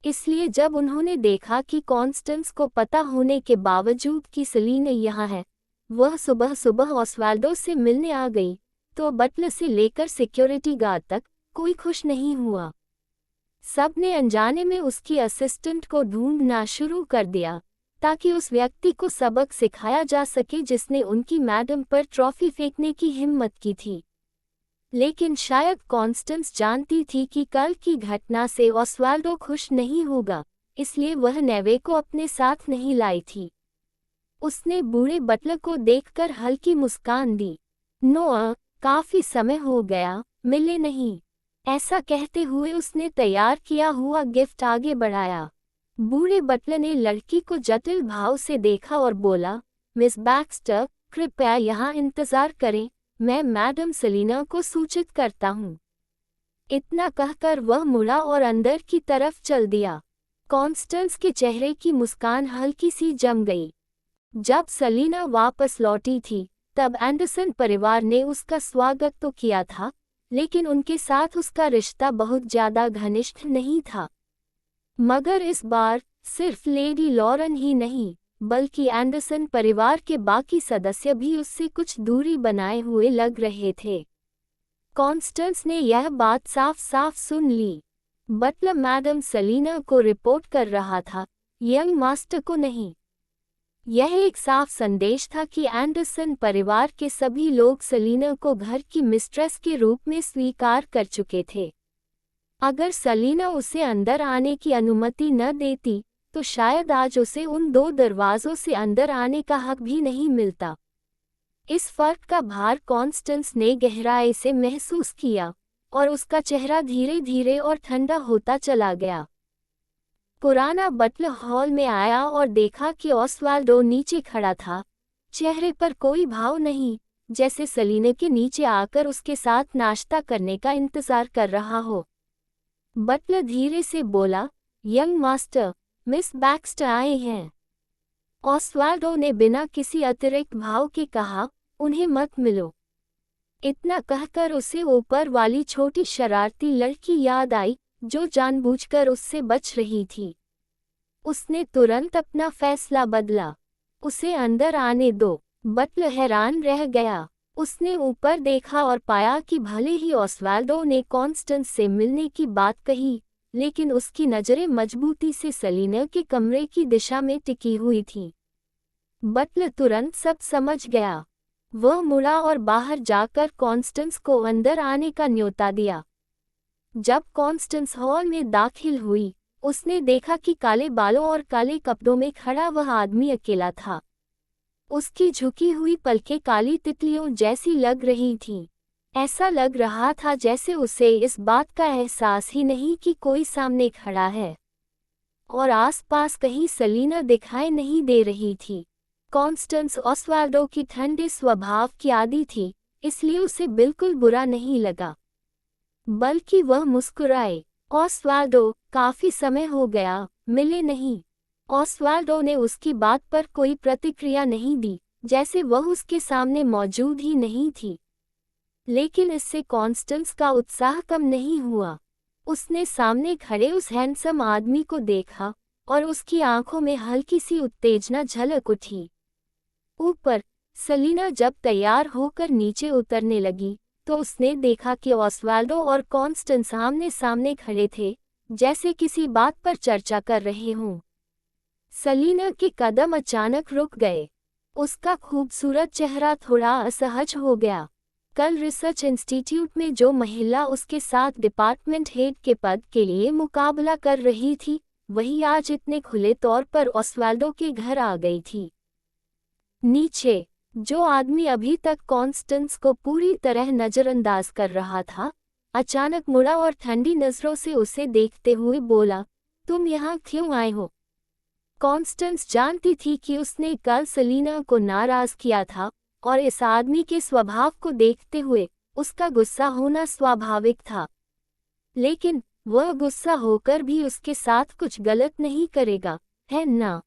इसलिए जब उन्होंने देखा कि कॉन्स्टेंस को पता होने के बावजूद कि सेलिना यहाँ है, वह सुबह सुबह ओस्वाल्डो से मिलने आ गई, तो बटलर से लेकर सिक्योरिटी गार्ड तक कोई खुश नहीं हुआ। सबने अनजाने में उसकी असिस्टेंट को ढूंढना शुरू कर दिया ताकि उस व्यक्ति को सबक सिखाया जा सके जिसने उनकी मैडम पर ट्रॉफी फेंकने की हिम्मत की थी। लेकिन शायद कॉन्स्टेंस जानती थी कि कल की घटना से ओस्वाल्डो खुश नहीं होगा, इसलिए वह नेवे को अपने साथ नहीं लाई थी। उसने बूढ़े बटलर को देखकर हल्की मुस्कान दी। नोआ, काफी समय हो गया, मिले नहीं। ऐसा कहते हुए उसने तैयार किया हुआ गिफ्ट आगे बढ़ाया। बूढ़े बटलर ने लड़की को जटिल भाव से देखा और बोला, मिस बैक्स्टर, कृपया यहाँ इंतजार करें, मैं मैडम सेलिना को सूचित करता हूँ। इतना कहकर वह मुड़ा और अंदर की तरफ चल दिया। कॉन्स्टेंस के चेहरे की मुस्कान हल्की सी जम गई। जब सेलिना वापस लौटी थी, तब एंडरसन परिवार ने उसका स्वागत तो किया था, लेकिन उनके साथ उसका रिश्ता बहुत ज्यादा घनिष्ठ नहीं था। मगर इस बार सिर्फ लेडी लॉरेन ही नहीं, बल्कि एंडरसन परिवार के बाकी सदस्य भी उससे कुछ दूरी बनाए हुए लग रहे थे। कॉन्स्टेंस ने यह बात साफ साफ सुन ली। बटलर मैडम सेलिना को रिपोर्ट कर रहा था, यंग मास्टर को नहीं। यह एक साफ संदेश था कि एंडरसन परिवार के सभी लोग सेलिना को घर की मिस्ट्रेस के रूप में स्वीकार कर चुके थे। अगर सेलिना उसे अंदर आने की अनुमति न देती, तो शायद आज उसे उन दो दरवाजों से अंदर आने का हक भी नहीं मिलता। इस फर्क का भार कॉन्स्टेंस ने गहराई से महसूस किया, और उसका चेहरा धीरे धीरे और ठंडा होता चला गया। पुराना बटलर हॉल में आया और देखा कि ओस्वाल्डो नीचे खड़ा था, चेहरे पर कोई भाव नहीं, जैसे सेलिना के नीचे आकर उसके साथ नाश्ता करने का इंतजार कर रहा हो। बटलर धीरे से बोला, यंग मास्टर, मिस बैक्स्टर आए हैं। ओस्वाल्डो ने बिना किसी अतिरिक्त भाव के कहा, उन्हें मत मिलो। इतना कहकर उसे ऊपर वाली छोटी शरारती लड़की याद आई, जो जानबूझकर उससे बच रही थी। उसने तुरंत अपना फैसला बदला। उसे अंदर आने दो। बटलर हैरान रह गया। उसने ऊपर देखा और पाया कि भले ही ओस्वाल्डो ने कॉन्स्टेंस से मिलने की बात कही, लेकिन उसकी नज़रें मजबूती से सेलिना के कमरे की दिशा में टिकी हुई थीं। बटलर तुरंत सब समझ गया। वह मुड़ा और बाहर जाकर कॉन्स्टेंस को अंदर आने का न्योता दिया। जब कॉन्स्टेंस हॉल में दाखिल हुई, उसने देखा कि काले बालों और काले कपड़ों में खड़ा वह आदमी अकेला था। उसकी झुकी हुई पलकें काली तितलियों जैसी लग रही थीं। ऐसा लग रहा था जैसे उसे इस बात का एहसास ही नहीं कि कोई सामने खड़ा है, और आसपास कहीं सेलिना दिखाई नहीं दे रही थी। कॉन्स्टेंस ओस्वाल्डो की ठंडे स्वभाव की आदी थी, इसलिए उसे बिल्कुल बुरा नहीं लगा, बल्कि वह मुस्कुराए। ओस्वाल्डो, काफी समय हो गया, मिले नहीं। ओस्वाल्डो ने उसकी बात पर कोई प्रतिक्रिया नहीं दी, जैसे वह उसके सामने मौजूद ही नहीं थी। लेकिन इससे कॉन्स्टेंस का उत्साह कम नहीं हुआ। उसने सामने खड़े उस हैंडसम आदमी को देखा और उसकी आंखों में हल्की सी उत्तेजना झलक उठी। ऊपर सलीना जब तैयार होकर नीचे उतरने लगी तो उसने देखा कि ऑस्वाल्डो और कॉन्स्टेंस आमने सामने खड़े थे, जैसे किसी बात पर चर्चा कर रहे हों। सलीना के कदम अचानक रुक गए। उसका खूबसूरत चेहरा थोड़ा असहज हो गया। कल रिसर्च इंस्टीट्यूट में जो महिला उसके साथ डिपार्टमेंट हेड के पद के लिए मुकाबला कर रही थी, वही आज इतने खुले तौर पर ऑस्वाल्डो के घर आ गई थी। नीचे जो आदमी अभी तक कॉन्स्टेंस को पूरी तरह नजरअंदाज कर रहा था, अचानक मुड़ा और ठंडी नजरों से उसे देखते हुए बोला, तुम यहाँ क्यों आए हो? कॉन्स्टेंस जानती थी कि उसने कल सलीना को नाराज किया था और इस आदमी के स्वभाव को देखते हुए उसका गुस्सा होना स्वाभाविक था। लेकिन वह गुस्सा होकर भी उसके साथ कुछ गलत नहीं करेगा, है ना?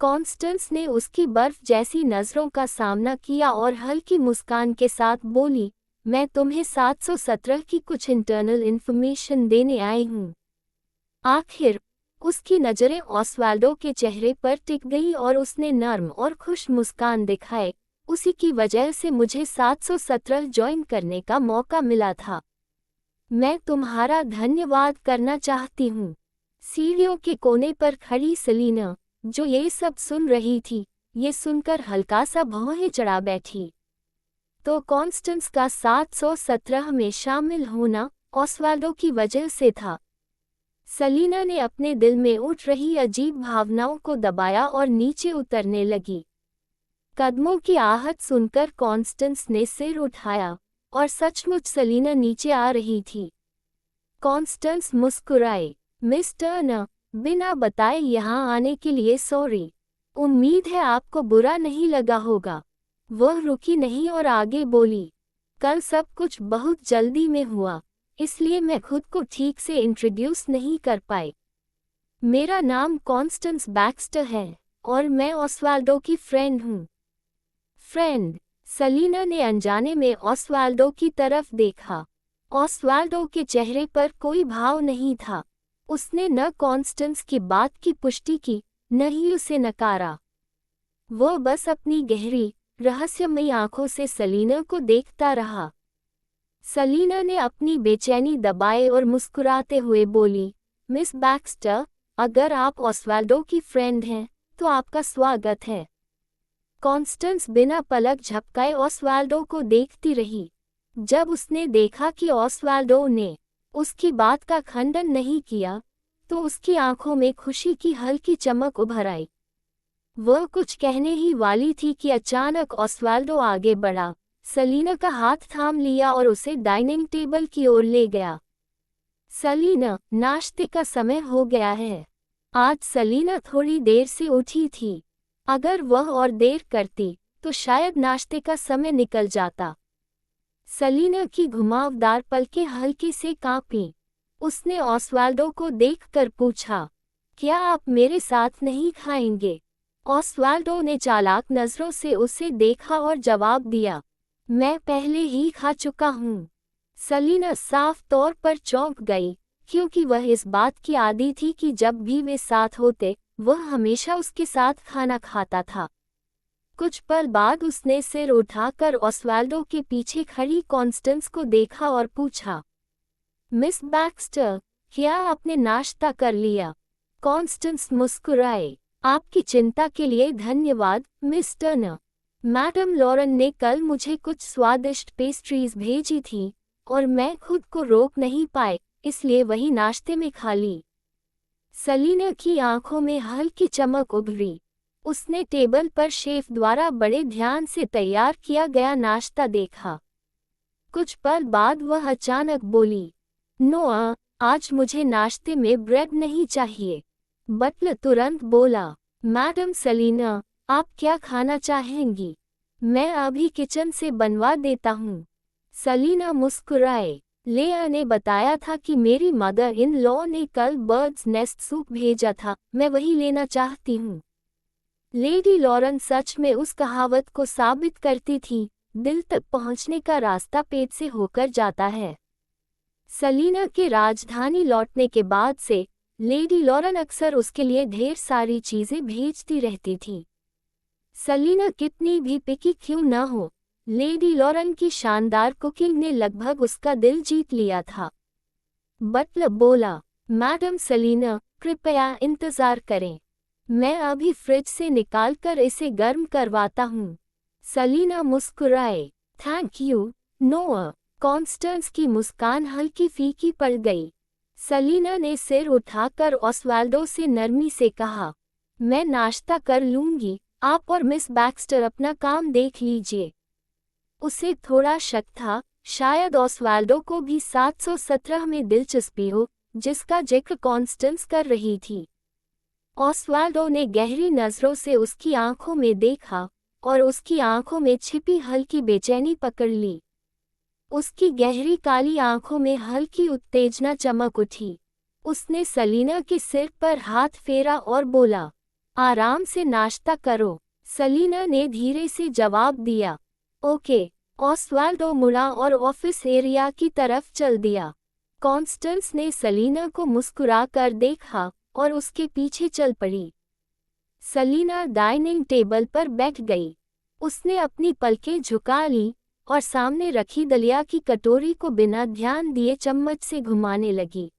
कॉन्स्टेंस ने उसकी बर्फ जैसी नज़रों का सामना किया और हल्की मुस्कान के साथ बोली, मैं तुम्हें 717 की कुछ इंटरनल इन्फॉर्मेशन देने आई हूँ। आखिर उसकी नज़रें ऑस्वाल्डो के चेहरे पर टिक गई और उसने नर्म और खुश मुस्कान दिखाए, उसी की वजह से मुझे 717 ज्वाइन करने का मौका मिला था। मैं तुम्हारा धन्यवाद करना चाहती हूँ। सीढ़ियों के कोने पर खड़ी सलीना, जो ये सब सुन रही थी, ये सुनकर हल्का सा भौहें चढ़ा बैठी। तो कॉन्स्टेंस का 717 में शामिल होना ऑस्वाल्डो की वजह से था। सलीना ने अपने दिल में उठ रही अजीब भावनाओं को दबाया और नीचे उतरने लगी। कदमों की आहट सुनकर कॉन्स्टेंस ने सिर उठाया और सचमुच सलीना नीचे आ रही थी। कॉन्स्टेंस मुस्कुराए, मिस्टर न, बिना बताए यहाँ आने के लिए सॉरी। उम्मीद है आपको बुरा नहीं लगा होगा। वह रुकी नहीं और आगे बोली, कल सब कुछ बहुत जल्दी में हुआ, इसलिए मैं खुद को ठीक से इंट्रोड्यूस नहीं कर पाई। मेरा नाम कॉन्स्टेंस बैक्स्टर है और मैं ऑस्वाल्डो की फ्रेंड हूँ। फ्रेंड? सलीना ने अनजाने में ऑस्वाल्डो की तरफ देखा। ऑस्वाल्डो के चेहरे पर कोई भाव नहीं था। उसने न कॉन्स्टेंस की बात की पुष्टि की, न ही उसे नकारा। वह बस अपनी गहरी, रहस्यमयी आंखों से सलीना को देखता रहा। सलीना ने अपनी बेचैनी दबाए और मुस्कुराते हुए बोली, मिस बैक्स्टर, अगर आप ऑस्वाल्डो की फ्रेंड हैं, तो आपका स्वागत है। कॉन्स्टेंस बिना पलक झपकाए ऑस्वाल्डो को देखती रही। जब उसने देखा कि ऑस्वाल्डो ने उसकी बात का खंडन नहीं किया, तो उसकी आंखों में खुशी की हल्की चमक उभर आई। वह कुछ कहने ही वाली थी कि अचानक ऑस्वाल्डो आगे बढ़ा, सलीना का हाथ थाम लिया और उसे डाइनिंग टेबल की ओर ले गया। सलीना, नाश्ते का समय हो गया है। आज सलीना थोड़ी देर से उठी थी। अगर वह और देर करती, तो शायद नाश्ते का समय निकल जाता। सलीना की घुमावदार पलकें हल्के से कांपीं। उसने ऑस्वाल्डो को देखकर पूछा, क्या आप मेरे साथ नहीं खाएंगे? ऑस्वाल्डो ने चालाक नजरों से उसे देखा और जवाब दिया, मैं पहले ही खा चुका हूँ। सलीना साफ तौर पर चौंक गई, क्योंकि वह इस बात की आदी थी कि जब भी वे साथ होते, वह हमेशा उसके साथ खाना खाता था। कुछ पल बाद उसने सिर उठाकर ऑस्वाल्डो के पीछे खड़ी कॉन्स्टेंस को देखा और पूछा, मिस बैक्स्टर, क्या आपने नाश्ता कर लिया? कॉन्स्टेंस मुस्कुराए, आपकी चिंता के लिए धन्यवाद, मिस्टर न। मैडम लॉरेन ने कल मुझे कुछ स्वादिष्ट पेस्ट्रीज भेजी थी और मैं खुद को रोक नहीं पाए, इसलिए वही नाश्ते में खा ली। सलीना की आंखों में हल्की चमक उभरी। उसने टेबल पर शेफ द्वारा बड़े ध्यान से तैयार किया गया नाश्ता देखा। कुछ पल बाद वह अचानक बोली, नोआ, आज मुझे नाश्ते में ब्रेड नहीं चाहिए। बटलर तुरंत बोला, मैडम सलीना, आप क्या खाना चाहेंगी? मैं अभी किचन से बनवा देता हूँ। सलीना मुस्कुराए, लेआ ने बताया था कि मेरी मदर इन लॉ ने कल बर्ड्स नेस्ट सूप भेजा था, मैं वही लेना चाहती हूँ। लेडी लॉरेन सच में उस कहावत को साबित करती थी, दिल तक पहुँचने का रास्ता पेट से होकर जाता है। सलीना के राजधानी लौटने के बाद से लेडी लॉरेन अक्सर उसके लिए ढेर सारी चीजें भेजती रहती थी। सलीना कितनी भी पिकी क्यों न हो, लेडी लॉरेन की शानदार कुकिंग ने लगभग उसका दिल जीत लिया था। बटलर बोला, मैडम सलीना, कृपया इंतजार करें। मैं अभी फ्रिज से निकालकर इसे गर्म करवाता हूँ। सलीना मुस्कुराए। थैंक यू, नोआ। कॉन्स्टेंस की मुस्कान हल्की फीकी पड़ गई। सलीना ने सिर उठाकर ऑसवाल्डो से नरमी से कहा, मैं नाश्ता कर लूंगी, आप और मिस बैक्स्टर अपना काम देख लीजिए। उसे थोड़ा शक था, शायद ऑसवाल्डो को भी 717 में दिलचस्पी हो, जिसका जिक्र कॉन्स्टेंस कर रही थी। ऑसवाल्डो ने गहरी नजरों से उसकी आंखों में देखा और उसकी आंखों में छिपी हल्की बेचैनी पकड़ ली। उसकी गहरी काली आंखों में हल्की उत्तेजना चमक उठी। उसने सलीना के सिर पर हाथ फेरा और बोला, आराम से नाश्ता करो। सलीना ने धीरे से जवाब दिया, ओके। ऑसवाल्डो मुड़ा और ऑफिस एरिया की तरफ चल दिया। कॉन्स्टेंस ने सलीना को मुस्कुरा कर देखा और उसके पीछे चल पड़ी। सलीना डाइनिंग टेबल पर बैठ गई। उसने अपनी पलकें झुका ली और सामने रखी दलिया की कटोरी को बिना ध्यान दिए चम्मच से घुमाने लगी।